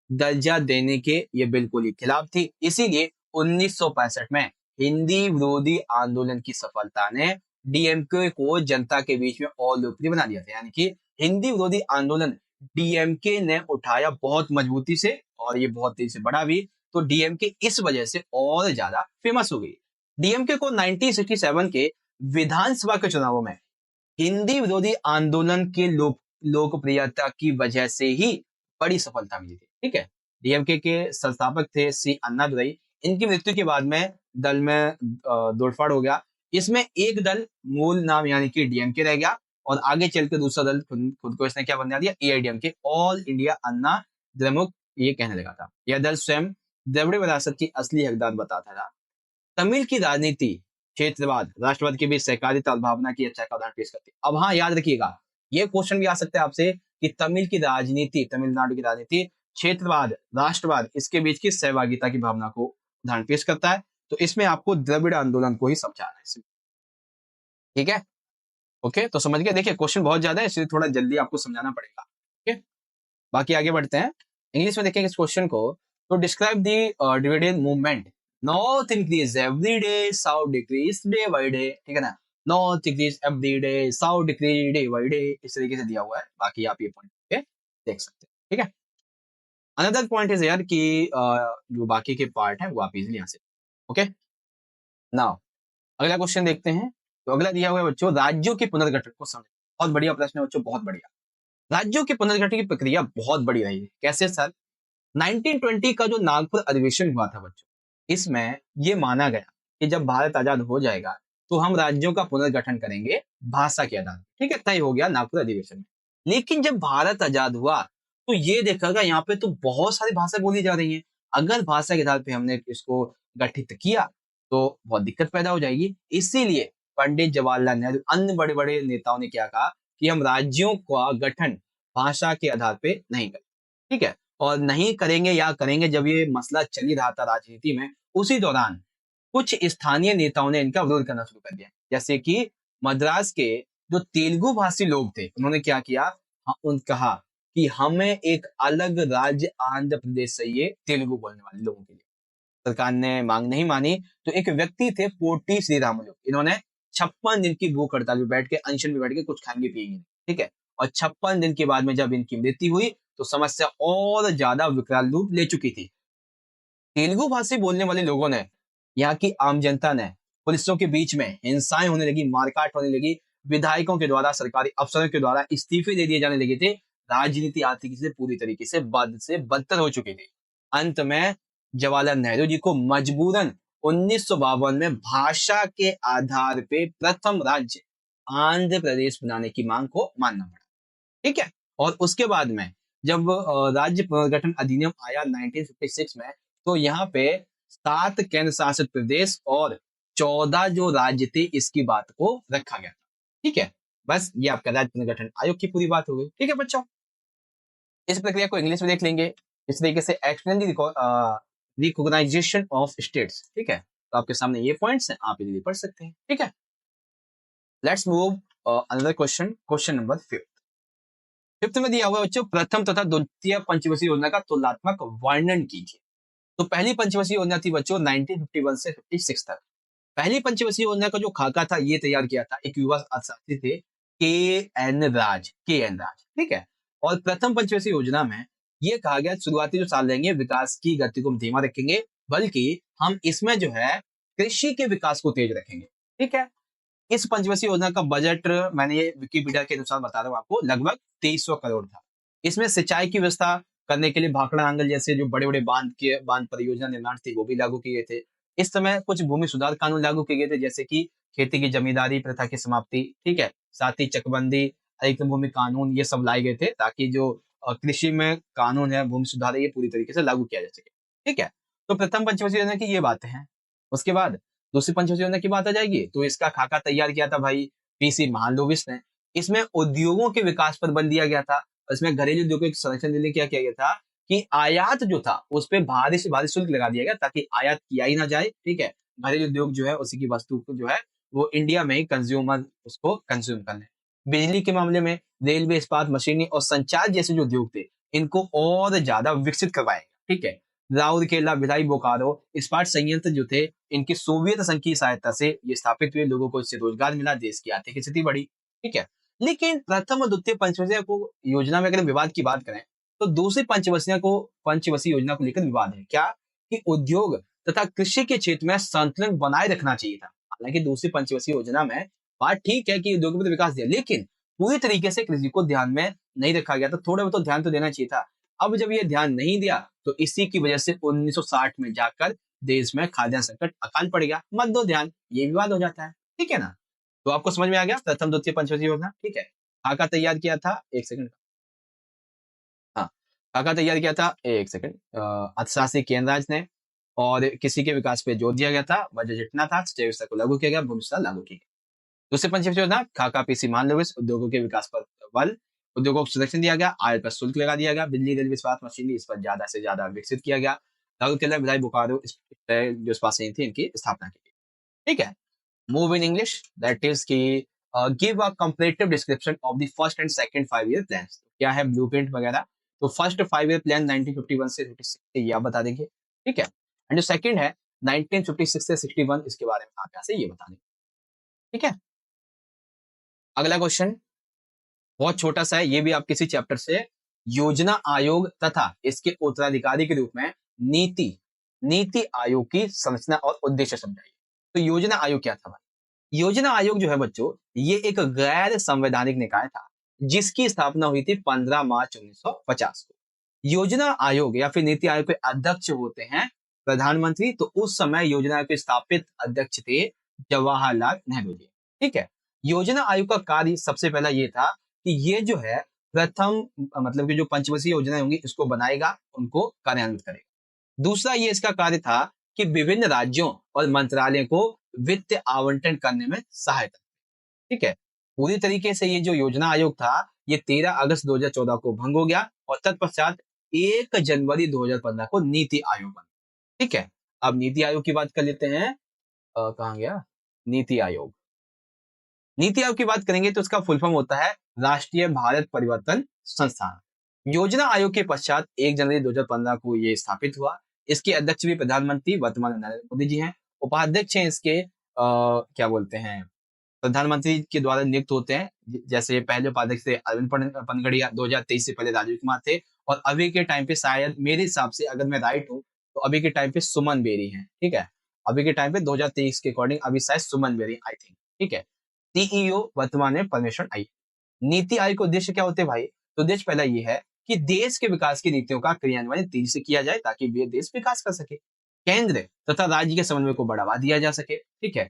दर्जा देने के ये बिल्कुल ही खिलाफ थी, इसीलिए 1965 में हिंदी विरोधी आंदोलन की सफलता ने डीएमके को जनता के बीच में और लोकप्रिय बना दिया था। यानी कि हिंदी विरोधी आंदोलन डीएमके ने उठाया बहुत मजबूती से और ये बहुत तेजी से बढ़ा भी, तो डीएमके इस वजह से और ज्यादा फेमस हो गई। डीएमके को 1967 के विधानसभा के चुनावों में हिंदी विरोधी आंदोलन के लोकप्रियता की वजह से ही बड़ी सफलता मिली थी, ठीक है। डीएमके के संस्थापक थे सी अन्नादुरई। इनकी मृत्यु के बाद में दल में तोड़फोड़ हो गया। इसमें एक दल मूल नाम यानी कि डीएमके रह गया और आगे चलकर दूसरा दल खुद को इसने क्या बना दिया, एआईडीएमके, ऑल इंडिया अन्ना द्रमुक, ये कहने लगा था। यह दल स्वयं द्रविड़ विरासत की असली हकदार बताता था। तमिल की राजनीति क्षेत्रवाद राष्ट्रवाद के बीच सहकारिता और भावना की अच्छा का उदाहरण पेश करती है। अब हाँ, याद रखिएगा, ये क्वेश्चन भी आ सकता है आपसे कि तमिल की राजनीति, तमिलनाडु की राजनीति क्षेत्रवाद राष्ट्रवाद इसके बीच की सहभागिता की भावना को उदाहरण पेश करता है। तो इसमें आपको द्रविड़ आंदोलन को ही समझाना है, ठीक है। ओके, तो समझ गए। देखिए क्वेश्चन बहुत ज्यादा है इसलिए थोड़ा जल्दी आपको समझाना पड़ेगा। ओके, बाकी आगे बढ़ते हैं। इंग्लिश में देखेंगे इस क्वेश्चन को, तो describe the dividend movement. North increase every day, south decrease day by day, ठीक है ना। North increase every day, south decrease day by day, इस तरीके से दिया हुआ है। बाकी आप ये पॉइंट देख सकते हैं, ठीक है। अनदर पॉइंट इज यार कि जो बाकी के पार्ट है वो आप इजिली यहाँ से, ओके। नाउ अगला क्वेश्चन देखते हैं। तो अगला दिया हुआ है बच्चों, राज्यों के पुनर्गठन को समझ। बहुत बढ़िया प्रश्न है बच्चों, बहुत बढ़िया। राज्यों के पुनर्गठन की प्रक्रिया बहुत बड़ी रही है। कैसे सर? 1920 का जो नागपुर अधिवेशन हुआ था बच्चों, इसमें ये माना गया कि जब भारत आजाद हो जाएगा तो हम राज्यों का पुनर्गठन करेंगे भाषा के आधार पर, ठीक है। तय हो गया नागपुर अधिवेशन में। लेकिन जब भारत आजाद हुआ तो ये देखा गया यहाँ पे तो बहुत सारी भाषा बोली जा रही है। अगर भाषा के आधार पे हमने इसको गठित किया तो बहुत दिक्कत पैदा हो जाएगी। इसीलिए पंडित जवाहरलाल नेहरू अन्य बड़े बड़े नेताओं ने क्या कहा कि हम राज्यों का गठन भाषा के आधार पे नहीं करें, ठीक है। और नहीं करेंगे या करेंगे, जब ये मसला चल ही रहा था राजनीति में, उसी दौरान कुछ स्थानीय नेताओं ने इनका विरोध करना शुरू कर दिया। जैसे कि मद्रास के जो तेलुगु भाषी लोग थे, उन्होंने क्या किया, कहा कि हमें एक अलग राज्य आंध्र प्रदेश चाहिए तेलुगु बोलने वाले लोगों के लिए। सरकार ने मांग नहीं मानी तो एक व्यक्ति थे पोटी श्रीरामुलु, इन्होंने 56 दिन की भूख हड़ताल में बैठ के, अनशन में बैठ के कुछ खाएंगे पिएंगे, ठीक है। और 56 दिन के बाद में जब इनकी मृत्यु हुई तो समस्या और ज्यादा विकराल रूप ले चुकी थी। तेलुगु भाषी बोलने वाले लोगों ने, यहाँ की आम जनता ने, पुलिसों के बीच में हिंसाएं होने लगी, मारकाट होने लगी, विधायकों के द्वारा, सरकारी अफसरों के द्वारा इस्तीफे दे दिए जाने लगे थे। राजनीति आर्थिक से पूरी तरीके से बद से बदतर हो चुकी थी। अंत में जवाहरलाल नेहरू जी को मजबूरन 1952 में भाषा के आधार पे प्रथम राज्य आंध्र प्रदेश बनाने की मांग को मानना पड़ा, ठीक है। और उसके बाद में जब राज्य पुनर्गठन अधिनियम आया 1956 में, तो यहाँ पे 7 केंद्र शासित प्रदेश और 14 जो राज्य थे इसकी बात को रखा गया था, ठीक है। बस ये आपका राज्य पुनर्गठन आयोग की पूरी बात हो गई, ठीक है बच्चों। इस प्रक्रिया को इंग्लिश में देख लेंगे इस तरीके से, एक्सटर्नल रिकॉग्नाइजेशन ऑफ स्टेट्स, ठीक है। तो आपके सामने ये पॉइंट्स हैं, आप इजीली पढ़ सकते हैं, ठीक है। Let's move another question, question number 5 में दिया हुआ है बच्चों, प्रथम तथा द्वितीय पंचवर्षीय योजना का तुलनात्मक वर्णन कीजिए। तो पहली पंचवर्षीय योजना थी बच्चों 1951 से 56 तक। पहली पंचवर्षीय योजना का जो खाका था ये तैयार किया था एक युवा अर्थशास्त्री थे के एन राज, ठीक है। और प्रथम पंचवर्षीय योजना में ये कहा गया शुरुआती जो साल रहेंगे विकास की गति को धीमा रखेंगे, बल्कि हम इसमें जो है कृषि के विकास को तेज रखेंगे। ठीक है। इस पंचवर्षीय योजना का बजट मैंने ये विकिपीडिया के अनुसार बता रहा हूँ आपको, लगभग 2300 करोड़ था। इसमें सिंचाई की व्यवस्था करने के लिए भाखड़ा नांगल जैसे जो बड़े बड़े बांध परियोजना निर्माण थी वो भी लागू किए गए थे। इस समय कुछ भूमि सुधार कानून लागू किए गए थे, जैसे कि खेती की जमींदारी प्रथा की समाप्ति। ठीक है। साथ ही चकबंदी, अधिकतम भूमि कानून, ये सब लाए गए थे ताकि जो कृषि में कानून है, भूमि सुधार है, ये पूरी तरीके से लागू किया जा सके। ठीक है। तो प्रथम पंचवर्षीय योजना की ये बातें हैं। उसके बाद दूसरी पंचवर्षीय योजना की बात आ जाएगी, तो इसका खाका तैयार किया था भाई पीसी महालनोबिस ने। इसमें उद्योगों के विकास पर बल दिया गया था। इसमें घरेलू उद्योगों के संरक्षण के लिए क्या किया गया था कि आयात जो था उस पे भारी से भारी शुल्क लगा दिया गया ताकि आयात किया ही ना जाए। ठीक है। घरेलू उद्योग जो है उसी की वस्तु को जो है वो इंडिया में ही कंज्यूमर उसको कंज्यूम कर ले। बिजली के मामले में रेलवे, इस्पात, मशीनी और संचार जैसे जो उद्योग थे इनको और ज्यादा विकसित करवाएगा। ठीक है। राउरकेला, भिलाई, बोकारो इस्पात संयंत्र जो थे इनकी सोवियत संघ की सहायता से ये स्थापित हुए, लोगों को इससे रोजगार मिला, देश की आर्थिक स्थिति बढ़ी। ठीक है। लेकिन प्रथम और द्वितीय पंचवर्षीय को योजना में अगर विवाद की बात करें तो दूसरी पंचवर्षीय योजना को लेकर विवाद है क्या कि उद्योग तथा कृषि के क्षेत्र में संतुलन बनाए रखना चाहिए था। हालांकि दूसरी पंचवर्षीय योजना में बात ठीक है कि उद्योग में तो विकास दिया, लेकिन पूरी तरीके से कृषि को ध्यान में नहीं रखा गया, तो थोड़ा बहुत तो ध्यान तो देना चाहिए था। अब जब ये ध्यान नहीं दिया तो इसी की वजह से 1960 में जाकर देश में खाद्यान्न संकट अकाल पड़ गया। मत दो ध्यान, ये विवाद हो जाता है। ठीक है ना। तो आपको समझ में आ गया प्रथम द्वितीय पंचवर्षीय योजना। ठीक है। खाका तैयार किया था, एक सेकंड। हाँ, खाका तैयार किया था, एक सेकंड, अर्थशास्त्री केनराज ने। और किसी के विकास पे जोर दिया गया था, बजट जितना था सिंचाई व्यवस्था को लागू किया गया, भूमि सुधार लागू किया गया। दूसरे पंचवर्षीय योजना खाका पीसी महालनोबिस, उद्योगों के विकास पर बल, उद्योगों को संरक्षण दिया गया, आय पर शुल्क लगा दिया गया, बिजली, रेलवे, इस्पात, मशीनरी इस पर ज्यादा से ज्यादा विकसित किया गया। राउरकेला, भिलाई, बोकारो जो इस्पात संयंत्र थी इनकी स्थापना की गई। ठीक है। Move in English, that is की give a comparative description of the first and second 5 year plans. क्या है ब्लूप्रिंट वगैरह। तो फर्स्ट 5 ईयर प्लान 1951 से 56 ये आप बता देंगे। ठीक है। एंड जो सेकंड है 1956 से 61, इसके बारे में आप यहाँ से ये बता देंगे। ठीक है। अगला क्वेश्चन बहुत छोटा सा है, ये भी आप किसी चैप्टर से, योजना आयोग तथा इसके उत्तराधिकारी के रूप में नीति नीति आयोग की संरचना और उद्देश्य समझाइए। तो योजना आयोग क्या था भाई? योजना आयोग जो है बच्चों, ये एक गैर संवैधानिक निकाय था जिसकी स्थापना हुई थी 15 मार्च 1950 को। योजना आयोग या फिर नीति आयोग के अध्यक्ष होते हैं प्रधानमंत्री। तो उस समय योजना आयोग के स्थापित अध्यक्ष थे जवाहरलाल नेहरू जी। ठीक है। योजना आयोग का कार्य सबसे पहला ये था कि ये जो है प्रथम मतलब कि जो पंचवर्षीय योजनाएं होंगी इसको बनाएगा, उनको कार्यान्वित करेगा। दूसरा ये इसका कार्य था कि विभिन्न राज्यों और मंत्रालयों को वित्त आवंटन करने में सहायता। ठीक है। पूरी तरीके से ये जो योजना आयोग था ये 13 अगस्त 2014 को भंग हो गया और तत्पश्चात 1 जनवरी 2015 को नीति आयोग बना। ठीक है। अब नीति आयोग की बात कर लेते हैं। कहाँ गया नीति आयोग? नीति आयोग की बात करेंगे तो उसका फुल फॉर्म होता है राष्ट्रीय भारत परिवर्तन संस्थान। योजना आयोग के पश्चात 1 जनवरी 2015 को ये स्थापित हुआ। इसके अध्यक्ष भी प्रधानमंत्री वर्तमान में नरेंद्र मोदी जी हैं। उपाध्यक्ष हैं इसके क्या बोलते हैं, प्रधानमंत्री के द्वारा नियुक्त होते हैं। जैसे पहले उपाध्यक्ष थे अरविंद पनगड़िया, 2023 से पहले राजीव कुमार थे। और अभी के टाइम पे शायद मेरे हिसाब से अगर मैं राइट हूँ तो अभी के टाइम पे सुमन बेरी हैं। ठीक है। अभी के टाइम पे 2023 के अकॉर्डिंग अभी शायद सुमन बेरी आई थिंक। ठीक है। सीईओ वर्तमान में परमेश्वर अय्यर। नीति आयोग का उद्देश्य क्या होते हैं भाई? तो उद्देश्य पहला ये है कि देश के विकास की नीतियों का क्रियान्वयन तेजी से किया जाए ताकि वे देश विकास कर सके, केंद्र तथा राज्य के समन्वय को बढ़ावा दिया जा सके। ठीक है।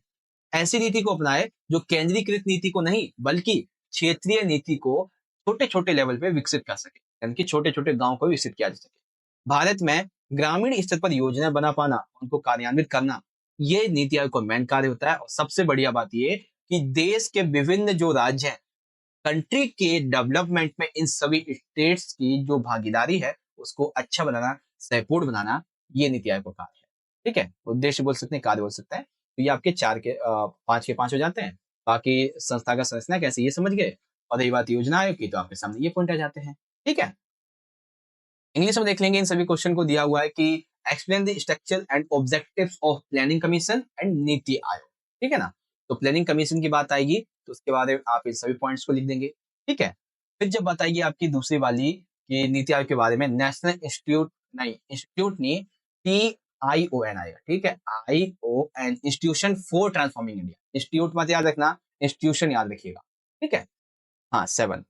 ऐसी नीति को अपनाए जो केंद्रीकृत नीति को नहीं बल्कि क्षेत्रीय नीति को छोटे छोटे लेवल पे विकसित कर सके, यानी कि छोटे छोटे गांव को विकसित किया जा सके। भारत में ग्रामीण स्तर पर योजना बना पाना, उनको कार्यान्वित करना, ये नीति आयोग का मेन कार्य होता है। और सबसे बढ़िया बात ये कि देश के विभिन्न जो राज्य हैं, कंट्री के डेवलपमेंट में इन सभी स्टेट्स की जो भागीदारी है उसको अच्छा बनाना, सहपूर्ण बनाना, ये नीति आयोग का कार्य है। ठीक है। उद्देश्य बोल सकते हैं, कार्य बोल सकते हैं। तो ये आपके 5 के 5 हो जाते हैं। बाकी संस्था का संरचना कैसे ये समझ गए, और रही बात योजना आयोग की तो आपके सामने ये पॉइंट आ जाते हैं। ठीक है। इंग्लिश में देख लेंगे इन सभी क्वेश्चन को दिया हुआ है कि explain the structure and objectives of planning commission and NITI Aayog. ठीक है ना। तो प्लानिंग कमीशन की बात आएगी तो उसके बाद आप इन सभी पॉइंट्स को लिख देंगे। ठीक है। फिर जब बताइए आपकी दूसरी वाली कि नीति आयोग के बारे में, नेशनल इंस्टीट्यूट नहीं, TION आएगा, ठीक है, ION, institution for transforming India. Institute मत याद रखना, इंस्टीट्यूशन याद रखिएगा, ठीक है। हाँ, 7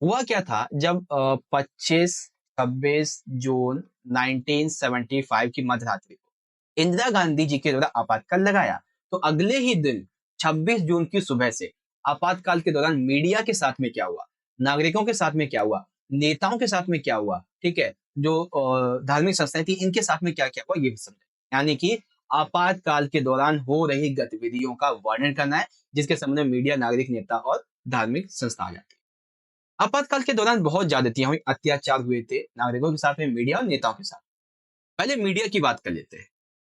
हुआ क्या था जब 25-26 जून 1975 की मध्यरात्रि को इंदिरा गांधी जी के द्वारा आपातकाल लगाया, तो अगले ही दिन 26 जून की सुबह से आपातकाल के दौरान मीडिया के साथ में क्या हुआ, नागरिकों के साथ में क्या हुआ, नेताओं के साथ में क्या हुआ, ठीक है, जो धार्मिक संस्थाएं थी इनके साथ में क्या क्या हुआ, ये भी समझे। यानी कि आपातकाल के दौरान हो रही गतिविधियों का वर्णन करना है, जिसके संबंध में मीडिया, नागरिक, नेता और धार्मिक संस्था आ जाती है। आपातकाल के दौरान बहुत ज्यादतियां हुई, अत्याचार हुए थे नागरिकों के साथ में, मीडिया और नेताओं के साथ। पहले मीडिया की बात कर लेते हैं।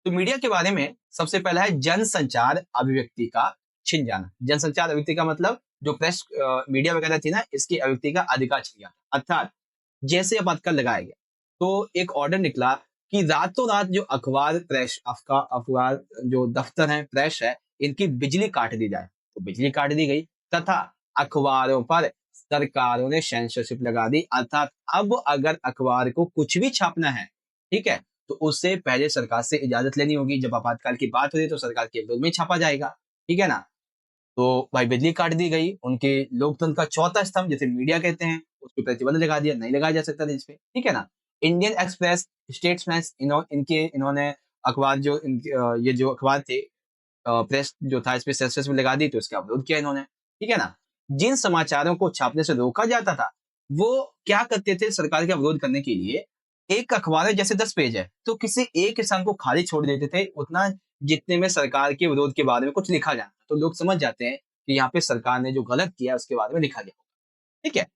तो मीडिया के बारे में सबसे पहला है जनसंचार अभिव्यक्ति का छिन जाना। जनसंचार अभिव्यक्ति का मतलब जो प्रेस मीडिया वगैरह थी ना, इसकी अभिव्यक्ति का अधिकार छिन गया, अर्थात जैसे आपातकाल लगाया गया तो एक ऑर्डर निकला कि रातों रात जो अखबार प्रेस अखबार जो दफ्तर है, प्रेस है, इनकी बिजली काट दी जाए। तो बिजली काट दी गई तथा अखबारों पर सरकारों ने सेंसरशिप लगा दी, अर्थात अब अगर अखबार को कुछ भी छापना है, ठीक है, तो उससे पहले सरकार से इजाजत लेनी होगी। जब आपातकाल की बात हो रही तो सरकार के विरोध में छापा जाएगा, ठीक है ना। तो भाई बिजली काट दी गई, उनके लोकतंत्र का चौथा स्तंभ जिसे मीडिया कहते हैं, उस पर प्रतिबंध लगा दिया, नहीं लगाया जा सकता था इस पे, ठीक है ना। इंडियन एक्सप्रेस, स्टेट्समैन, इन्होंने अखबार जो ये जो अखबार थे, प्रेस जो था, इस पे सेंसस में लगा दी, तो इसका विरोध किया इन्होंने, ठीक है ना। जिन समाचारों को छापने से रोका जाता था वो क्या करते थे, सरकार का विरोध करने के लिए एक अखबार है जैसे 10 पेज है, तो किसी एक किसान को खाली छोड़ देते थे, उतना जितने में सरकार के विरोध के बारे में कुछ लिखा जाता, तो लोग समझ जाते हैं कि यहाँ पे सरकार ने जो गलत किया उसके बारे में लिखा गया, ठीक है।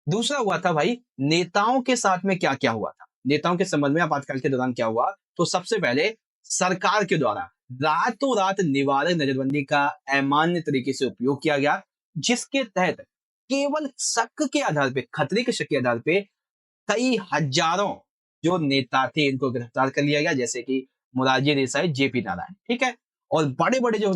दूसरा हुआ था भाई नेताओं के साथ में क्या क्या हुआ था, नेताओं के संबंध में आपातकाल के दौरान क्या हुआ। तो सबसे पहले सरकार के द्वारा रातों रात निवारक नजरबंदी का अमान्य तरीके से उपयोग किया गया, जिसके तहत केवल शक के आधार पे, खतरे के शक के आधार पे कई हजारों जो नेता थे इनको गिरफ्तार कर लिया गया, जैसे कि मोरारजी देसाई, जेपी नारायण, ठीक है। और बड़े बड़े जो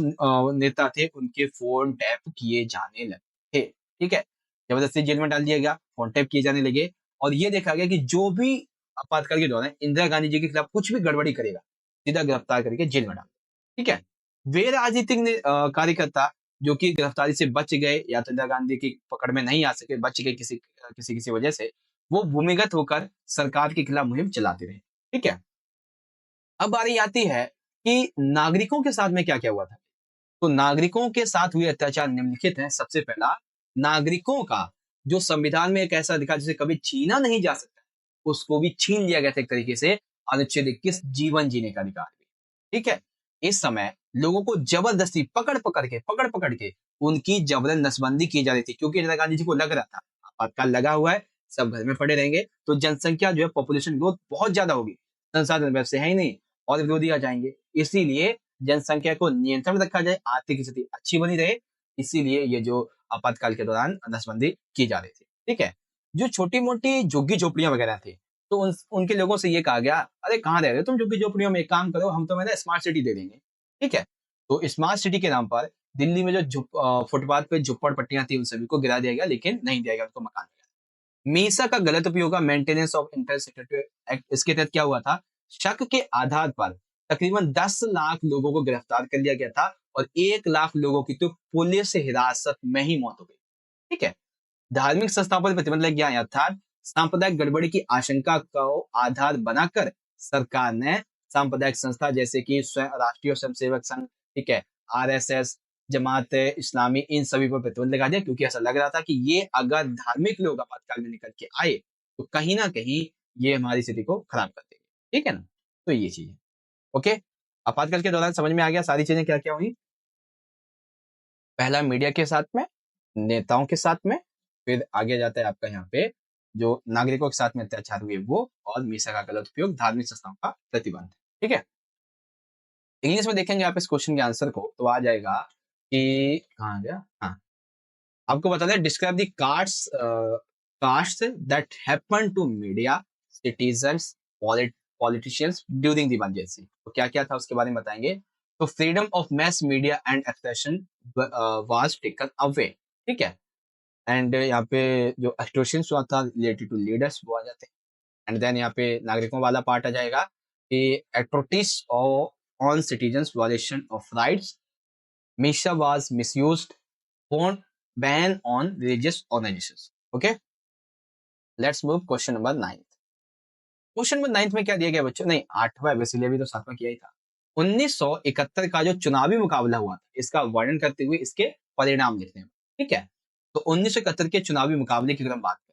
नेता थे उनके फोन टैप किए जाने लगे थे, ठीक है, जबरदस्ती जेल में डाल दिया गया, फोन टैप किए जाने लगे। और ये देखा गया कि जो भी आपातकाल के दौरान इंदिरा गांधी जी के खिलाफ कुछ भी गड़बड़ी करेगा, सीधा गिरफ्तार करके जेल में डाल, ठीक है। वे राजनीतिक कार्यकर्ता जो कि गिरफ्तारी से बच गए या तो इंदिरा गांधी की पकड़ में नहीं आ सके, बच गए किसी किसी किसी वजह से, वो भूमिगत होकर सरकार के खिलाफ मुहिम चलाते रहे, ठीक है। अब बारी आती है कि नागरिकों के साथ में क्या क्या हुआ था। तो नागरिकों के साथ हुए अत्याचार निम्नलिखित हैं। सबसे पहला, नागरिकों का जो संविधान में एक ऐसा अधिकार जिसे कभी छीना नहीं जा सकता, उसको भी छीन लिया गया था एक तरीके से, अनुच्छेद 21 जीवन जीने का अधिकार भी, ठीक है। इस समय लोगों को जबरदस्ती पकड़ पकड़ के उनकी जबरन नसबंदी की जा रही थी, क्योंकि इंदिरा गांधी जी को लग रहा था आपातकाल लगा हुआ है, सब घर में पड़े रहेंगे तो जनसंख्या जो है, पॉपुलेशन ग्रोथ बहुत ज्यादा होगी, संसाधन वैसे है ही नहीं और विरोधी आ जाएंगे, इसीलिए जनसंख्या को नियंत्रण में रखा जाए, आर्थिक स्थिति अच्छी बनी रहे, इसीलिए ये जो आपातकाल के दौरान नसबंदी की जा रही थी, ठीक है। जो छोटी मोटी झुग्गी झोपड़ियां वगैरह थी, तो उनके लोगों से ये कहा गया, अरे कहाँ रह रहे हो तुम झुग्गी झोपड़ियों में, एक काम करो, हम तुम्हें ना स्मार्ट सिटी दे देंगे, ठीक है। तो स्मार्ट सिटी के नाम पर दिल्ली में जो फुटपाथ पे झुप्पड़ पट्टियां थी उन सभी को गिरा दिया गया, लेकिन नहीं दिया गया उनको मकान वगैरह। मीसा का गलत उपयोग, मेंटेनेंस ऑफ इंटर एक्ट, इसके तहत क्या हुआ था, शक के आधार पर तकरीबन 10 लाख लोगों को गिरफ्तार कर लिया गया था और 1 लाख लोगों की तो पुलिस हिरासत में ही मौत हो गई, ठीक है। धार्मिक संस्थाओं पर प्रतिबंध लग गया, अर्थात सांप्रदायिक गड़बड़ी की आशंका को आधार बनाकर सरकार ने सांप्रदायिक संस्था जैसे कि राष्ट्रीय स्वयंसेवक संघ, ठीक है, RSS, जमात इस्लामी, इन सभी पर प्रतिबंध लगा दिया, क्योंकि ऐसा लग रहा था कि ये अगर धार्मिक लोग आपातकाल में निकल के आए तो कहीं ना कहीं ये हमारी स्थिति को खराब कर देंगे, ठीक है ना। तो ये चीज है, ओके। आपातकाल के दौरान समझ में आ गया सारी चीजें क्या क्या हुई। पहला मीडिया के साथ में, नेताओं के साथ में, फिर आगे जाता है आपका यहाँ पे जो नागरिकों के साथ में अत्याचार हुए वो, और मीसा का गलत उपयोग, धार्मिक संस्थाओं का प्रतिबंध, ठीक है। इंग्लिश में देखेंगे आप इस क्वेश्चन के आंसर को तो आ जाएगा कि कहाँ गया, हाँ, आपको बता दें, describe the cost that happen to media, citizens, politicians during the emergency. तो क्या क्या था उसके बारे में बताएंगे। तो freedom of mass media and expression was taken away, ठीक है। एंड यहाँ पे जो एक्सटॉर्शन हुआ था रिलेटेड टू लीडर्स वो आ जाते हैं। एंड देन यहाँ पे नागरिकों वाला पार्ट आ जाएगा कि atrocities on citizens violation of rights, MISA was misused, phone ban on religious organisations. Okay, let's move question number 9। Question number 9 में क्या दिया गया बच्चों? नहीं, 8वां बेसिकली अभी तो 7वां किया ही था। 1971 का जो चुनावी मुकाबला हुआ था, इसका वर्णन करते हुए इसके परिणाम लिखने हैं। ठीक है, तो 1971 के चुनावी मुकाबले की अगर हम बात करें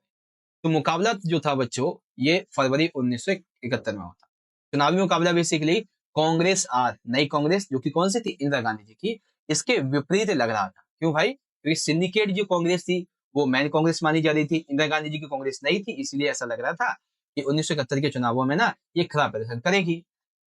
तो मुकाबला जो था बच्चों ये फरवरी 1971 में हुआ था। चुनावी मुकाबला बेसिकली कांग्रेस आर, नई कांग्रेस जो कि कौन सी थी? इंदिरा गांधी जी की, इसके विपरीत लग रहा था। क्यों भाई? क्योंकि सिंडिकेट जो कांग्रेस थी वो मैन कांग्रेस मानी जा रही थी, इंदिरा गांधी जी की कांग्रेस नहीं थी, इसलिए ऐसा लग रहा था कि 1971 के चुनावों में ना ये खराब प्रदर्शन करेगी।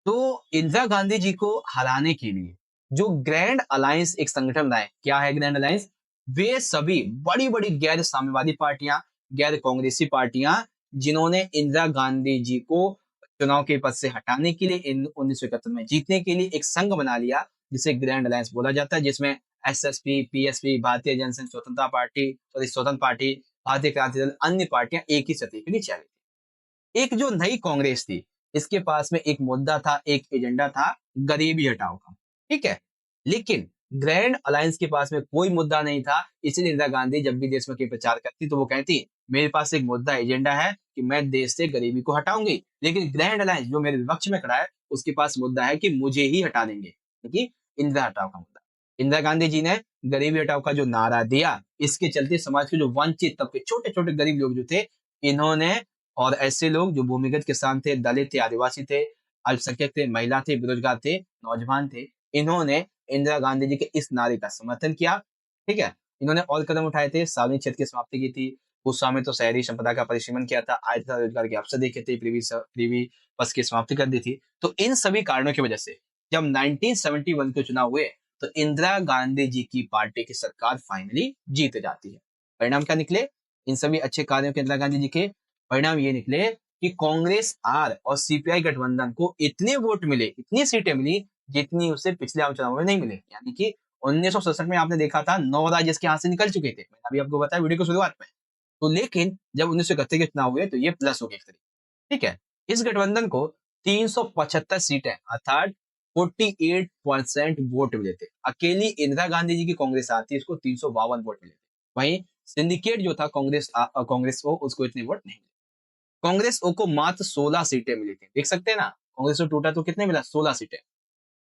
तो इंदिरा गांधी जी को हराने के लिए जो ग्रैंड अलायंस एक संगठन बनाए, क्या है ग्रैंड अलायंस? वे सभी बड़ी बड़ी गैर साम्यवादी पार्टियां, गैर कांग्रेसी पार्टियां, जिन्होंने इंदिरा गांधी जी को चुनाव के पद से हटाने के लिए, इन 1971 में जीतने के लिए एक संघ बना लिया जिसे ग्रैंड अलायंस बोला जाता है, जिसमें एसएसपी, पीएसपी, भारतीय जनसंघ स्वतंत्रता पार्टी, सॉरी स्वतंत्र पार्टी, भारतीय क्रांति दल, अन्य पार्टियां एक ही सतह के नीचे आ गई। एक जो नई कांग्रेस थी इसके पास में एक मुद्दा था, एक एजेंडा था, गरीबी हटाओ का। ठीक है, लेकिन ग्रैंड अलायंस के पास में कोई मुद्दा नहीं था, इसलिए इंदिरा गांधी जब भी देश में कहीं प्रचार करती तो वो कहती मेरे पास एक मुद्दा एजेंडा है कि मैं देश से गरीबी को हटाऊंगी, लेकिन ग्रैंड अलायंस जो मेरे विपक्ष में खड़ा है उसके पास मुद्दा है कि मुझे ही हटा देंगे, क्योंकि इंदिरा हटाओ का मुद्दा। इंदिरा गांधी जी ने गरीबी हटाओ का जो नारा दिया, इसके चलते समाज के जो वंचित तबके, छोटे छोटे गरीब लोग जो थे, इन्होंने, और ऐसे लोग जो भूमिगत किसान थे, दलित थे, आदिवासी थे, अल्पसंख्यक थे, महिला थे, बेरोजगार थे, नौजवान थे, इन्होंने इंदिरा गांधी जी के इस नारे का समर्थन किया। ठीक है, इन्होंने और कदम उठाए थे, सार्वजनिक क्षेत्र की समाप्ति की थी, उस समय तो शहरी संपदा का परिसीमन किया था, आय तथा रोजगार के अवसर देखे थे, प्रीवी बस की समाप्ति कर दी थी। तो इन सभी कारणों की वजह से जब 1971 के चुनाव हुए तो इंदिरा गांधी जी की पार्टी की सरकार फाइनली जीत जाती है। परिणाम क्या निकले इन सभी अच्छे कार्यों के इंदिरा गांधी जी के? परिणाम ये निकले कि कांग्रेस आर और सीपीआई गठबंधन को इतने वोट मिले, इतनी सीटें मिली जितनी उसे पिछले आम चुनाव में नहीं मिले। यानी कि 1967 में आपने देखा था 9 राज्य इसके हाथ से निकल चुके थे, मैंने अभी आपको बताया वीडियो की शुरुआत में। तो लेकिन जब 1971 के चुनाव हुए तो ये प्लस हो गए एक तरीके। ठीक है, इस गठबंधन को 375 सीटें अर्थात 48% वोट मिले थे। अकेली इंदिरा गांधी जी की कांग्रेस आती इसको 352 वोट मिले थे। वहीं सिंडिकेट जो था कांग्रेस को, उसको इतने वोट नहीं मिले। कांग्रेस को मात्र 16 सीटें मिली थी, देख सकते हैं ना, कांग्रेस को टूटा तो कितने मिला? 16 सीटें।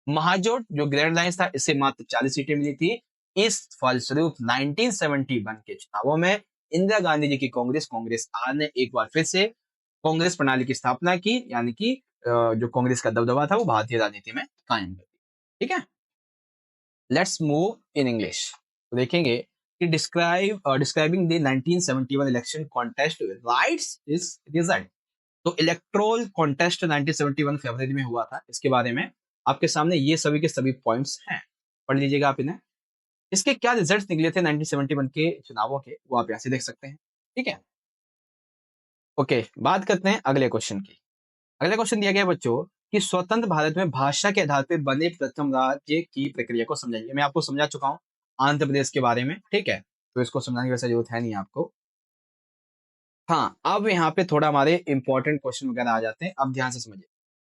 महाजोट जो ग्रैंड अलायंस था इसे मात्र 40 सीटें मिली थी। इस फलस्वरूप 1971 के चुनावों में इंदिरा गांधी जी की कांग्रेस आर ने एक बार फिर से कांग्रेस प्रणाली की स्थापना की, यानी कि जो कांग्रेस का दबदबा था वो भारतीय राजनीति में कायम कर दिया। ठीक है, लेट्स मूव इन इंग्लिश। तो देखेंगे कि describing the 1971 election contest rights is result. तो इलेक्ट्रोल कॉन्टेस्ट 1971 फरवरी में हुआ था, इसके बारे में आपके सामने ये सभी के सभी पॉइंट्स हैं, पढ़ लीजिएगा आप इन्हें। इसके क्या रिजल्ट्स निकले थे 1971 के चुनावों के, वो आप यहाँ से देख सकते हैं। ठीक है, ओके, बात करते हैं अगले क्वेश्चन की। अगला क्वेश्चन दिया गया है बच्चों कि स्वतंत्र भारत में भाषा के आधार पर बने प्रथम राज्य की प्रक्रिया को समझाइए। मैं आपको समझा चुका हूँ आंध्र प्रदेश के बारे में। ठीक है, तो इसको समझाने की वैसे जरूरत है नहीं आपको। हाँ, अब यहाँ पे थोड़ा हमारे इंपॉर्टेंट क्वेश्चन वगैरह आ जाते हैं, अब ध्यान से समझिए।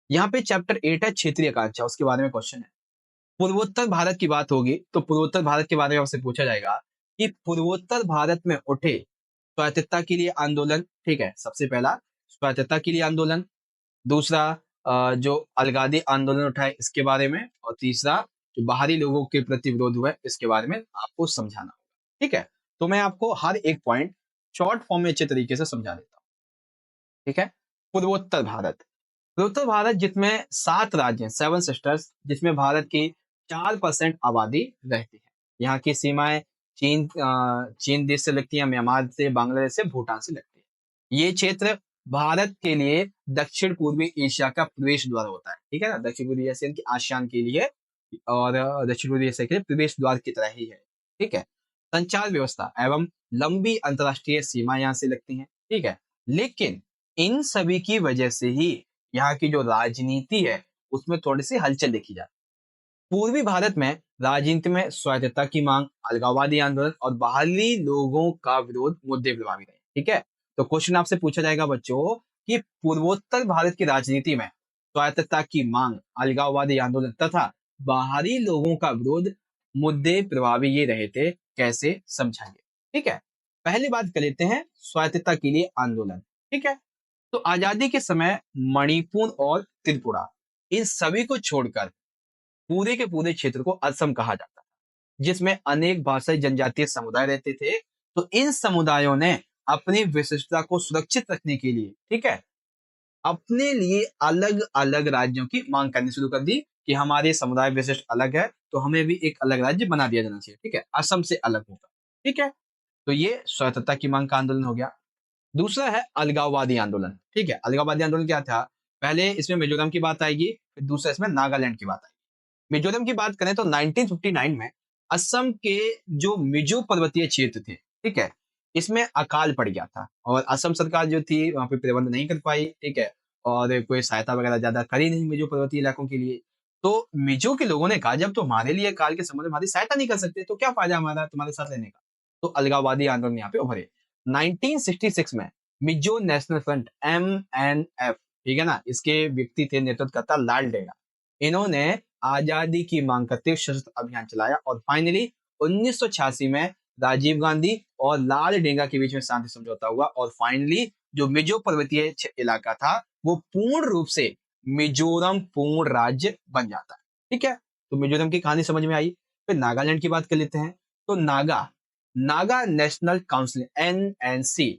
यहाँ पे चैप्टर 8 है क्षेत्रीय आकांक्षा, उसके बारे में क्वेश्चन है। पूर्वोत्तर भारत की बात होगी तो पूर्वोत्तर भारत के बारे में आपसे पूछा जाएगा कि पूर्वोत्तर भारत में उठे स्वायत्तता के लिए आंदोलन। ठीक है, सबसे पहला स्वायत्तता के लिए आंदोलन, दूसरा जो अलगादी आंदोलन उठाए इसके बारे में, और तीसरा जो बाहरी लोगों के प्रति विरोध हुआ है इसके बारे में आपको समझाना होगा। ठीक है, तो मैं आपको हर एक पॉइंट शॉर्ट फॉर्म में अच्छे तरीके से समझा देता हूँ। ठीक है, पूर्वोत्तर भारत, पूर्वोत्तर भारत जिसमें 7 राज्य हैं, 7 सिस्टर्स, जिसमें भारत की 4% आबादी रहती है। यहाँ की सीमाएं चीन देश से लगती है, म्यांमार से, बांग्लादेश से, भूटान से लगती है। ये क्षेत्र भारत के लिए दक्षिण पूर्वी एशिया का प्रवेश द्वार होता है। ठीक है ना, दक्षिण पूर्वी एशिया की आसियान के लिए, और दक्षिण पूर्वी एशिया के लिए प्रवेश द्वार की तरह ही है। ठीक है, संचार व्यवस्था एवं लंबी अंतरराष्ट्रीय सीमा यहाँ से लगती है। ठीक है, लेकिन इन सभी की वजह से ही यहाँ की जो राजनीति है उसमें थोड़ी सी हलचल देखी जाती है। पूर्वी भारत में राजनीति में स्वायत्तता की मांग, अलगाववादी आंदोलन और बाहरी लोगों का विरोध मुद्दे प्रभावी रहे। ठीक है, तो क्वेश्चन आपसे पूछा जाएगा बच्चों कि पूर्वोत्तर भारत की राजनीति में स्वायत्तता की मांग, अलगाववादी आंदोलन तथा बाहरी लोगों का विरोध मुद्दे प्रभावी ये रहे थे, कैसे समझाइए। ठीक है, पहली बात कर लेते हैं स्वायत्तता के लिए आंदोलन। ठीक है, तो आजादी के समय मणिपुर और त्रिपुरा, इन सभी को छोड़कर पूरे के पूरे क्षेत्र को असम कहा जाता था, जिसमें अनेक भाषाई जनजातीय समुदाय रहते थे। तो इन समुदायों ने अपनी विशिष्टता को सुरक्षित रखने के लिए, ठीक है, अपने लिए अलग अलग राज्यों की मांग करनी शुरू कर दी कि हमारे समुदाय विशिष्ट अलग है, तो हमें भी एक अलग राज्य बना दिया जाना चाहिए। ठीक है, असम से अलग होगा। ठीक है, तो ये स्वतंत्रता की मांग का आंदोलन हो गया। दूसरा है अलगाववादी आंदोलन। ठीक है, अलगाववादी आंदोलन क्या था? पहले इसमें मिजोरम की बात आएगी, फिर दूसरा इसमें नागालैंड की बात आएगी। मिजोरम की बात करें तो 1959 में असम के जो मिजो पर्वतीय क्षेत्र थे, ठीक है, इसमें अकाल पड़ गया था और असम सरकार जो थी वहां पे प्रबंध नहीं कर पाई। ठीक है, और कोई सहायता वगैरह ज्यादा करी नहीं मिजो पर्वतीय इलाकों के लिए। तो मिजो के लोगों ने कहा जब तुम्हारे लिए काल के समय में हमारी सहायता नहीं कर सकते तो क्या फायदा हमारा तुम्हारे साथ रहने का। तो अलगाववादी आंदोलन यहाँ पे उभरे। 1966 में मिजो नेशनल फ्रंट MNF, ठीक है ना, इसके व्यक्ति थे नेतृत्वकर्ता लाल डेंगा। इन्होंने आजादी की मांग करते हुए सशस्त्र अभियान चलाया और फाइनली 1986 में राजीव गांधी और लाल डेंगा के बीच में शांति समझौता हुआ और फाइनली जो मिजो पर्वतीय इलाका था वो पूर्ण रूप से मिजोरम पूर्ण राज्य बन जाता है। ठीक है, तो मिजोरम की कहानी समझ में आई। फिर नागालैंड की बात कर लेते हैं। तो Naga Naga national council NNC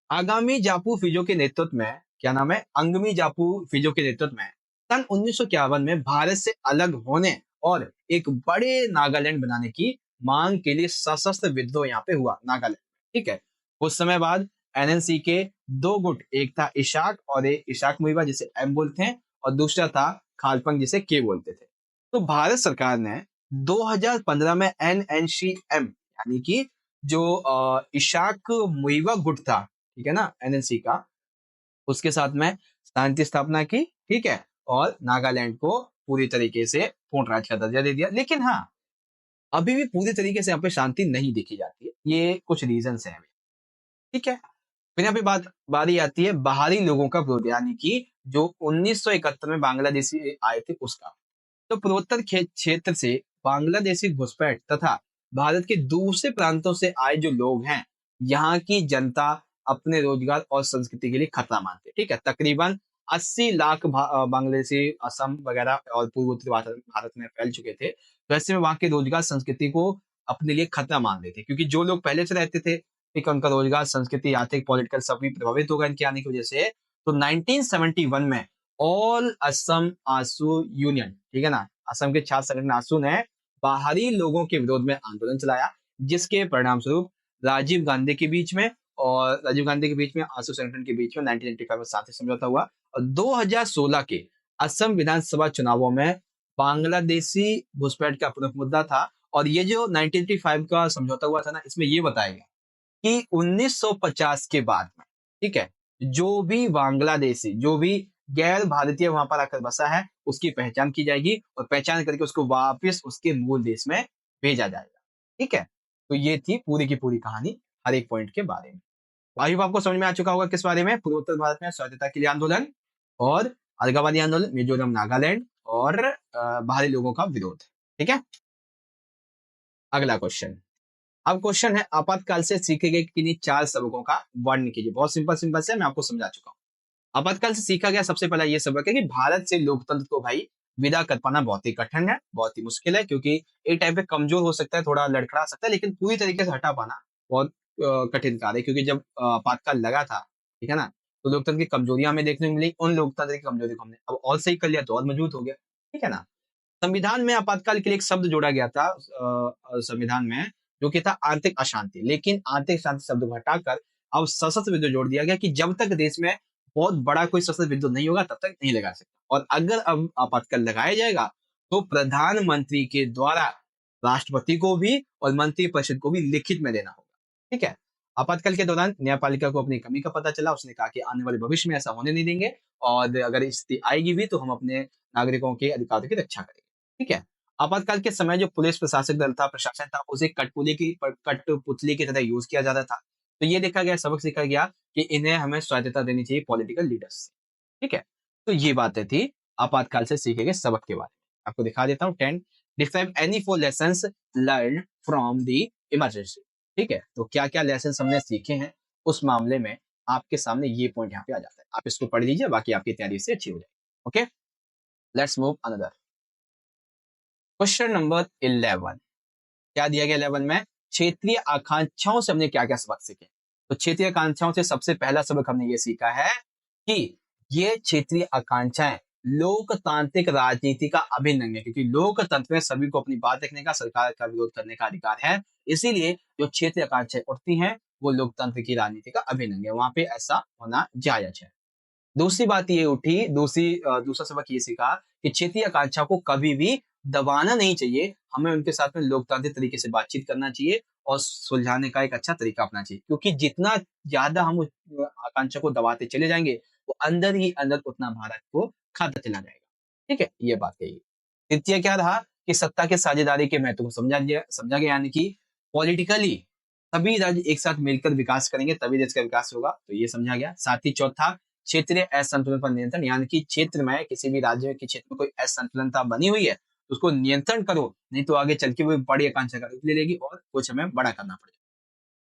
आगामी जापू फिजो के नेतृत्व में, क्या नाम है, अंगमी जापू फिजो के नेतृत्व में सन 1951 में भारत से अलग होने और एक बड़े नागालैंड बनाने की मांग के लिए सशस्त्र विद्रोह यहाँ पे हुआ नागालैंड। ठीक है, कुछ समय बाद NNC के दो गुट, एक था इशाक और एक इशाक मुइवा जिसे M बोलते हैं और दूसरा था खालपंग जिसे K बोलते थे। तो भारत सरकार ने 2015 में NNCM यानी कि जो इशाक मुइवा गुट था, ठीक है ना, NNC का, उसके साथ में शांति स्थापना की। ठीक है, और नागालैंड को पूरी तरीके से पूर्ण राज्य का दर्जा दे दिया। लेकिन हाँ, अभी भी पूरी तरीके से यहाँ पे शांति नहीं देखी जाती है, ये कुछ रीजंस हैं। ठीक है, फिर यहाँ पे बारी आती है बाहरी लोगों का विरोध, यानी कि जो 1971 में बांग्लादेशी आए थे उसका। तो पूर्वोत्तर क्षेत्र से बांग्लादेशी घुसपैठ तथा भारत के दूसरे प्रांतों से आए जो लोग हैं, यहाँ की जनता अपने रोजगार और संस्कृति के लिए खतरा मानते हैं। ठीक है, तकरीबन 80 लाख बांग्लादेशी असम वगैरह और पूर्वोत्तर भारत में फैल चुके थे। तो ऐसे में वहां के रोजगार संस्कृति को अपने लिए खतरा मान रहे थे, क्योंकि जो लोग पहले से रहते थे, ठीक है, उनका रोजगार, संस्कृति, आर्थिक, पॉलिटिकल सभी प्रभावित होगा इनके आने की वजह से। तो 1971 में ऑल असम आसू यूनियन, ठीक है ना, असम के छात्र संगठन आसू ने बाहरी लोगों के विरोध में आंदोलन चलाया, जिसके परिणाम स्वरूप राजीव गांधी के बीच में आसू संगठन के बीच में 1995 में शांति समझौता हुआ और 2016 के असम विधानसभा चुनावों में बांग्लादेशी घुसपैठ का प्रमुख मुद्दा था। और ये जो 1985 का समझौता हुआ था ना, इसमें ये बताया गया कि 1950 के बाद में, ठीक है, जो भी बांग्लादेशी, जो भी गैर भारतीय वहां पर आकर बसा है, उसकी पहचान की जाएगी और पहचान करके उसको वापस उसके मूल देश में भेजा जाएगा। ठीक है, तो ये थी पूरी की पूरी कहानी हर एक पॉइंट के बारे में। आई होप आपको समझ में आ चुका होगा किस बारे में, पूर्वोत्तर भारत में स्वायत्तता के लिए आंदोलन और अलगाववादी आंदोलन, मिजोरम, नागालैंड और बाहरी लोगों का विरोध। ठीक है, अगला क्वेश्चन। अब क्वेश्चन है आपातकाल से सीखे गए किन्हीं 4 सबकों का वर्णन कीजिए। बहुत सिंपल सिंपल से मैं आपको समझा चुका हूँ। आपातकाल से सीखा गया सबसे पहला ये सबक है कि भारत से लोकतंत्र को भाई विदा कर पाना बहुत ही कठिन है, बहुत ही मुश्किल है, क्योंकि एक टाइम पे कमजोर हो सकता है, थोड़ा लड़खड़ा सकता है, लेकिन पूरी तरीके से हटा पाना बहुत कठिन कार्य है। क्योंकि जब आपातकाल लगा था, ठीक है ना, तो लोकतंत्र की कमजोरियां हमें देखने को मिली, उन लोकतंत्र की कमजोरी को हमने अब और सही कर लिया तो और मजबूत हो गया। ठीक है ना, संविधान में आपातकाल के लिए एक शब्द जोड़ा गया था संविधान में, जो कि था आर्थिक अशांति। लेकिन आर्थिक शांति शब्द को हटाकर अब सशस्त्र विद्रोह जोड़ दिया गया कि जब तक देश में बहुत बड़ा कोई सशस्त्र विद्रोह नहीं होगा तब तक नहीं लगा सकता। और अगर अब आपातकाल लगाया जाएगा तो प्रधानमंत्री के द्वारा राष्ट्रपति को भी और मंत्रिपरिषद को भी लिखित में देना होगा। ठीक है, आपातकाल के दौरान न्यायपालिका को अपनी कमी का पता चला, उसने कहा कि आने वाले भविष्य में ऐसा होने नहीं देंगे और अगर स्थिति आएगी भी तो हम अपने नागरिकों के अधिकारों की रक्षा करेंगे। ठीक है, आपातकाल के समय जो पुलिस प्रशासक दल था, प्रशासन था, उसे कठपुतली की तरह यूज किया जाता था। तो ये देखा गया, सबक सीखा गया कि इन्हें हमें स्वायत्तता देनी चाहिए पॉलिटिकल लीडर्स से। ठीक है, तो ये बातें थी आपातकाल से सीखे गए सबक के बारे में। आपको दिखा देता हूँ 10 describe any 4 lessons learn from the emergency. ठीक है, तो क्या क्या लेसन हमने सीखे हैं उस मामले में, आपके सामने ये पॉइंट यहाँ पे आ जाता है। आप इसको पढ़ लीजिए, बाकी आपकी तैयारी से अच्छी हो जाएगी। Okay, let's move another question number 11। क्या दिया गया 11 में? क्षेत्रीय आकांक्षाओं से हमने क्या क्या सबक सीखे। तो क्षेत्रीय आकांक्षाओं से सबसे पहला सबक हमने ये सीखा है कि ये क्षेत्रीय आकांक्षाएं लोकतांत्रिक राजनीति का अभिन्न अंग है, क्योंकि लोकतंत्र में सभी को अपनी बात रखने का, सरकार का विरोध करने का अधिकार है। इसीलिए जो क्षेत्रीय आकांक्षाएं उठती हैं वो लोकतंत्र की राजनीति का अभिन्न अंग है, वहां पे ऐसा होना जायज है। दूसरी बात ये उठी, दूसरा सबक ये सीखा कि क्षेत्रीय आकांक्षा को कभी भी दबाना नहीं चाहिए, हमें उनके साथ में लोकतांत्रिक तरीके से बातचीत करना चाहिए और सुलझाने का एक अच्छा तरीका अपनाना चाहिए, क्योंकि जितना ज्यादा हम उस आकांक्षा को दबाते चले जाएंगे वो अंदर ही अंदर उतना भारत को खाता चला जाएगा। ठीक है, ये बात कही। तृतीय क्या रहा कि सत्ता के साझेदारी के महत्व को समझा गया, यानी कि पॉलिटिकली सभी राज्य एक साथ मिलकर विकास करेंगे तभी देश का विकास होगा, तो ये समझा गया। साथ ही चौथा, क्षेत्रीय असंतुलन पर नियंत्रण, यानी कि क्षेत्र में किसी भी राज्य के क्षेत्र में कोई असंतुलनता बनी हुई है तो उसको नियंत्रण करो, नहीं तो आगे चल के वो बड़ी आकांक्षा का रूप ले लेगी और कुछ हमें बड़ा करना पड़ेगा।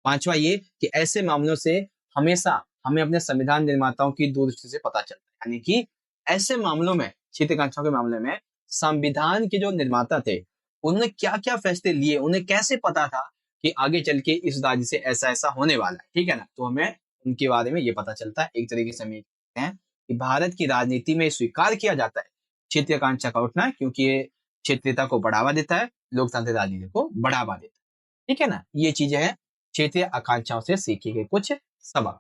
पांचवा ये कि ऐसे मामलों से हमेशा हमें अपने संविधान निर्माताओं की दूरदृष्टि से पता चलता है, यानी कि ऐसे मामलों में, क्षेत्रीय आकांक्षाओं के मामले में संविधान के जो निर्माता थे उन्होंने क्या क्या फैसले लिए, उन्हें कैसे पता था कि आगे चल के इस राज्य से ऐसा ऐसा होने वाला है। ठीक है ना, तो हमें उनके बारे में ये पता चलता है। एक तरीके से हम ये कहते हैं कि भारत की राजनीति में स्वीकार किया जाता है क्षेत्रीय आकांक्षा का उठना, क्योंकि ये क्षेत्रीयता को बढ़ावा देता है, लोकतांत्रिक राजनीति को बढ़ावा देता है। ठीक है ना, ये चीजें हैं क्षेत्रीय आकांक्षाओं से सीखे गए कुछ सबक।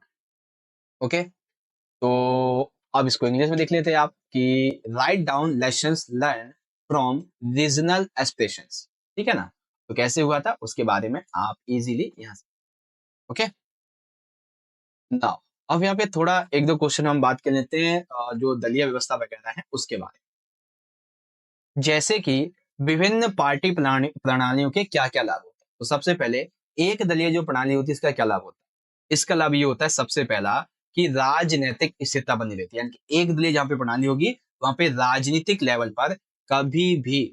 ओके, तो अब इसको इंग्लिश में देख लेते हैं आप कि write down lessons learn from regional aspirations. ठीक है ना, तो कैसे हुआ था उसके बारे में आप इजीली यहां से। ओके, नाउ अब यहाँ पे थोड़ा एक दो क्वेश्चन हम बात कर लेते हैं जो दलीय व्यवस्था वगैरह है उसके बारे में, जैसे कि विभिन्न पार्टी प्रणालियों के क्या क्या लाभ होते हैं। तो सबसे पहले एक दलीय जो प्रणाली होती है इसका क्या लाभ होता है? इसका लाभ ये होता है सबसे पहला कि राजनीतिक स्थिरता बनी रहती है, यानी कि एक दलीय जहां पे प्रणाली होगी वहां पे राजनीतिक लेवल पर कभी भी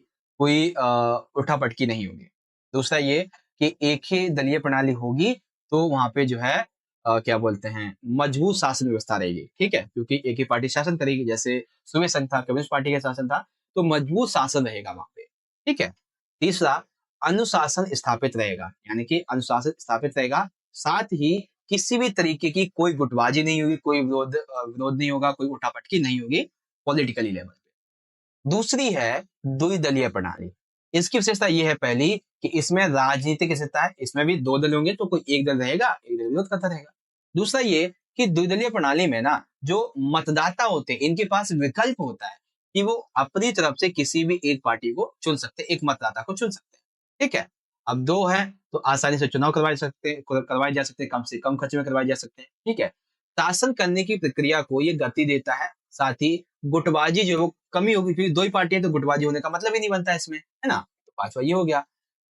कोई उठापटकी नहीं होगी। दूसरा ये कि एक ही दलीय प्रणाली होगी तो वहां पे जो है क्या बोलते हैं, मजबूत शासन व्यवस्था रहेगी। ठीक है, क्योंकि एक ही पार्टी शासन करेगी, जैसे सूबे संघ था, कम्युनिस्ट पार्टी का शासन था, तो मजबूत शासन रहेगा वहां पे। ठीक है, तीसरा अनुशासन स्थापित रहेगा, यानी कि अनुशासन स्थापित रहेगा, साथ ही किसी भी तरीके की कोई गुटबाजी नहीं होगी, कोई विरोध नहीं होगा, कोई उठापटकी नहीं होगी पॉलिटिकली लेवल पे। दूसरी है द्विदलीय प्रणाली। इसकी विशेषता यह है पहली कि इसमें राजनीतिक स्थिरता है, इसमें भी दो दल होंगे तो कोई एक दल रहेगा, एक दल विरोध करता रहेगा। दूसरा ये कि द्विदलीय प्रणाली में ना जो मतदाता होते हैं इनके पास विकल्प होता है कि वो अपनी तरफ से किसी भी एक पार्टी को चुन सकते हैं, एक मतदाता को चुन सकते हैं। ठीक है, अब दो है तो आसानी से चुनाव करवाए जा सकते हैं, कम से कम खर्च में करवाए जा सकते हैं। ठीक है, शासन करने की प्रक्रिया को ये गति देता है, साथ ही गुटबाजी जो कमी होगी, क्योंकि दो ही पार्टियां तो गुटबाजी होने का मतलब ही नहीं बनता इसमें, है ना। तो पांचवा ये हो गया।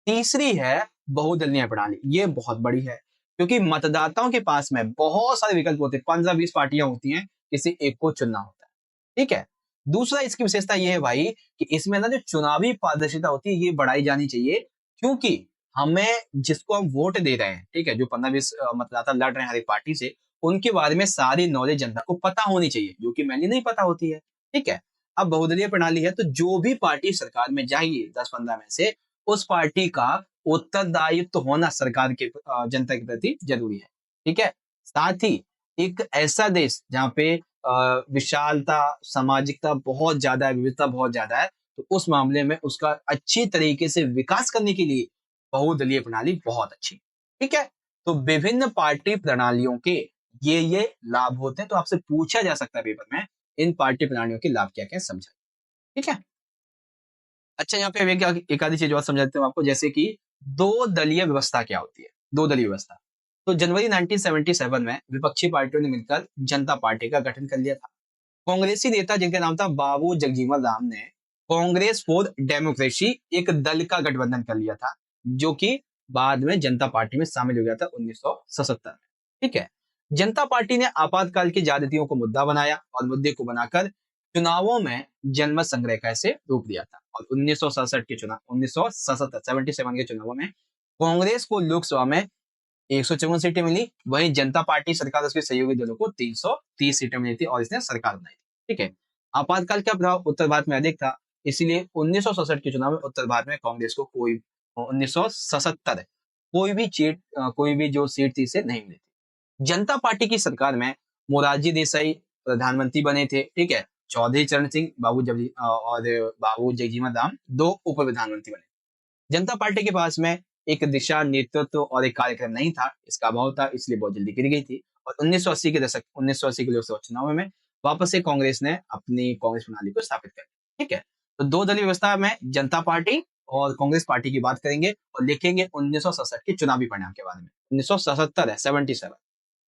तीसरी है बहुदलीय प्रणाली, ये बहुत बड़ी है क्योंकि मतदाताओं के पास में बहुत सारे विकल्प होते हैं, 15-20 पार्टियां होती हैं, किसी एक को चुनना होता है। ठीक है, दूसरा इसकी विशेषता ये है भाई कि इसमें ना जो चुनावी पारदर्शिता होती है ये बढ़ाई जानी चाहिए, क्योंकि हमें जिसको हम वोट दे रहे हैं, ठीक है, जो 15-20 मतदाता लड़ रहे हैं हर एक पार्टी से, उनके बारे में सारी नॉलेज जनता को पता होनी चाहिए, जो कि मैंने नहीं पता होती है। ठीक है, अब बहुदलीय प्रणाली है तो जो भी पार्टी सरकार में जाएगी 10-15 में से, उस पार्टी का उत्तरदायित्व तो होना सरकार के जनता के प्रति जरूरी है। ठीक है, साथ ही एक ऐसा देश जहाँ पे विशालता, सामाजिकता बहुत ज्यादा है, विविधता बहुत ज्यादा है, तो उस मामले में उसका अच्छी तरीके से विकास करने के लिए बहुदलीय प्रणाली बहुत अच्छी। ठीक है, तो विभिन्न पार्टी प्रणालियों के ये लाभ होते हैं, तो आपसे पूछा जा सकता है पेपर में इन पार्टी प्रणालियों के लाभ क्या क्या समझा। ठीक है, अच्छा यहाँ पे हम एक आधी चीज और समझा देते हूँ आपको, जैसे कि दो दलीय व्यवस्था क्या होती है। दो दलीय व्यवस्था, तो जनवरी 1977 में विपक्षी पार्टियों ने मिलकर जनता पार्टी का गठन कर लिया था। कांग्रेसी नेता जिनका नाम था बाबू जगजीवन राम ने कांग्रेस फॉर डेमोक्रेसी एक दल का गठबंधन कर लिया था, जो कि बाद में जनता पार्टी में शामिल हो गया था 1977 में। ठीक है, जनता पार्टी ने आपातकाल की ज्यादतियों को मुद्दा बनाया और मुद्दे को बनाकर चुनावों में जनमत संग्रह का ऐसे रूप दिया था। और 1967 के चुनाव 1977 के चुनावों में कांग्रेस को लोकसभा में 154 सीटें मिली, वहीं जनता पार्टी सरकार उसके सहयोगी दलों को 330 सीटें मिली थी और इसने सरकार बनाई थी। ठीक है, आपातकाल का प्रभाव उत्तर भारत में अधिक था, इसीलिए 1967 के चुनाव में उत्तर भारत में कांग्रेस को 1977 कोई भी जो सीट थी इसे नहीं मिली थी। जनता पार्टी की सरकार में मोरारजी देसाई प्रधानमंत्री बने थे। ठीक है, चौधरी चरण सिंह और बाबू जगजीवन राम दो उप प्रधानमंत्री बने। जनता पार्टी के पास में एक दिशा, नेतृत्व और एक कार्यक्रम नहीं था, इसका अभाव था, इसलिए बहुत जल्दी गिर गई थी। और 1980 के लोकसभा चुनाव में वापस से कांग्रेस ने अपनी कांग्रेस प्रणाली को स्थापित कर दिया। ठीक है, तो दो दलीय व्यवस्था में जनता पार्टी और कांग्रेस पार्टी की बात करेंगे और लिखेंगे 1967 के चुनावी परिणाम के बारे में। 1977 है 77।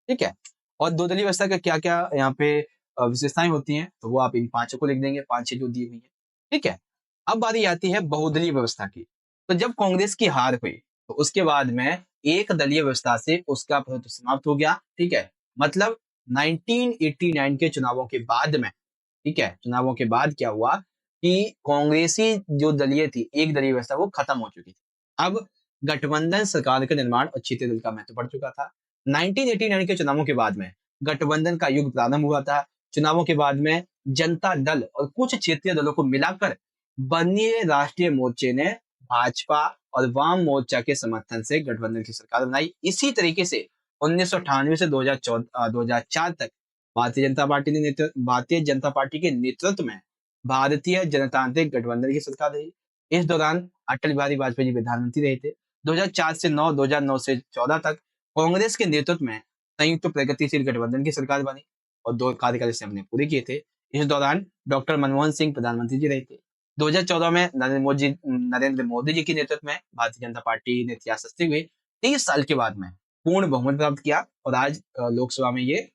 ठीक है, और दो दलीय व्यवस्था का क्या क्या यहाँ पे विशेषताएं होती हैं, तो वो आप इन पांचों को लिख देंगे, पांच छह जो दी हुई है। ठीक है, अब बारी आती है बहुदलीय व्यवस्था की। तो जब कांग्रेस की हार हुई तो उसके बाद में एक दलीय व्यवस्था से उसका प्रभुत्व समाप्त हो गया। ठीक है, मतलब 1989 के चुनावों के बाद में, ठीक है, चुनावों के बाद क्या हुआ कि कांग्रेसी जो दलीय थी, एक दलीय व्यवस्था वो खत्म हो चुकी थी। अब गठबंधन सरकार का निर्माण और क्षेत्रीय दल का महत्व बढ़ चुका था। 1989 के चुनावों के बाद में गठबंधन का युग प्रारंभ हुआ था। चुनावों के बाद में जनता दल और कुछ क्षेत्रीय दलों को मिलाकर बनिए राष्ट्रीय मोर्चे ने भाजपा और वाम मोर्चा के समर्थन से गठबंधन की सरकार बनाई। इसी तरीके से 1998 से 2004 तक भारतीय जनता पार्टी के नेतृत्व में भारतीय जनतांत्रिक गठबंधन की सरकार रही। इस दौरान अटल बिहारी वाजपेयी जी प्रधानमंत्री रहे थे। 2009 से 14 तक कांग्रेस के नेतृत्व में संयुक्त प्रगतिशील गठबंधन की सरकार बनी और 2 कार्यकाल से हमने पूरे किए थे। इस दौरान डॉक्टर मनमोहन सिंह प्रधानमंत्री जी रहे थे। 2014 में नरेंद्र मोदी जी के नेतृत्व में भारतीय जनता पार्टी ने इतिहास रचते हुए 30 साल के बाद में पूर्ण बहुमत प्राप्त किया और आज लोकसभा में ये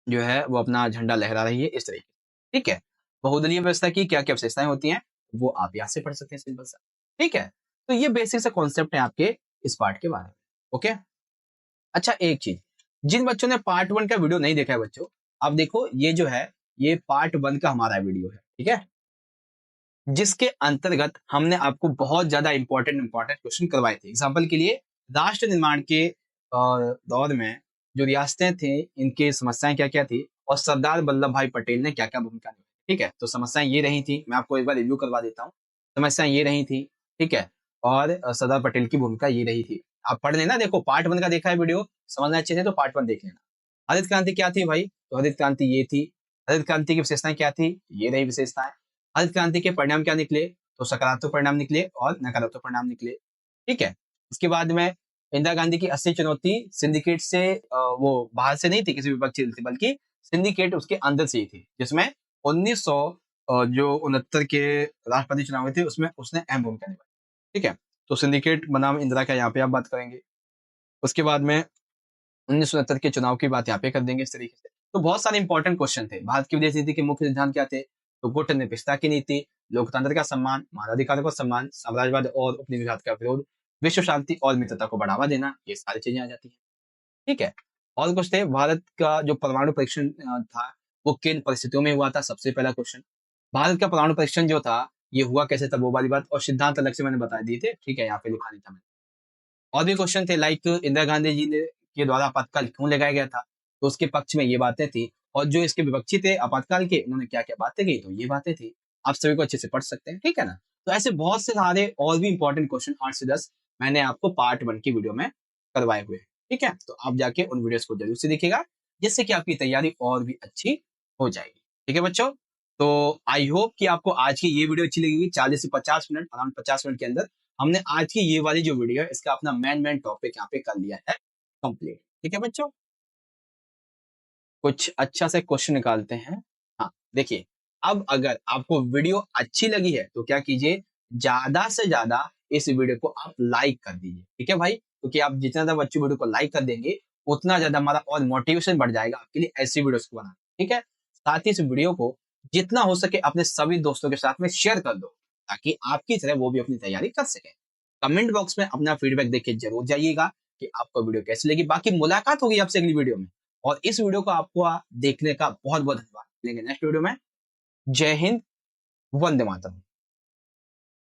जो है वो अपना झंडा लहरा रही है इस तरीके से। ठीक है, बहुदलीय व्यवस्था की क्या क्या विशेषताएं होती हैं वो आप यहाँ से पढ़ सकते हैं, सिंपल सा। ठीक है, तो ये बेसिक सा कॉन्सेप्ट है आपके इस पार्ट के बारे में। ओके, अच्छा एक चीज, जिन बच्चों ने पार्ट 1 का वीडियो नहीं देखा है बच्चों, आप देखो ये जो है ये पार्ट 1 का हमारा वीडियो है। ठीक है, जिसके अंतर्गत हमने आपको बहुत ज्यादा इंपॉर्टेंट क्वेश्चन करवाए थे। एग्जाम्पल के लिए राष्ट्र निर्माण के दौर में जो रियासतें थी इनकी समस्याएं क्या क्या थी और सरदार वल्लभ भाई पटेल ने क्या क्या भूमिका निभाई। ठीक है, तो समस्याएं ये रही थी, मैं आपको एक बार रिव्यू करवा देता हूँ। समस्याएं ये रही थी, ठीक है, और सरदार पटेल की भूमिका ये रही थी। आप पढ़ लेना, देखो पार्ट 1 का देखा है वीडियो, समझना अच्छे से तो पार्ट 1 देख लेना। हरित क्रांति क्या थी भाई, तो हरित क्रांति ये थी। हरित क्रांति की विशेषताएं क्या थी, ये रही विशेषताएं। हरित क्रांति के परिणाम क्या निकले, तो सकारात्मक परिणाम निकले और नकारात्मक परिणाम निकले। ठीक है, उसके बाद में इंदिरा गांधी की असली चुनौती सिंडिकेट से वो बाहर से नहीं थी, किसी विपक्षी दल से, बल्कि सिंडिकेट उसके अंदर से ही थी, जिसमें 1969 के राष्ट्रपति चुनाव हुए थे उसमें उसने अहम भूमिका निभाई। ठीक है, तो सिंडिकेट बनाम इंदिरा का यहाँ पे आप बात करेंगे। उसके बाद में 1969 के चुनाव की बात यहाँ पे कर देंगे इस तरीके से। तो बहुत सारे इंपॉर्टेंट क्वेश्चन थे। भारत की विदेश नीति के मुख्य सिद्धांत क्या थे, तो गुट निरपेक्षता की नीति, लोकतंत्र का सम्मान, मानवाधिकारों का सम्मान, साम्राज्यवाद और उपनिवेशवाद का विरोध, विश्व शांति और मित्रता को बढ़ावा देना, ये सारी चीजें आ जाती है। ठीक है, और कुछ थे, भारत का जो परमाणु परीक्षण था वो किन परिस्थितियों में हुआ था, सबसे पहला क्वेश्चन। भारत का परमाणु परीक्षण जो था ये हुआ कैसे था, वो वाली बात, और सिद्धांत अलग से मैंने बता दिए थे। ठीक है, यहाँ पे लिखा नहीं था मैंने। और भी क्वेश्चन थे, लाइक इंदिरा गांधी जी ने के द्वारा आपातकाल क्यों लगाया गया था, तो उसके पक्ष में ये बातें थी, और जो इसके विपक्षी थे आपातकाल के, उन्होंने क्या क्या बातें की, तो ये बातें थी। आप सभी को अच्छे से पढ़ सकते हैं। ठीक है ना, तो ऐसे बहुत से सारे और भी इंपॉर्टेंट क्वेश्चन 8 से 10 मैंने आपको पार्ट 1 की वीडियो में करवाए हुए हैं। ठीक है, तो आप जाके उन वीडियोस को जरूर से देखिएगा, जिससे कि आपकी तैयारी और भी अच्छी हो जाएगी। ठीक है बच्चों, तो आई होप कि आपको आज की ये वीडियो अच्छी लगेगी। 40 से 50 मिनट, अराउंड 50 मिनट के अंदर हमने आज की ये वाली जो वीडियो है इसका अपना मेन टॉपिक यहाँ पे कर लिया है कंप्लीट। ठीक है बच्चों, कुछ अच्छा से क्वेश्चन निकालते हैं। हाँ देखिए, अब अगर आपको वीडियो अच्छी लगी है तो क्या कीजिए, ज्यादा से ज्यादा इस वीडियो को आप लाइक कर दीजिए। ठीक है भाई, क्योंकि आप जितना ज्यादा बच्चे वीडियो को लाइक कर देंगे उतना ज्यादा हमारा और मोटिवेशन बढ़ जाएगा आपके लिए ऐसी वीडियोस को बनाना। ठीक है, साथ ही इस वीडियो को जितना हो सके अपने सभी दोस्तों के साथ में शेयर कर दो, ताकि आपकी तरह वो भी अपनी तैयारी कर सके। कमेंट बॉक्स में अपना फीडबैक देके जरूर जाइएगा कि आपको वीडियो कैसी लगी। बाकी मुलाकात होगी आपसे अगली वीडियो में, और इस वीडियो को आपको देखने का बहुत बहुत धन्यवाद। मिलेंगे नेक्स्ट वीडियो में। जय हिंद, वंदे मातरम।